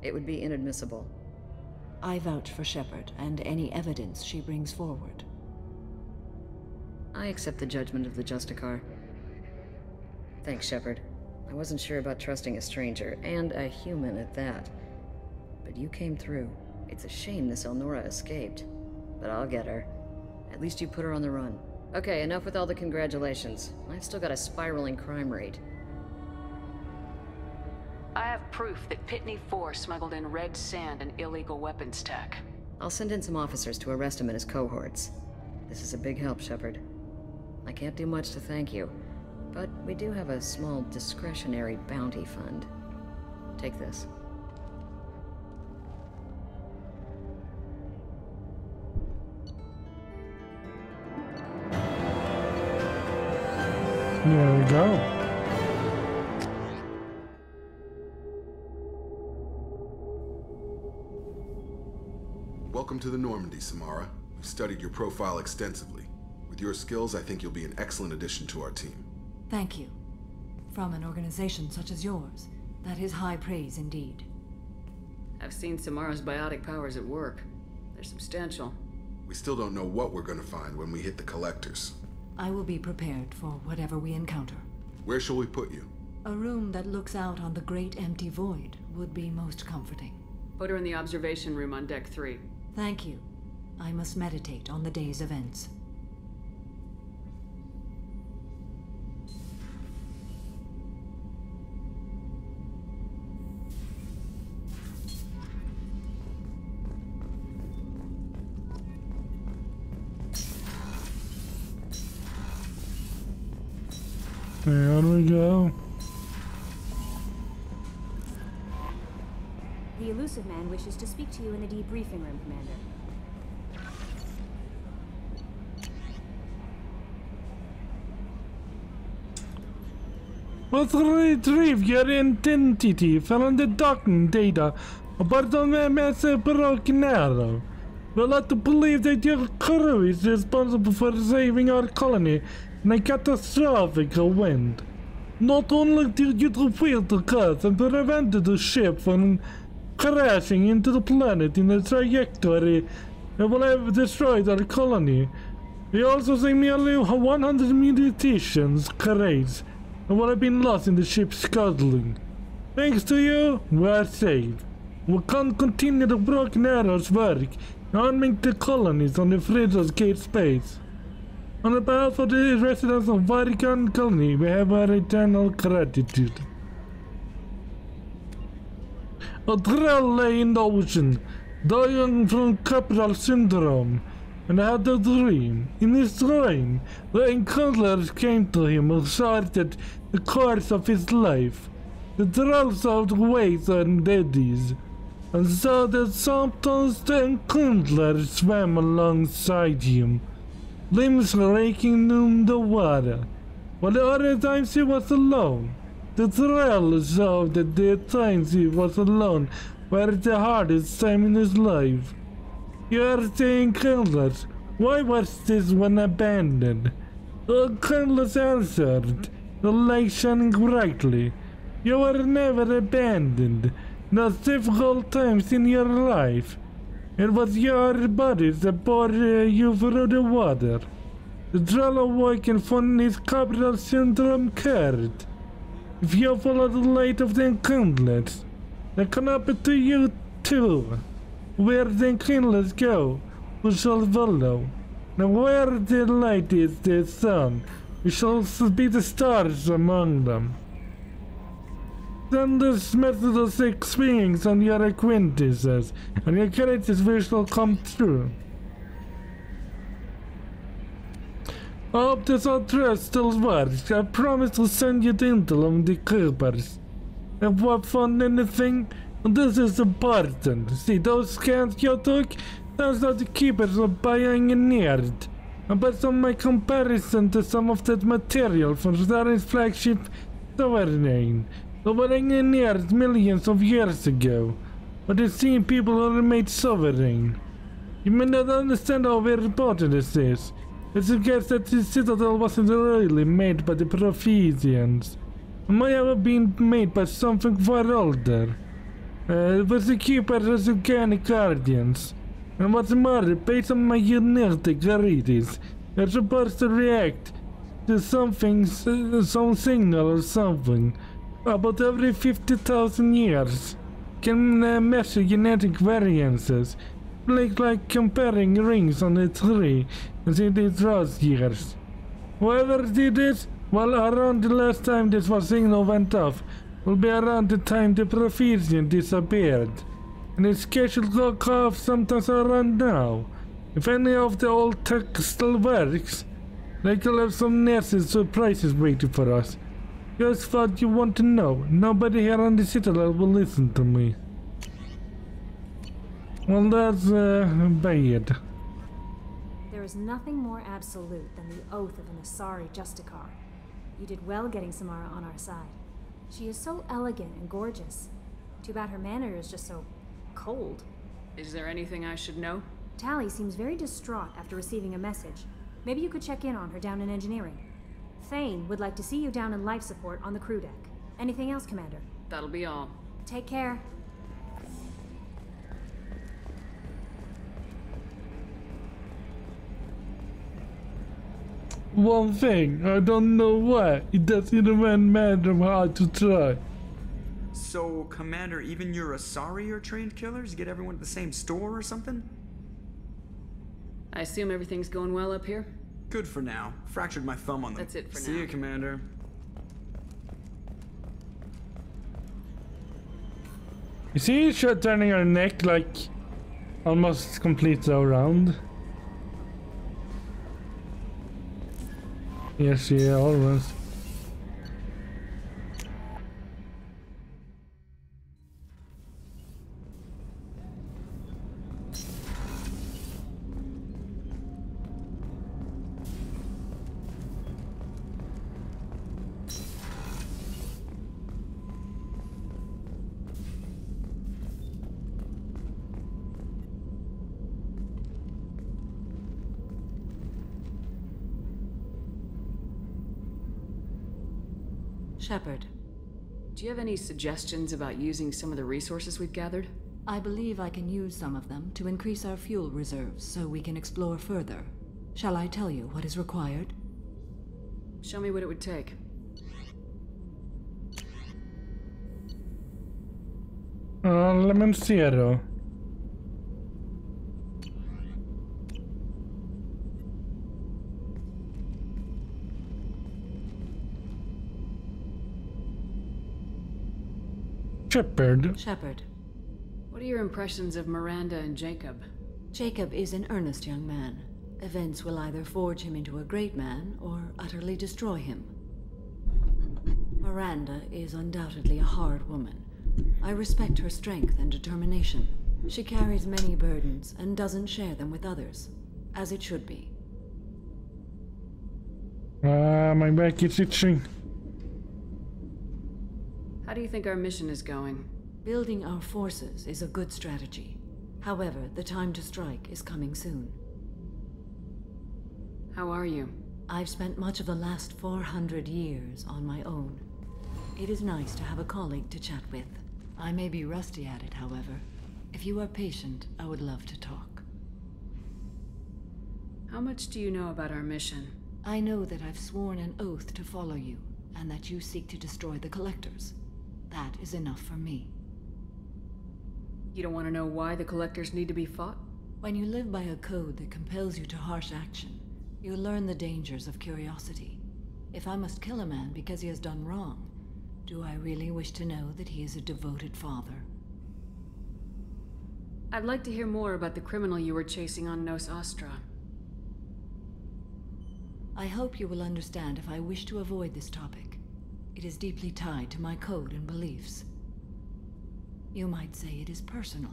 It would be inadmissible. I vouch for Shepard and any evidence she brings forward. I accept the judgment of the Justicar. Thanks, Shepard. I wasn't sure about trusting a stranger, and a human at that. But you came through. It's a shame this Elnora escaped. But I'll get her. At least you put her on the run. Okay, enough with all the congratulations. I've still got a spiraling crime rate. I have proof that Pitney 4 smuggled in red sand and illegal weapons tech. I'll send in some officers to arrest him and his cohorts. This is a big help, Shepard. I can't do much to thank you, but we do have a small discretionary bounty fund. Take this. There we go. Welcome to the Normandy, Samara. We studied your profile extensively. With your skills, I think you'll be an excellent addition to our team. Thank you. From an organization such as yours, that is high praise indeed. I've seen Samara's biotic powers at work. They're substantial. We still don't know what we're gonna find when we hit the collectors. I will be prepared for whatever we encounter. Where shall we put you? A room that looks out on the great empty void would be most comforting. Put her in the observation room on Deck 3. Thank you. I must meditate on the day's events. There we go. The elusive man wishes to speak to you in the debriefing room, Commander. Let's retrieve your identity from the docking data about the massive broken arrow. We'll have to believe that your crew is responsible for saving our colony in a catastrophic event. Not only did you defeat the curse and prevented the ship from crashing into the planet in a trajectory that will have destroyed our colony, you also saved nearly 100 munitions crates that would have been lost in the ship's scuttling. Thanks to you, we're safe. We can't continue the Broken Arrow's work and make the colonies on the Frizzle's Gate space. On behalf of the residents of Vatican Colony, we have our eternal gratitude. A Drell lay in the ocean, dying from Capral syndrome, and had a dream. In his dream, the encounters came to him and charted the course of his life. The Drell saw the ways and eddies, and saw that sometimes the encounters swam alongside him, limbs raking in the water, while the other times he was alone. The Drell saw that the times he was alone were the hardest time in his life. You are saying countless. Why was this one abandoned? The countless answered, the light shining brightly. You were never abandoned. Those difficult times in your life. It was your bodies that bore you through the water. The Drell awoke and found his Capral syndrome cured. If you follow the light of the encounters, that can happen to you too. Where the encounters go, we shall follow. Now where the light is the sun, we shall be the stars among them. Send this method of experience on your acquaintances, and your greatest wish will come true. I hope this address still works. I promise to send you the intel on the Coopers. If we found anything, this is important. See those scans you took? Those are the keepers of Pioneered. Based on my comparison to some of that material from Zaren's flagship Sovereign, they were engineered millions of years ago, but the same people who made Sovereign. You may not understand how very important this is. I suggest that the Citadel wasn't really made by the Prophesians. It might have been made by something far older. It was the Keepers as organic guardians. And what's more, based on my genetic abilities, you're supposed to react to something, some signal or something, about every 50,000 years. Can measure genetic variances, like comparing rings on a tree and see the drought years. Whoever did it, well, around the last time this signal went off, will be around the time the Prophesian disappeared. And it's scheduled to go off sometimes around now. If any of the old tech still works, they could have some nasty surprises waiting for us. Just what you want to know. Nobody here on the Citadel will listen to me. Well, that's bad. There is nothing more absolute than the oath of an Asari Justicar. You did well getting Samara on our side. She is so elegant and gorgeous. Too bad her manner is just so cold. Is there anything I should know? Tally seems very distraught after receiving a message. Maybe you could check in on her down in engineering. Thane would like to see you down in life support on the crew deck. Anything else, Commander? That'll be all. Take care. One thing, I don't know why. It doesn't even matter how to try. So, Commander, even your Asari are trained killers? You get everyone at the same store or something? I assume everything's going well up here? Good for now. Fractured my thumb on them. That's it for now. See you, Commander. You see her turning her neck like almost completely around? Yes, yeah, always. Shepard. Do you have any suggestions about using some of the resources we've gathered? I believe I can use some of them to increase our fuel reserves so we can explore further. Shall I tell you what is required? Show me what it would take. Let me see då. Shepard. Shepard. What are your impressions of Miranda and Jacob? Jacob is an earnest young man. Events will either forge him into a great man or utterly destroy him. Miranda is undoubtedly a hard woman. I respect her strength and determination. She carries many burdens and doesn't share them with others, as it should be. My back is itching. How do you think our mission is going? Building our forces is a good strategy. However, the time to strike is coming soon. How are you? I've spent much of the last 400 years on my own. It is nice to have a colleague to chat with. I may be rusty at it, however. If you are patient, I would love to talk. How much do you know about our mission? I know that I've sworn an oath to follow you, and that you seek to destroy the Collectors. That is enough for me. You don't want to know why the Collectors need to be fought? When you live by a code that compels you to harsh action, you learn the dangers of curiosity. If I must kill a man because he has done wrong, do I really wish to know that he is a devoted father? I'd like to hear more about the criminal you were chasing on Nos Astra. I hope you will understand if I wish to avoid this topic. It is deeply tied to my code and beliefs. You might say it is personal.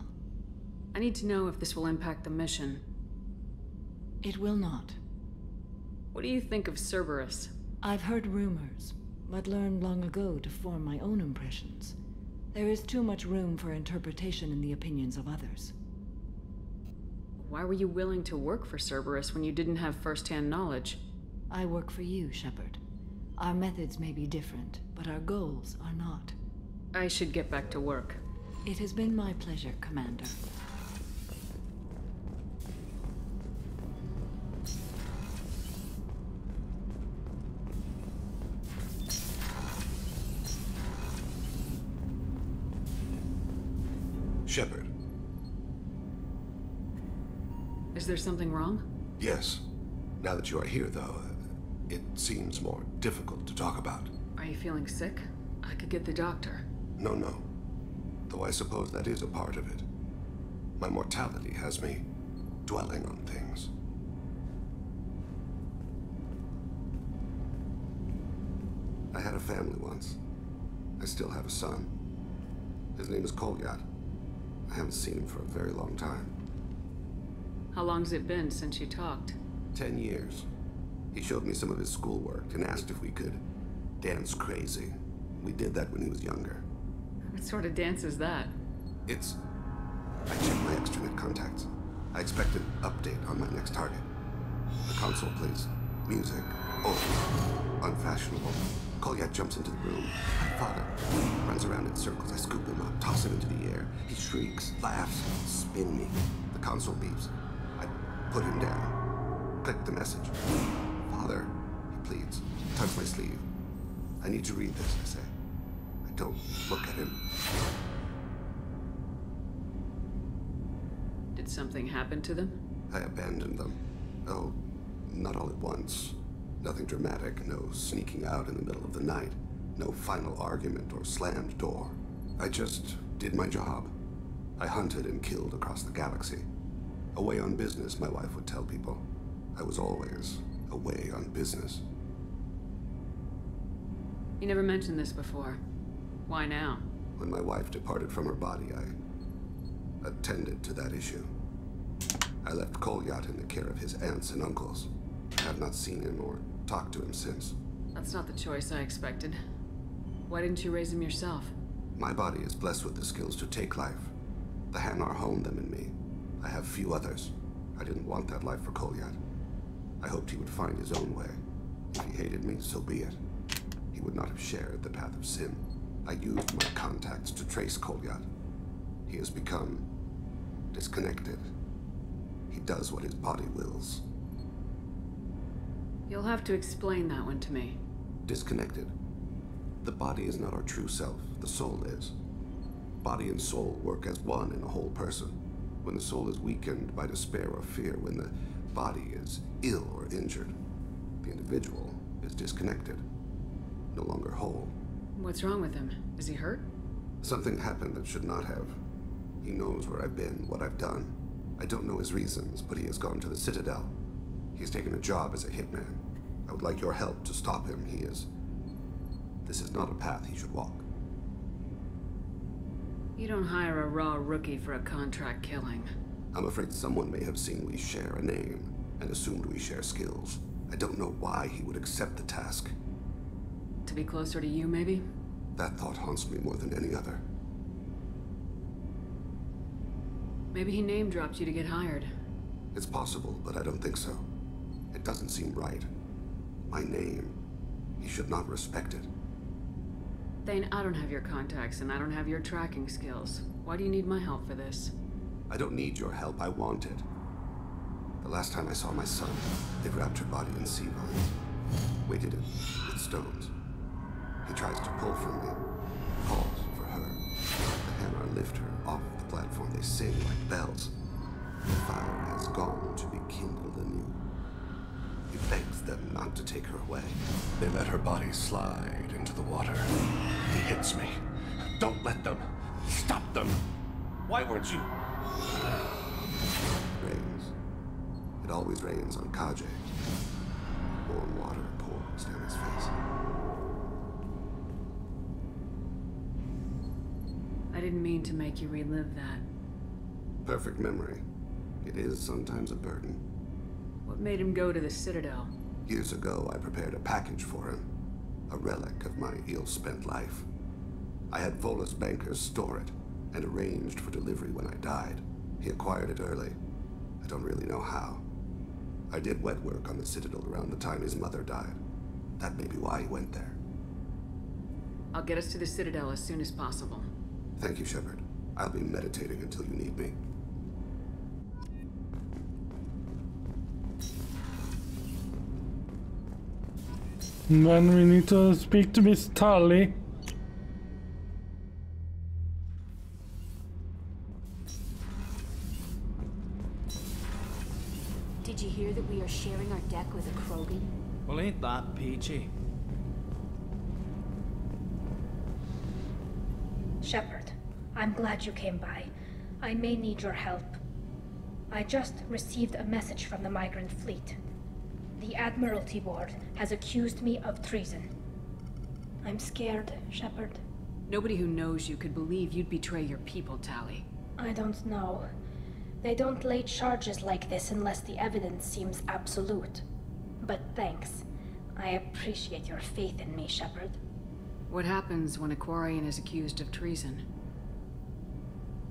I need to know if this will impact the mission. It will not. What do you think of Cerberus? I've heard rumors, but learned long ago to form my own impressions. There is too much room for interpretation in the opinions of others. Why were you willing to work for Cerberus when you didn't have first-hand knowledge? I work for you, Shepard. Our methods may be different, but our goals are not. I should get back to work. It has been my pleasure, Commander. Shepard. Is there something wrong? Yes. Now that you are here, though, it seems more difficult to talk about. Are you feeling sick? I could get the doctor. No. Though I suppose that is a part of it. My mortality has me dwelling on things. I had a family once. I still have a son. His name is Kolyat. I haven't seen him for a very long time. How long's it been since you talked? 10 years. He showed me some of his schoolwork and asked if we could dance crazy. We did that when he was younger. What sort of dance is that? I checked my extranet contacts. I expect an update on my next target. The console plays music, old, unfashionable. Kolyat jumps into the room. My father runs around in circles. I scoop him up, toss him into the air. He shrieks, laughs, spin me. The console beeps. I put him down. Click the message. Father, he pleads. Tugs my sleeve. I need to read this, I say. I don't look at him. Did something happen to them? I abandoned them. Oh, not all at once. Nothing dramatic, no sneaking out in the middle of the night, no final argument or slammed door. I just did my job. I hunted and killed across the galaxy. Away on business, my wife would tell people. I was always away on business. You never mentioned this before. Why now? When my wife departed from her body, I attended to that issue. I left Kolyat in the care of his aunts and uncles. I have not seen him or talked to him since. That's not the choice I expected. Why didn't you raise him yourself? My body is blessed with the skills to take life. The Hanar honed them in me. I have few others. I didn't want that life for Kolyat. I hoped he would find his own way. If he hated me, so be it. He would not have shared the path of sin. I used my contacts to trace Kolyat. He has become disconnected. He does what his body wills. You'll have to explain that one to me. Disconnected. The body is not our true self. The soul is. Body and soul work as one in a whole person. When the soul is weakened by despair or fear, when the body is ill or injured, the individual is disconnected, no longer whole. What's wrong with him? Is he hurt? Something happened that should not have. He knows where I've been, what I've done. I don't know his reasons, but he has gone to the Citadel. He's taken a job as a hitman. I would like your help to stop him. This is not a path he should walk. You don't hire a raw rookie for a contract killing. I'm afraid someone may have seen we share a name and assumed we share skills. I don't know why he would accept the task. To be closer to you, maybe? That thought haunts me more than any other. Maybe he name-dropped you to get hired. It's possible, but I don't think so. It doesn't seem right. My name. He should not respect it. Thane, I don't have your contacts, and I don't have your tracking skills. Why do you need my help for this? I don't need your help. I want it. The last time I saw my son, they wrapped her body in sea vines, weighted it with stones. He tries to pull from me, calls for her. The Hanar lift her off the platform. They sing like bells. The fire has gone to be kindled anew. He begs them not to take her away. They let her body slide into the water. He hits me. Don't let them. Stop them. Why weren't you? Rains. It always rains on Kage. Warm water pours down his face. I didn't mean to make you relive that. Perfect memory. It is sometimes a burden. What made him go to the Citadel? Years ago, I prepared a package for him. A relic of my ill-spent life. I had Volus bankers store it, and arranged for delivery when I died. He acquired it early. I don't really know how. I did wet work on the Citadel around the time his mother died. That may be why he went there. I'll get us to the Citadel as soon as possible. Thank you, Shepard. I'll be meditating until you need me. And then we need to speak to Miss Tali. Did you hear that we are sharing our deck with a Krogan? Well, ain't that peachy? Shepard, I'm glad you came by. I may need your help. I just received a message from the migrant fleet. The Admiralty Board has accused me of treason. I'm scared, Shepard. Nobody who knows you could believe you'd betray your people, Tali. I don't know. They don't lay charges like this unless the evidence seems absolute. But thanks. I appreciate your faith in me, Shepard. What happens when a Quarian is accused of treason?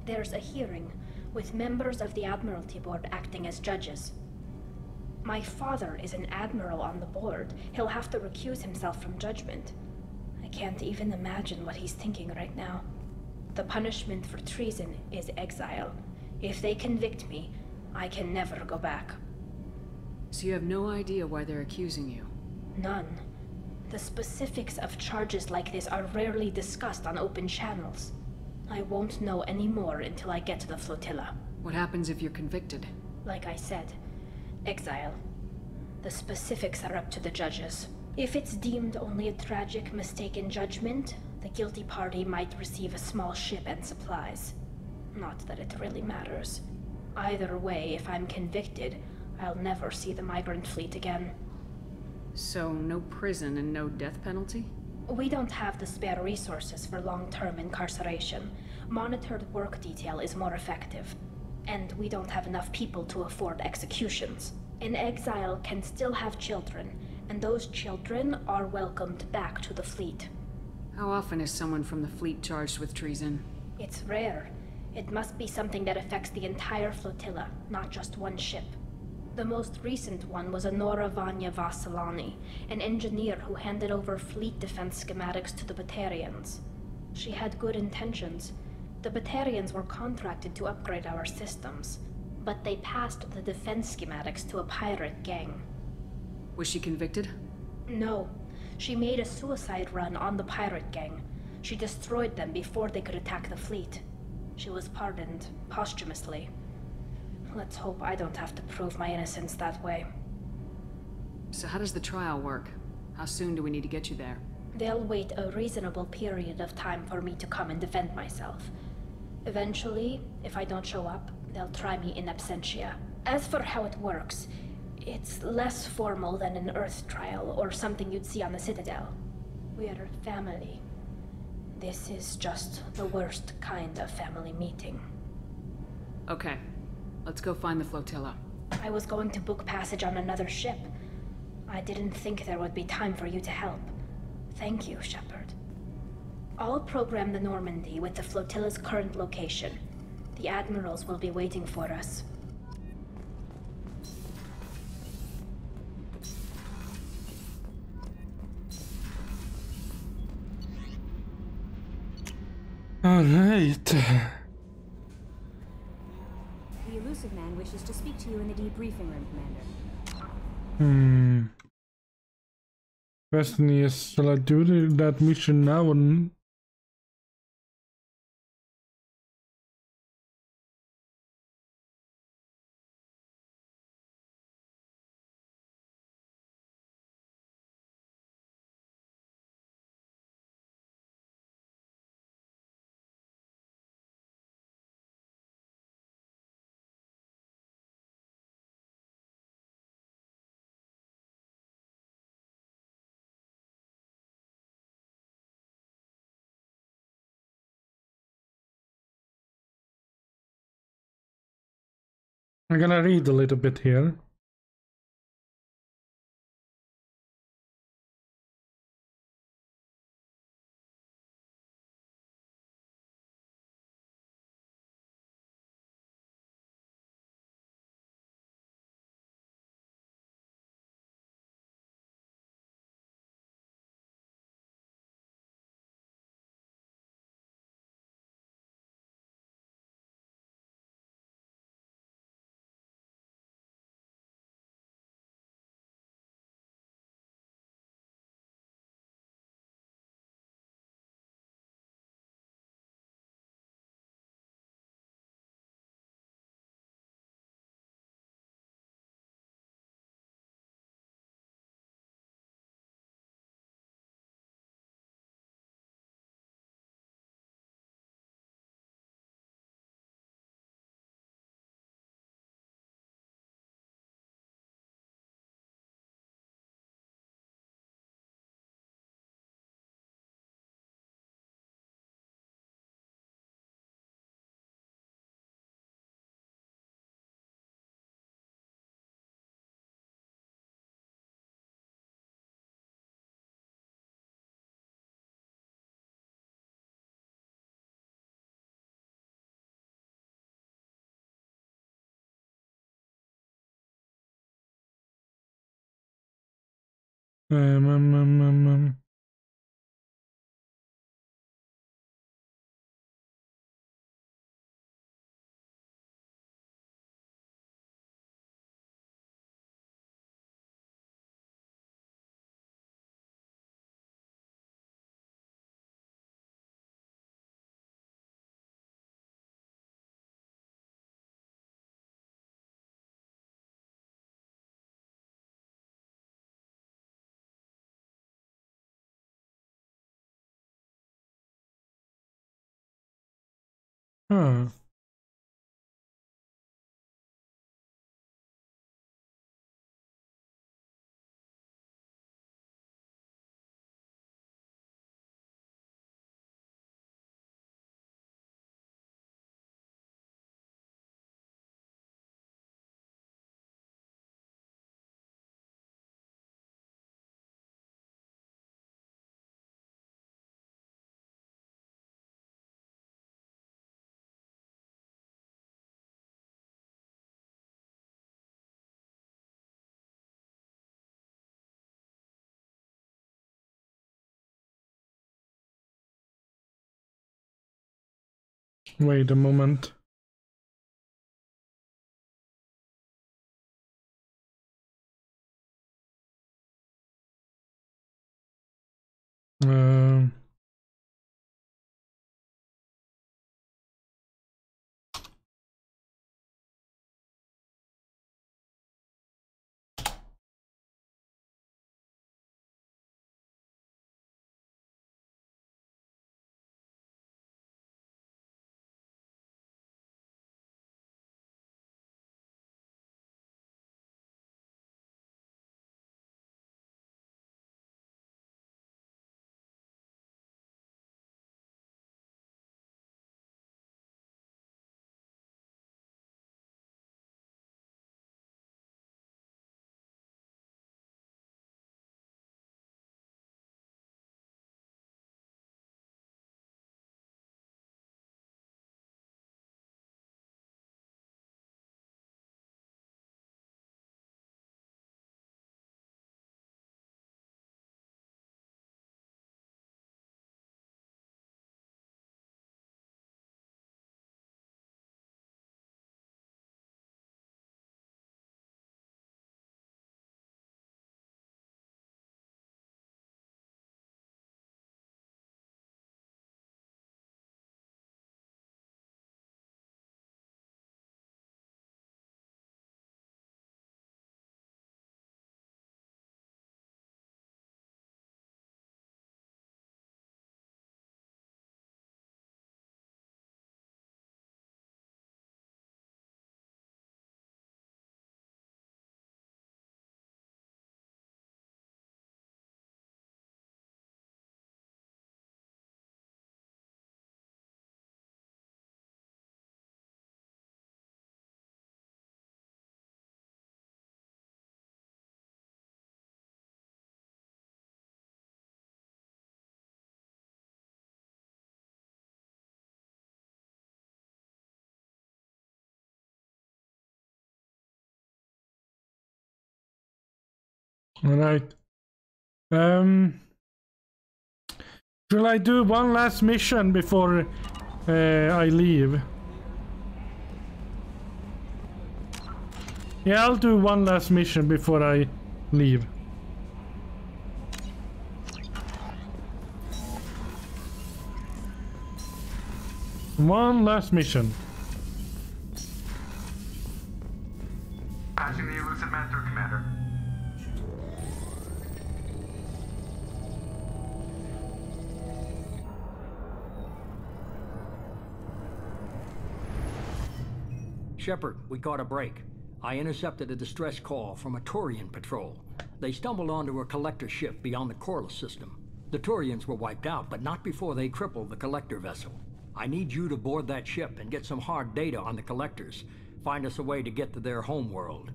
There's a hearing with members of the Admiralty Board acting as judges. My father is an admiral on the board. He'll have to recuse himself from judgment. I can't even imagine what he's thinking right now. The punishment for treason is exile. If they convict me, I can never go back. So you have no idea why they're accusing you? None. The specifics of charges like this are rarely discussed on open channels. I won't know any more until I get to the flotilla. What happens if you're convicted? Like I said, exile. The specifics are up to the judges. If it's deemed only a tragic mistake in judgment, the guilty party might receive a small ship and supplies. Not that it really matters. Either way, if I'm convicted, I'll never see the migrant fleet again. So, no prison and no death penalty? We don't have the spare resources for long-term incarceration. Monitored work detail is more effective. And we don't have enough people to afford executions. An exile can still have children, and those children are welcomed back to the fleet. How often is someone from the fleet charged with treason? It's rare. It must be something that affects the entire flotilla, not just one ship. The most recent one was Anora Vanya Vassilani, an engineer who handed over fleet defense schematics to the Batarians. She had good intentions. The Batarians were contracted to upgrade our systems, but they passed the defense schematics to a pirate gang. Was she convicted? No. She made a suicide run on the pirate gang. She destroyed them before they could attack the fleet. She was pardoned, posthumously. Let's hope I don't have to prove my innocence that way. So how does the trial work? How soon do we need to get you there? They'll wait a reasonable period of time for me to come and defend myself. Eventually, if I don't show up, they'll try me in absentia. As for how it works, it's less formal than an Earth trial or something you'd see on the Citadel. We're family. This is just the worst kind of family meeting. Okay. Let's go find the flotilla. I was going to book passage on another ship. I didn't think there would be time for you to help. Thank you, Shepard. I'll program the Normandy with the flotilla's current location. The admirals will be waiting for us. All right. The Illusive Man wishes to speak to you in the debriefing room, Commander. Question is, shall I do that mission now or I'm gonna read a little bit here. Huh. Wait a moment. All right. Shall I do one last mission before I leave? Yeah, I'll do one last mission before I leave. One last mission. Patching the elusive man through, Commander. Shepard, we caught a break. I intercepted a distress call from a Turian patrol. They stumbled onto a collector ship beyond the Corliss system. The Turians were wiped out, but not before they crippled the collector vessel. I need you to board that ship and get some hard data on the collectors. Find us a way to get to their homeworld.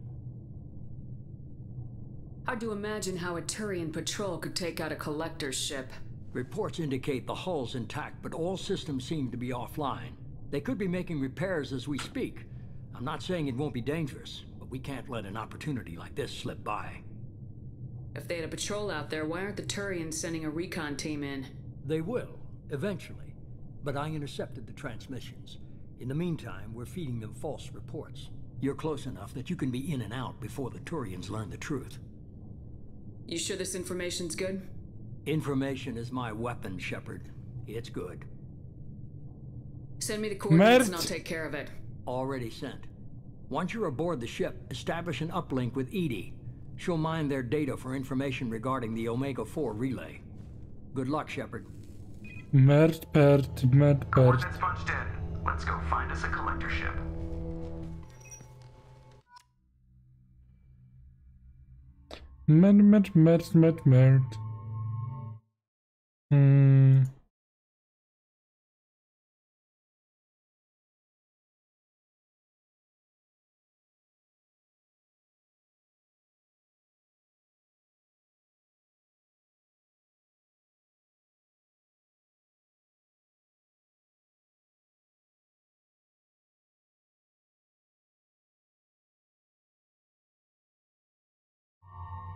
Hard to imagine how a Turian patrol could take out a collector's ship. Reports indicate the hull's intact, but all systems seem to be offline. They could be making repairs as we speak. I'm not saying it won't be dangerous, but we can't let an opportunity like this slip by. If they had a patrol out there, why aren't the Turians sending a recon team in? They will, eventually. But I intercepted the transmissions. In the meantime, we're feeding them false reports. You're close enough that you can be in and out before the Turians learn the truth. You sure this information's good? Information is my weapon, Shepard. It's good. Send me the coordinates and I'll take care of it. Already sent. Once you're aboard the ship, establish an uplink with EDI. She'll mine their data for information regarding the Omega-4 relay. Good luck, Shepard. Mert. Coordinates punched in. Let's go find us a collector ship. Mert.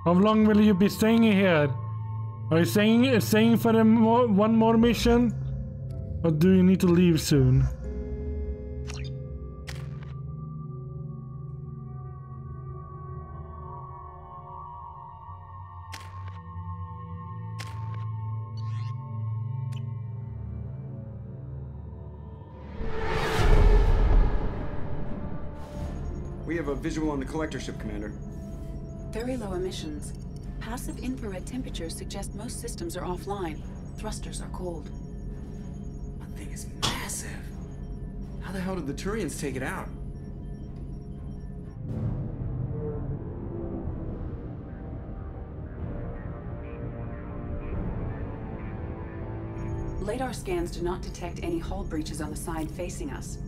How long will you be staying here? Are you staying for one more mission? Or do you need to leave soon? We have a visual on the collector ship, Commander. Very low emissions. Passive infrared temperatures suggest most systems are offline. Thrusters are cold. That thing is massive. How the hell did the Turians take it out? Radar scans do not detect any hull breaches on the side facing us.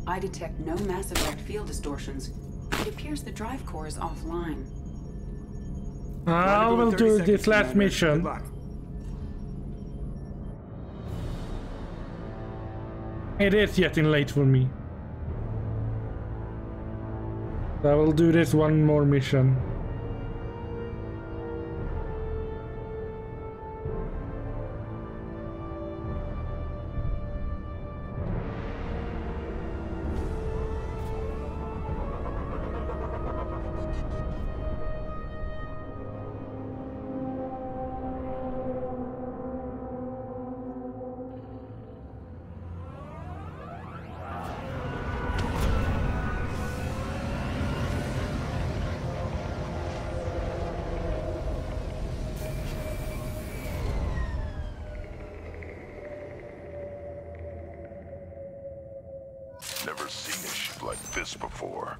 I detect no mass effect field distortions. It appears the drive core is offline. I will do this last mission. Good luck. It is getting late for me. I will do this one more mission. Never seen a ship like this before.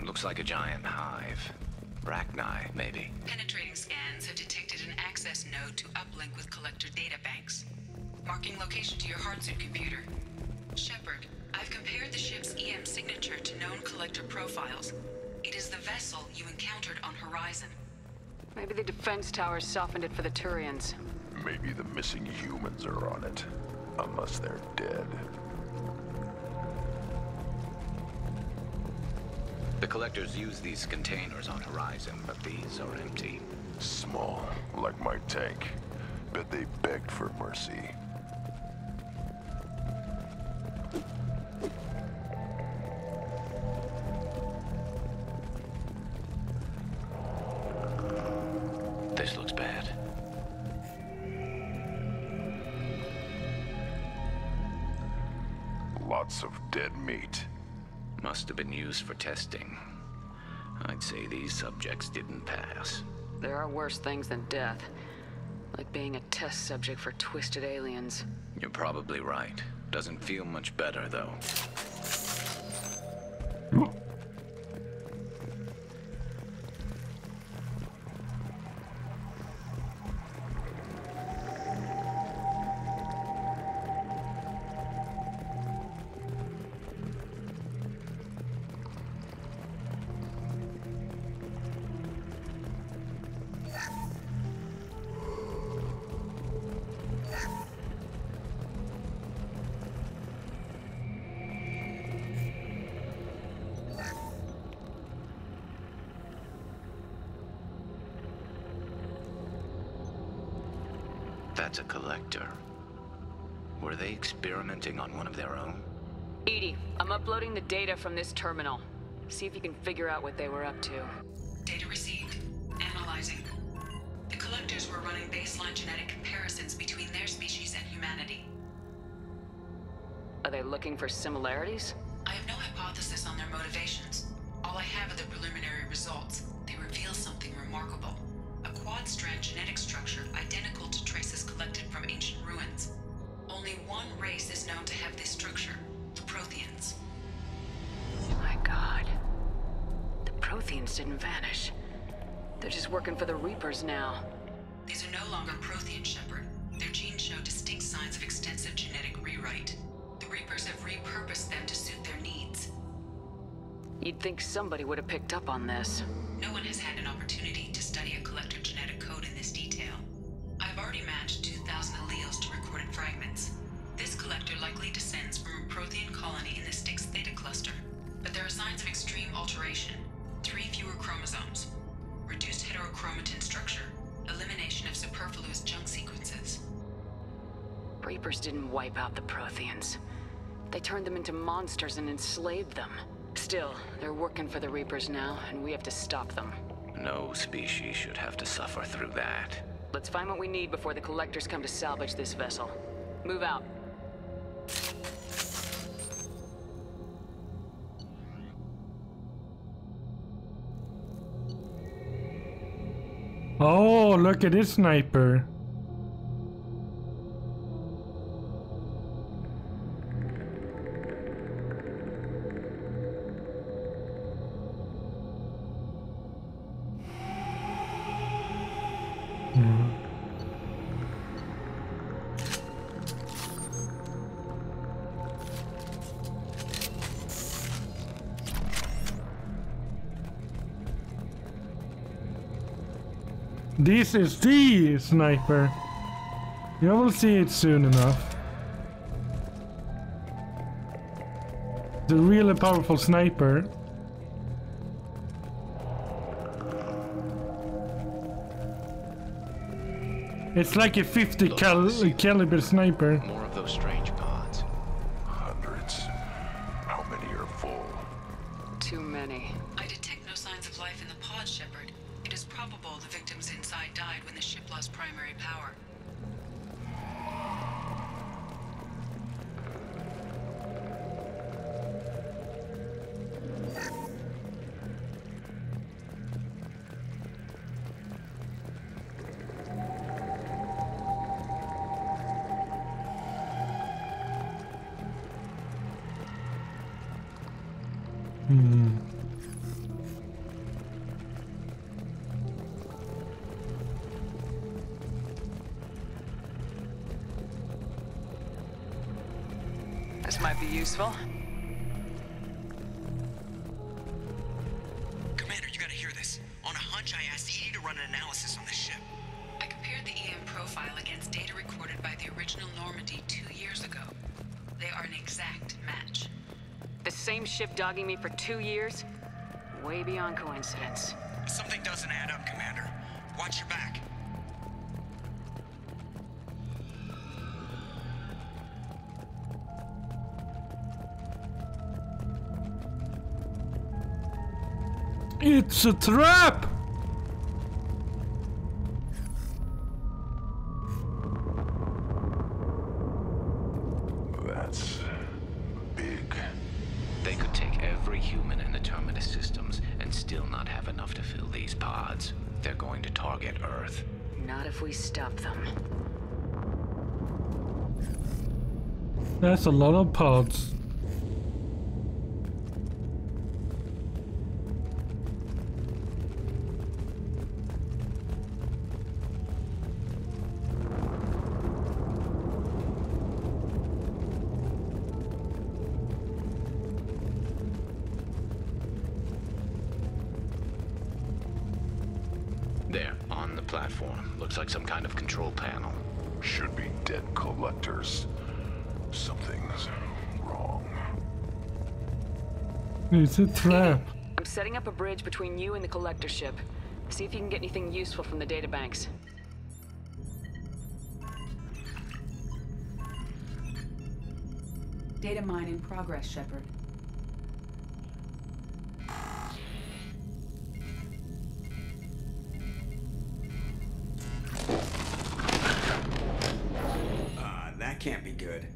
Looks like a giant hive. Rachni, maybe. Penetrating scans have detected an access node to uplink with collector databanks. Marking location to your hardsuit computer. Shepard, I've compared the ship's EM signature to known collector profiles. It is the vessel you encountered on Horizon. Maybe the defense towers softened it for the Turians. Maybe the missing humans are on it. Unless they're dead. The collectors use these containers on Horizon, but these are empty. Small, like my tank. Bet they begged for mercy. This looks bad. Lots of dead meat. Must have been used for testing. I'd say these subjects didn't pass. There are worse things than death. Like being a test subject for twisted aliens. You're probably right. Doesn't feel much better, though. That's a collector. Were they experimenting on one of their own? EDI, I'm uploading the data from this terminal. See if you can figure out what they were up to. Data received. Analyzing. The collectors were running baseline genetic comparisons between their species and humanity. Are they looking for similarities? I have no hypothesis on their motivations. All I have are the preliminary results. They reveal something remarkable. A quad-strand genetic structure identical to traces collected from ancient ruins. Only one race is known to have this structure, the Protheans. My God. The Protheans didn't vanish. They're just working for the Reapers now. These are no longer Prothean, Shepard. Their genes show distinct signs of extensive genetic rewrite. The Reapers have repurposed them to suit their needs. You'd think somebody would have picked up on this. No one has had an opportunity to study a collector genetic code in this detail. I've already matched 2,000 alleles to recorded fragments. This collector likely descends from a Prothean colony in the Styx Theta cluster, but there are signs of extreme alteration. 3 fewer chromosomes, reduced heterochromatin structure, elimination of superfluous junk sequences. Reapers didn't wipe out the Protheans. They turned them into monsters and enslaved them. Still, they're working for the Reapers now, and we have to stop them. No species should have to suffer through that. Let's find what we need before the collectors come to salvage this vessel. Move out. Oh, look at this sniper. This is the sniper. You will see it soon enough. The really powerful sniper. It's like a 50 caliber sniper. More of those strange pods. Hundreds. How many are full? Too many. I detect no signs of life in the pod, Shepard. It is probable the victims inside died when the ship lost primary power. This might be useful. Commander, you gotta hear this. On a hunch, I asked EDI to run an analysis on this ship. I compared the EM profile against data recorded by the original Normandy 2 years ago. They are an exact match. The same ship dogging me for 2 years? Way beyond coincidence. Something doesn't add up, Commander. Watch your back. It's a trap! That's big. They could take every human in the Terminus systems and still not have enough to fill these pods. They're going to target Earth. Not if we stop them. That's a lot of pods. There, on the platform. Looks like some kind of control panel. Should be dead collectors. Something's wrong. It's a trap. I'm setting up a bridge between you and the collector ship. See if you can get anything useful from the databanks. Data mine in progress, Shepard. That can't be good.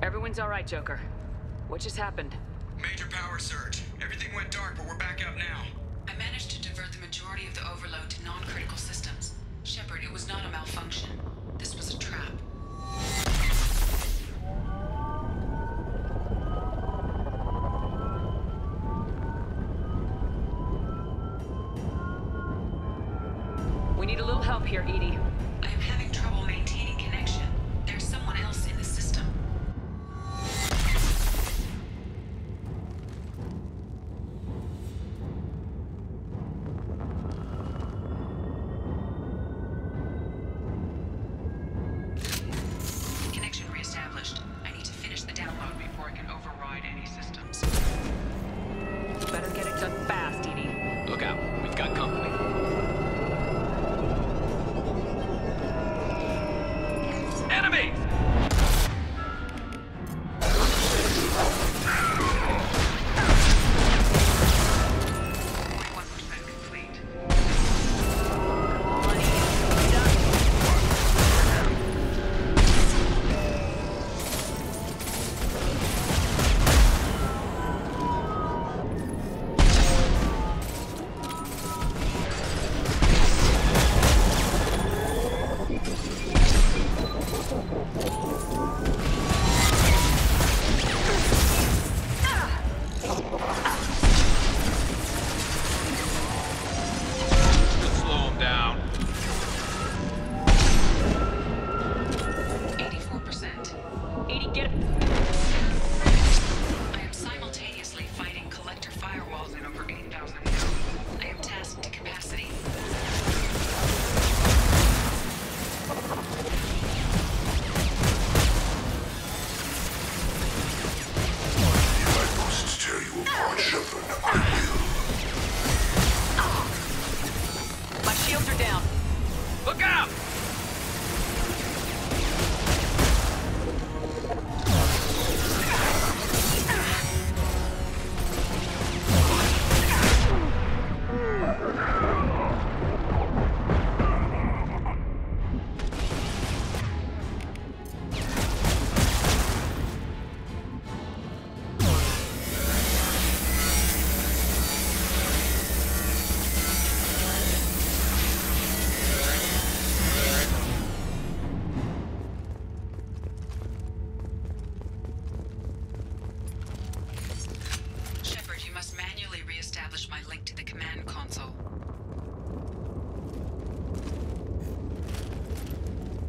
Everyone's all right, Joker. What just happened? Major power surge. Everything went dark, but we're back up now. I managed to divert the majority of the overload to non-critical systems. Shepard, it was not a malfunction. This was a trap. We need a little help here, EDI. I am having trouble maintaining connection. There's someone else in the system. Connection reestablished. I need to finish the download before I can override any systems. Better get it done fast, EDI. Look out. We've got company. Enemy!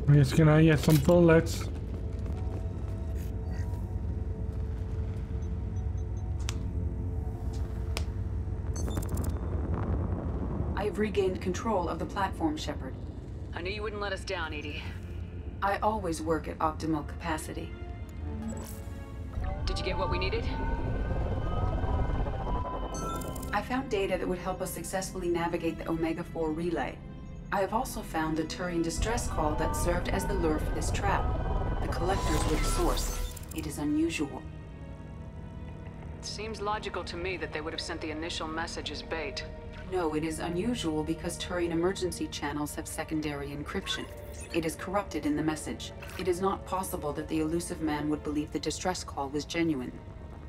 Yes, can I get some bullets? I have regained control of the platform, Shepard. I knew you wouldn't let us down, EDI. I always work at optimal capacity. Did you get what we needed? I found data that would help us successfully navigate the Omega-4 relay. I have also found a Turian distress call that served as the lure for this trap. The collectors were the source. It is unusual. It seems logical to me that they would have sent the initial message as bait. No, it is unusual because Turian emergency channels have secondary encryption. It is corrupted in the message. It is not possible that the elusive man would believe the distress call was genuine.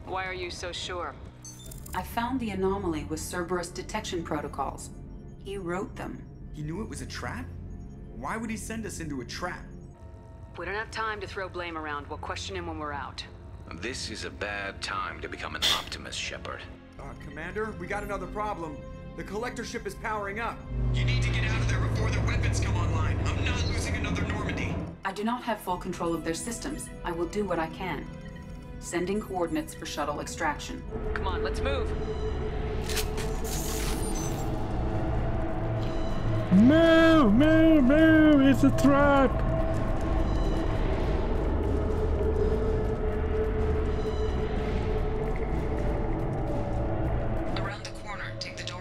Why are you so sure? I found the anomaly with Cerberus detection protocols. He wrote them. He knew it was a trap? Why would he send us into a trap? We don't have time to throw blame around. We'll question him when we're out. This is a bad time to become an optimist, Shepard. Commander, we got another problem. The collector ship is powering up. You need to get out of there before their weapons come online. I'm not losing another Normandy. I do not have full control of their systems. I will do what I can. Sending coordinates for shuttle extraction. Come on, let's move. Move, move, move! It's a trap! Around the corner, take the door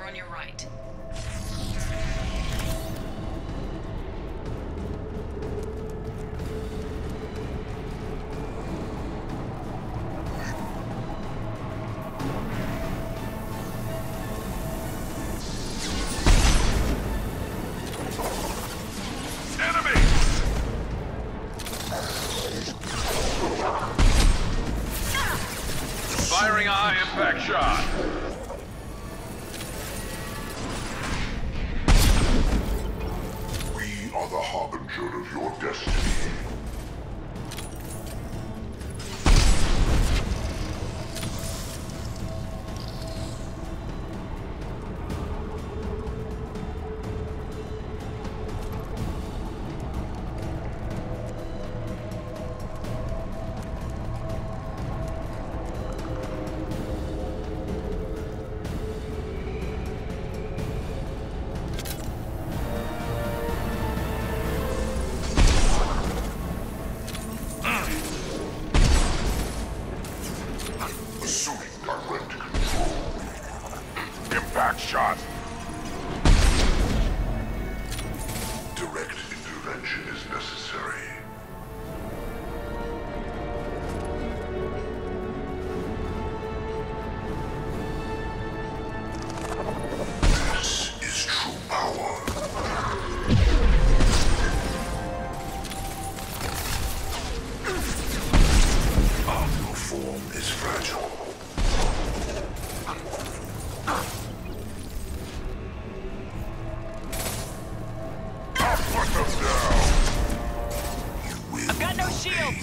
I've got no shield!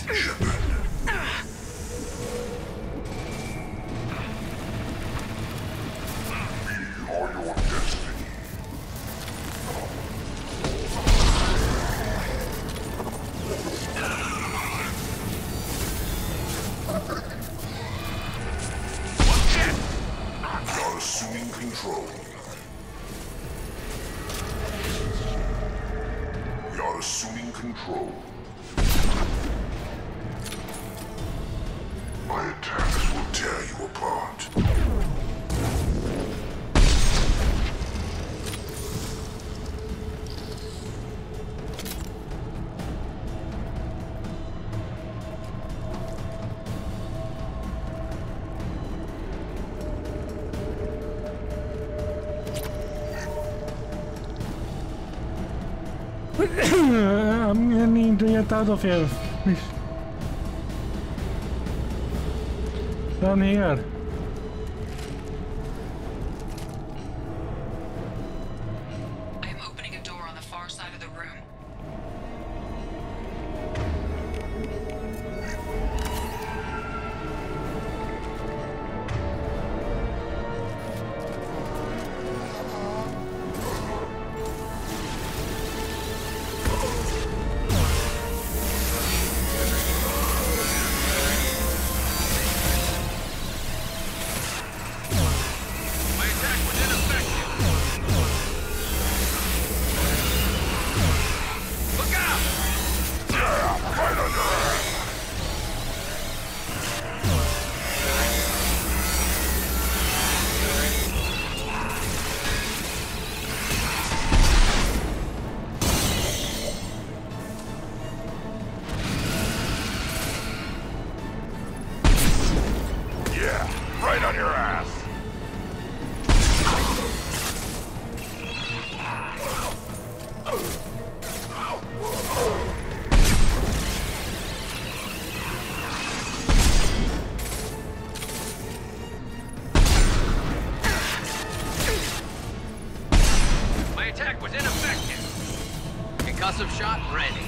You're assuming control. You're assuming control. My attacks will tear you apart. I'm gonna need to get out of here. Down here. I am opening a door on the far side of the room. Right on your ass. My attack was ineffective. Concussive shot ready.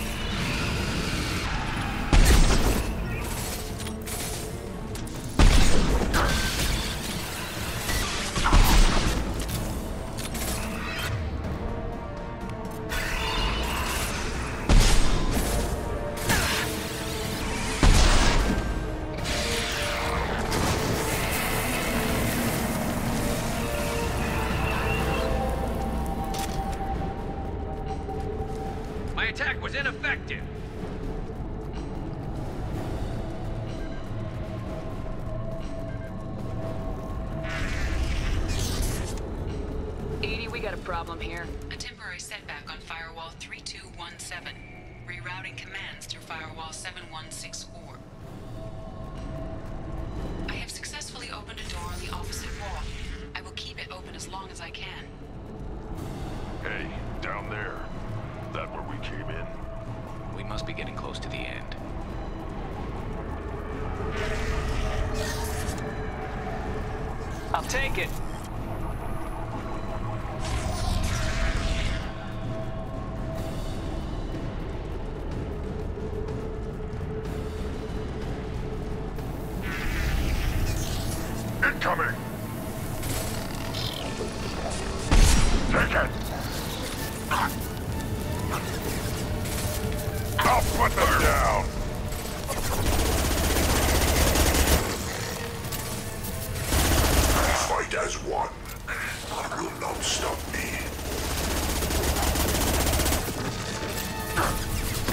My attack was ineffective. Edie, we got a problem here. A temporary setback on Firewall 3217. Rerouting commands through Firewall 7164. I have successfully opened a door on the opposite wall. I will keep it open as long as I can. Hey, down there. That where we came in? We must be getting close to the end. I'll take it. Incoming! Take it! I'll put them down! Fight as one. You will not stop me.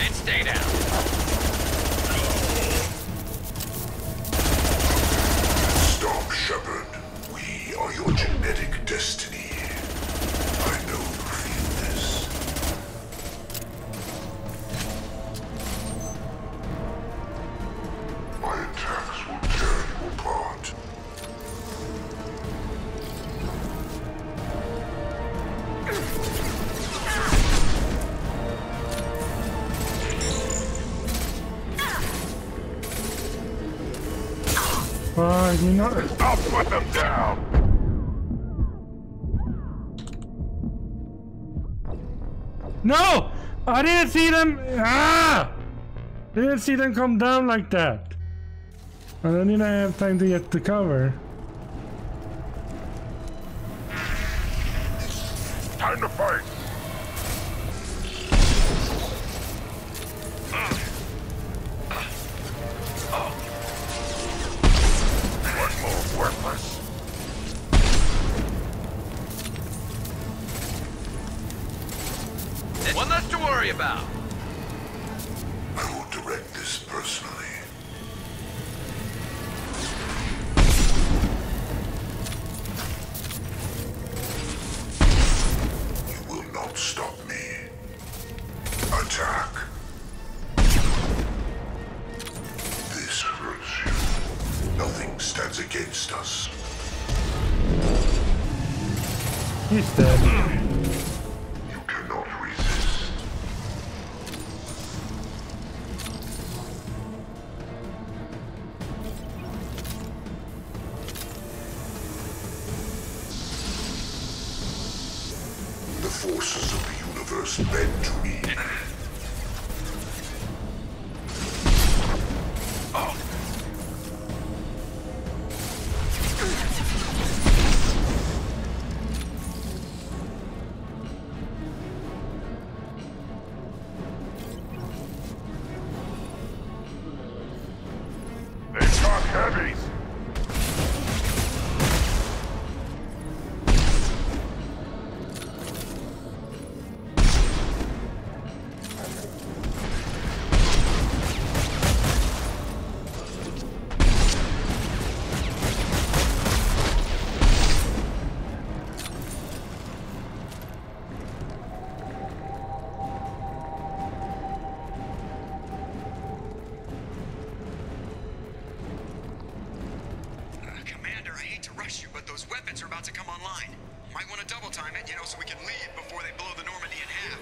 And stay down. Stop, Shepard. We are your genetic destiny. I know you feel this. My attacks will tear you apart. You know. I'll put them down. No! I didn't see them. Ah! I didn't see them come down like that. And I didn't have time to get to cover. Time to fight. One more worthless. One less to worry about. I will direct this personally. You will not stop me. Attack. This hurts you. Nothing stands against us. He's dead. You cannot resist. The forces of the universe bend to me. They talk heavies. Commander, I hate to rush you, but those weapons are about to come online. Might want to double time it, so we can leave before they blow the Normandy in half.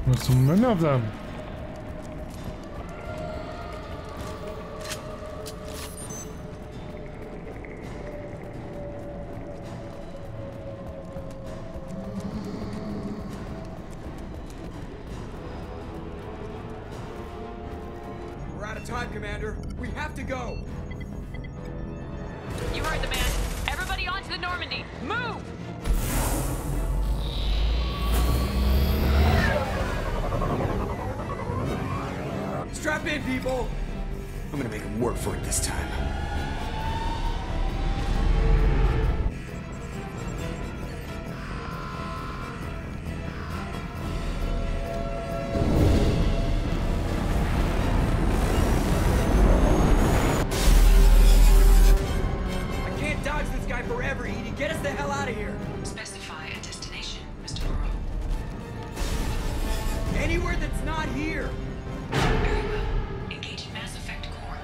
There's so many of them. We're out of time, Commander. We have to go. You heard the man. Everybody onto the Normandy. Move! Strap in, people. I'm gonna make him work for it this time. I can't dodge this guy forever, Edie. Get us the hell out of here. Specify a destination, Mr. Moreau. Anywhere that's not here. Very well. Engaging Mass Effect core.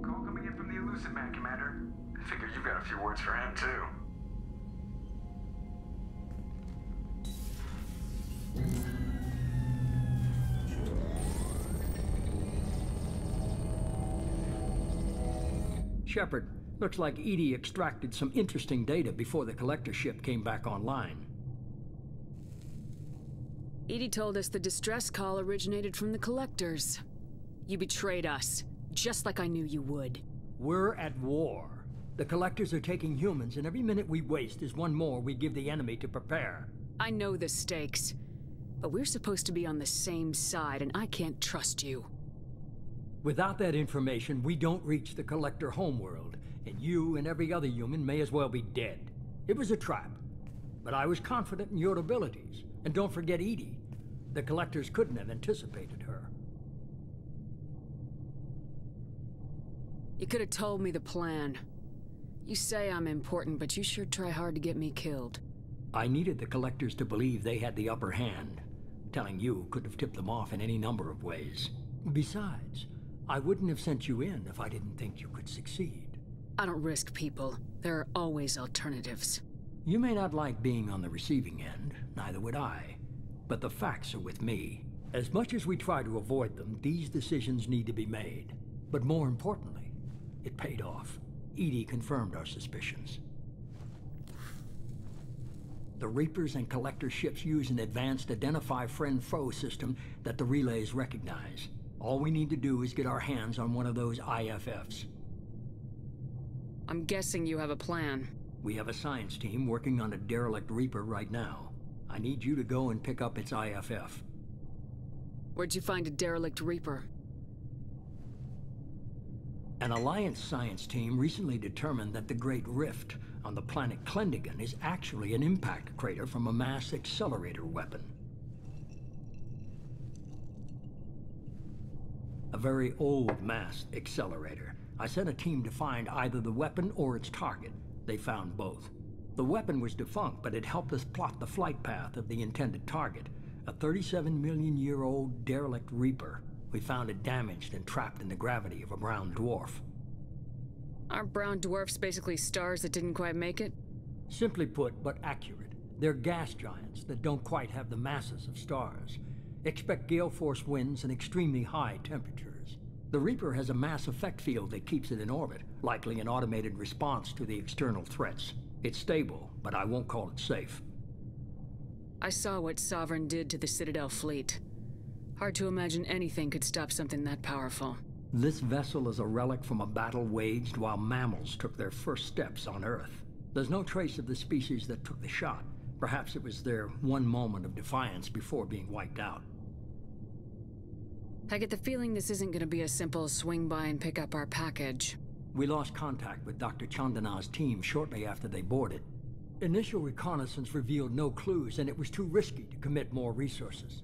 Call coming in from the Elusive Man, Commander. Figure you've got a few words for him, too. Shepard, looks like EDI extracted some interesting data before the collector ship came back online. EDI told us the distress call originated from the collectors. You betrayed us, just like I knew you would. We're at war. The collectors are taking humans, and every minute we waste is one more we give the enemy to prepare. I know the stakes, but we're supposed to be on the same side, and I can't trust you. Without that information, we don't reach the collector homeworld, and you and every other human may as well be dead. It was a trap, but I was confident in your abilities. And don't forget EDI. The collectors couldn't have anticipated her. You could have told me the plan. You say I'm important, but you sure try hard to get me killed. I needed the collectors to believe they had the upper hand. Telling you could have tipped them off in any number of ways. Besides, I wouldn't have sent you in if I didn't think you could succeed. I don't risk people. There are always alternatives. You may not like being on the receiving end, neither would I. But the facts are with me. As much as we try to avoid them, these decisions need to be made. But more importantly, it paid off. EDI confirmed our suspicions. The Reapers and Collector ships use an advanced Identify Friend-Foe system that the relays recognize. All we need to do is get our hands on one of those IFFs. I'm guessing you have a plan. We have a science team working on a derelict Reaper right now. I need you to go and pick up its IFF. Where'd you find a derelict Reaper? An Alliance science team recently determined that the Great Rift on the planet Klendagon is actually an impact crater from a mass accelerator weapon. A very old mass accelerator. I sent a team to find either the weapon or its target. They found both. The weapon was defunct, but it helped us plot the flight path of the intended target, a 37-million-year-old derelict Reaper. We found it damaged and trapped in the gravity of a brown dwarf. Aren't brown dwarfs basically stars that didn't quite make it? Simply put, but accurate. They're gas giants that don't quite have the masses of stars. Expect gale force winds and extremely high temperatures. The Reaper has a mass effect field that keeps it in orbit, likely an automated response to the external threats. It's stable, but I won't call it safe. I saw what Sovereign did to the Citadel fleet. Hard to imagine anything could stop something that powerful. This vessel is a relic from a battle waged while mammals took their first steps on Earth. There's no trace of the species that took the shot. Perhaps it was their one moment of defiance before being wiped out. I get the feeling this isn't going to be a simple swing by and pick up our package. We lost contact with Dr. Chandana's team shortly after they boarded. Initial reconnaissance revealed no clues, and it was too risky to commit more resources.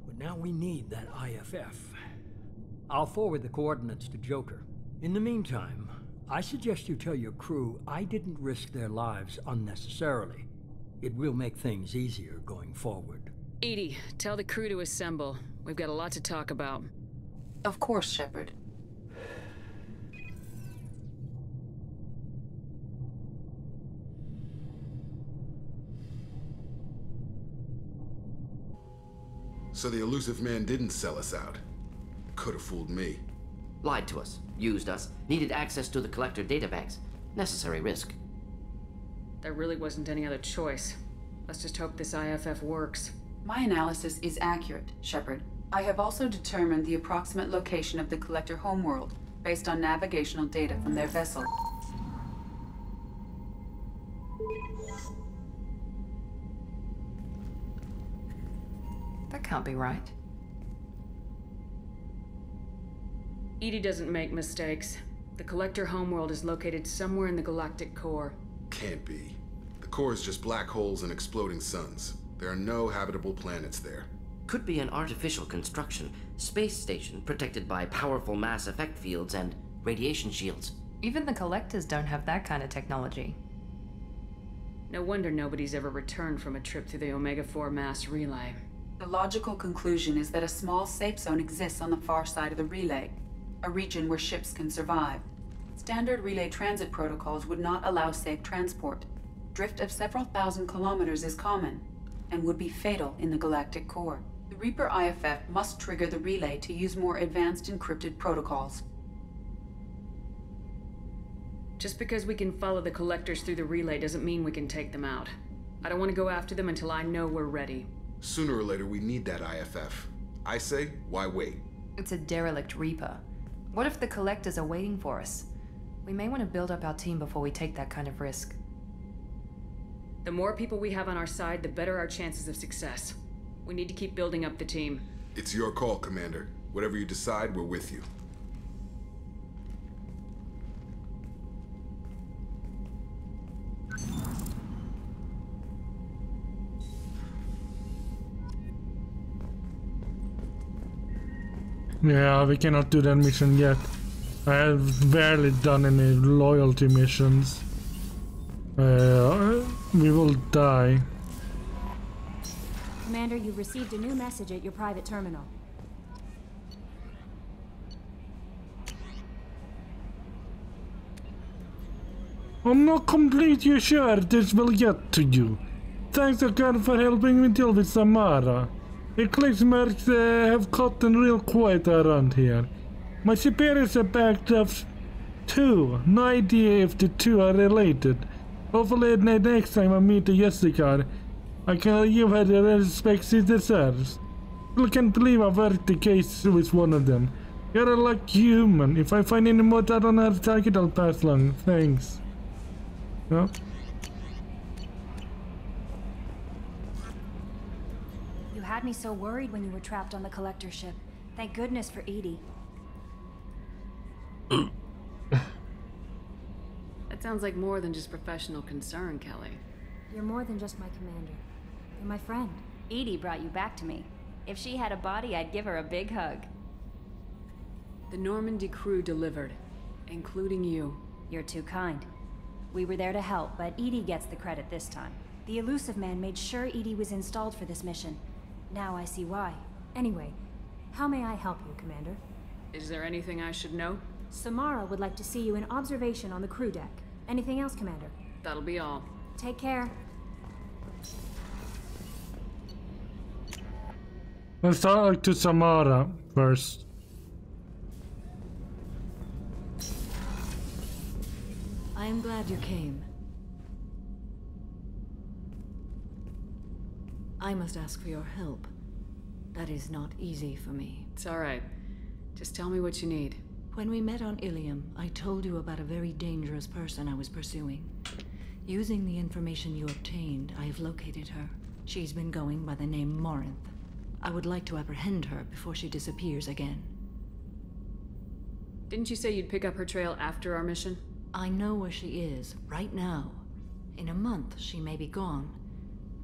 But now we need that IFF. I'll forward the coordinates to Joker. In the meantime, I suggest you tell your crew I didn't risk their lives unnecessarily. It will make things easier going forward. EDI, tell the crew to assemble. We've got a lot to talk about. Of course, Shepard. So the elusive man didn't sell us out. Could have fooled me. Lied to us, used us, needed access to the Collector databanks. Necessary risk. There really wasn't any other choice. Let's just hope this IFF works. My analysis is accurate, Shepard. I have also determined the approximate location of the Collector homeworld, based on navigational data from their vessel. That can't be right. EDI doesn't make mistakes. The Collector homeworld is located somewhere in the galactic core. Can't be. The core is just black holes and exploding suns. There are no habitable planets there. Could be an artificial construction, space station protected by powerful mass effect fields and radiation shields. Even the Collectors don't have that kind of technology. No wonder nobody's ever returned from a trip through the Omega-4 mass relay. The logical conclusion is that a small safe zone exists on the far side of the relay, a region where ships can survive. Standard relay transit protocols would not allow safe transport. Drift of several thousand kilometers is common, and would be fatal in the galactic core. The Reaper IFF must trigger the relay to use more advanced encrypted protocols. Just because we can follow the collectors through the relay doesn't mean we can take them out. I don't want to go after them until I know we're ready. Sooner or later, we need that IFF. I say, why wait? It's a derelict Reaper. What if the collectors are waiting for us? We may want to build up our team before we take that kind of risk. The more people we have on our side, the better our chances of success. We need to keep building up the team. It's your call, Commander. Whatever you decide, we're with you. Yeah, we cannot do that mission yet. I have barely done any loyalty missions. We will die. Commander, you've received a new message at your private terminal. I'm not completely sure this will get to you. Thanks again for helping me deal with Samara. Eclipse mercs have gotten real quiet around here. My superiors are backed up too. No idea if the two are related. Hopefully next time I meet Jessica, I can give her the respect she deserves. I can't believe I worked the case with one of them. You're a lucky human. If I find any more that on her target, I'll pass along. Thanks. No? You had me so worried when you were trapped on the collector ship. Thank goodness for EDI. That sounds like more than just professional concern, Kelly. You're more than just my commander. You're my friend. EDI brought you back to me. If she had a body, I'd give her a big hug. The Normandy crew delivered, including you. You're too kind. We were there to help, but EDI gets the credit this time. The Illusive Man made sure EDI was installed for this mission. Now I see why. Anyway, how may I help you, Commander? Is there anything I should know? Samara would like to see you in observation on the crew deck. Anything else, Commander? That'll be all. Take care. Let's talk to Samara first. I am glad you came. I must ask for your help. That is not easy for me. It's all right. Just tell me what you need. When we met on Ilium, I told you about a very dangerous person I was pursuing. Using the information you obtained, I have located her. She's been going by the name Morinth. I would like to apprehend her before she disappears again. Didn't you say you'd pick up her trail after our mission? I know where she is, right now. In a month, she may be gone.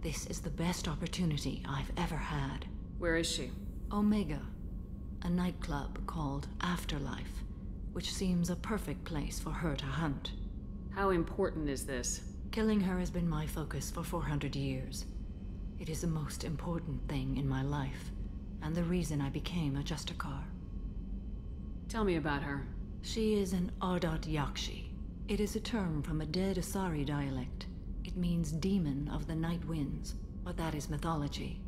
This is the best opportunity I've ever had. Where is she? Omega. A nightclub called Afterlife, which seems a perfect place for her to hunt. How important is this? Killing her has been my focus for 400 years. It is the most important thing in my life, and the reason I became a Justicar. Tell me about her. She is an Ardat Yakshi. It is a term from a dead Asari dialect. It means demon of the night winds, but that is mythology.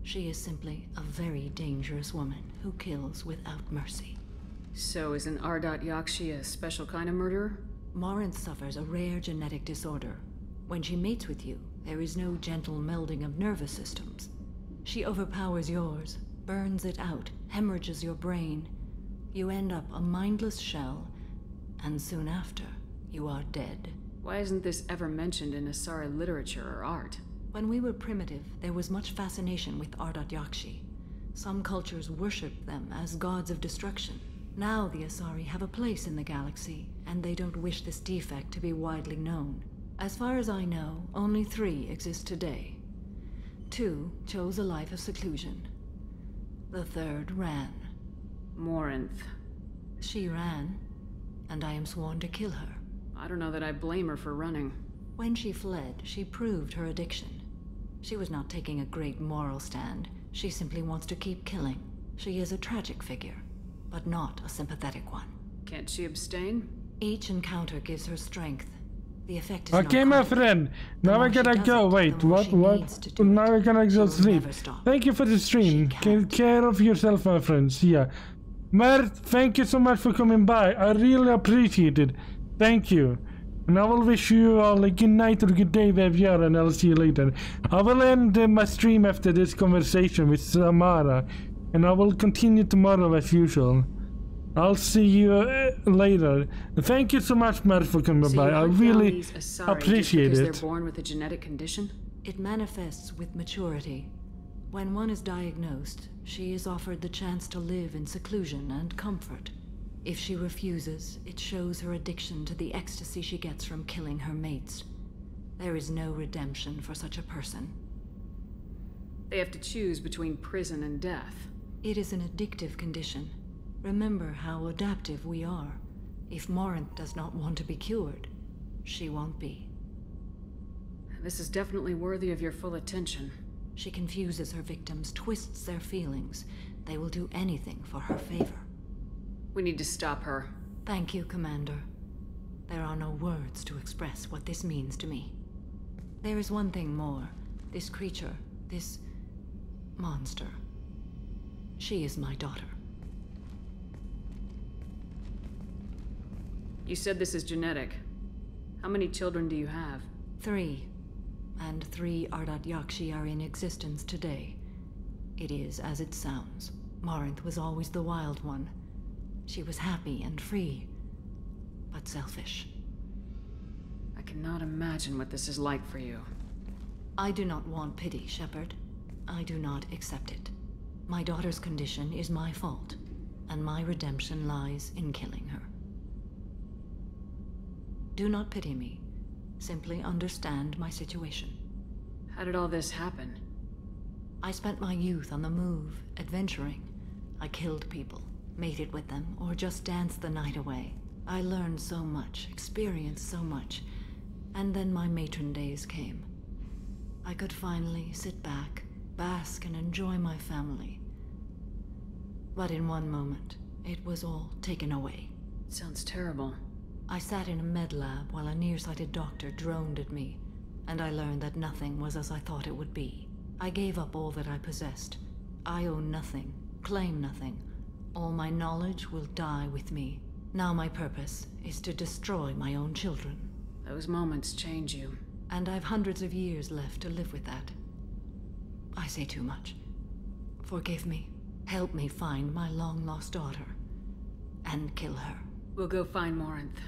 She is simply a very dangerous woman who kills without mercy. So is an Ardat Yakshi a special kind of murderer? Morinth suffers a rare genetic disorder. When she mates with you, there is no gentle melding of nervous systems. She overpowers yours, burns it out, hemorrhages your brain. You end up a mindless shell, and soon after, you are dead. Why isn't this ever mentioned in Asari literature or art? When we were primitive, there was much fascination with Ardat Yakshi. Some cultures worshipped them as gods of destruction. Now the Asari have a place in the galaxy, and they don't wish this defect to be widely known. As far as I know, only 3 exist today. 2 chose a life of seclusion. The 3rd ran. Morinth. She ran, and I am sworn to kill her. I don't know that I blame her for running. When she fled, she proved her addiction. She was not taking a great moral stand. She simply wants to keep killing. She is a tragic figure, but not a sympathetic one. Can't she abstain? Each encounter gives her strength. The effect is okay, my friend. Now we're gonna go. Wait, what? Now we're gonna go sleep. Thank you for the stream. Take care of yourself, my friends. Yeah. Mert, thank you so much for coming by. I really appreciate it. Thank you. And I will wish you all a good night or good day wherever you are, and I'll see you later. I will end my stream after this conversation with Samara, and I will continue tomorrow as usual. I'll see you later. Thank you so much, Matt, for coming by. I really appreciate it. They're born with a genetic condition? It manifests with maturity. When one is diagnosed, she is offered the chance to live in seclusion and comfort. If she refuses, it shows her addiction to the ecstasy she gets from killing her mates. There is no redemption for such a person. They have to choose between prison and death. It is an addictive condition. Remember how adaptive we are. If Morinth does not want to be cured, she won't be. This is definitely worthy of your full attention. She confuses her victims, twists their feelings. They will do anything for her favor. We need to stop her. Thank you, Commander. There are no words to express what this means to me. There is one thing more. This creature, this monster. She is my daughter. You said this is genetic. How many children do you have? 3. And 3 Ardat Yakshi are in existence today. It is as it sounds. Morinth was always the wild one. She was happy and free, but selfish. I cannot imagine what this is like for you. I do not want pity, Shepard. I do not accept it. My daughter's condition is my fault, and my redemption lies in killing her. Do not pity me. Simply understand my situation. How did all this happen? I spent my youth on the move, adventuring. I killed people, mated with them, or just danced the night away. I learned so much, experienced so much, and then my matron days came. I could finally sit back, bask, and enjoy my family. But in one moment, it was all taken away. Sounds terrible. I sat in a med lab while a nearsighted doctor droned at me, and I learned that nothing was as I thought it would be. I gave up all that I possessed. I own nothing, claim nothing. All my knowledge will die with me. Now my purpose is to destroy my own children. Those moments change you. And I've hundreds of years left to live with that. I say too much. Forgive me. Help me find my long-lost daughter. And kill her. We'll go find Morinth.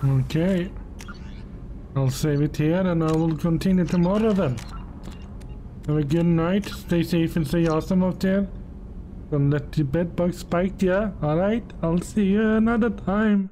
Okay. I'll save it here and I will continue tomorrow then. Have a good night. Stay safe and stay awesome out there. Don't let the bed bug spike you. Alright? I'll see you another time.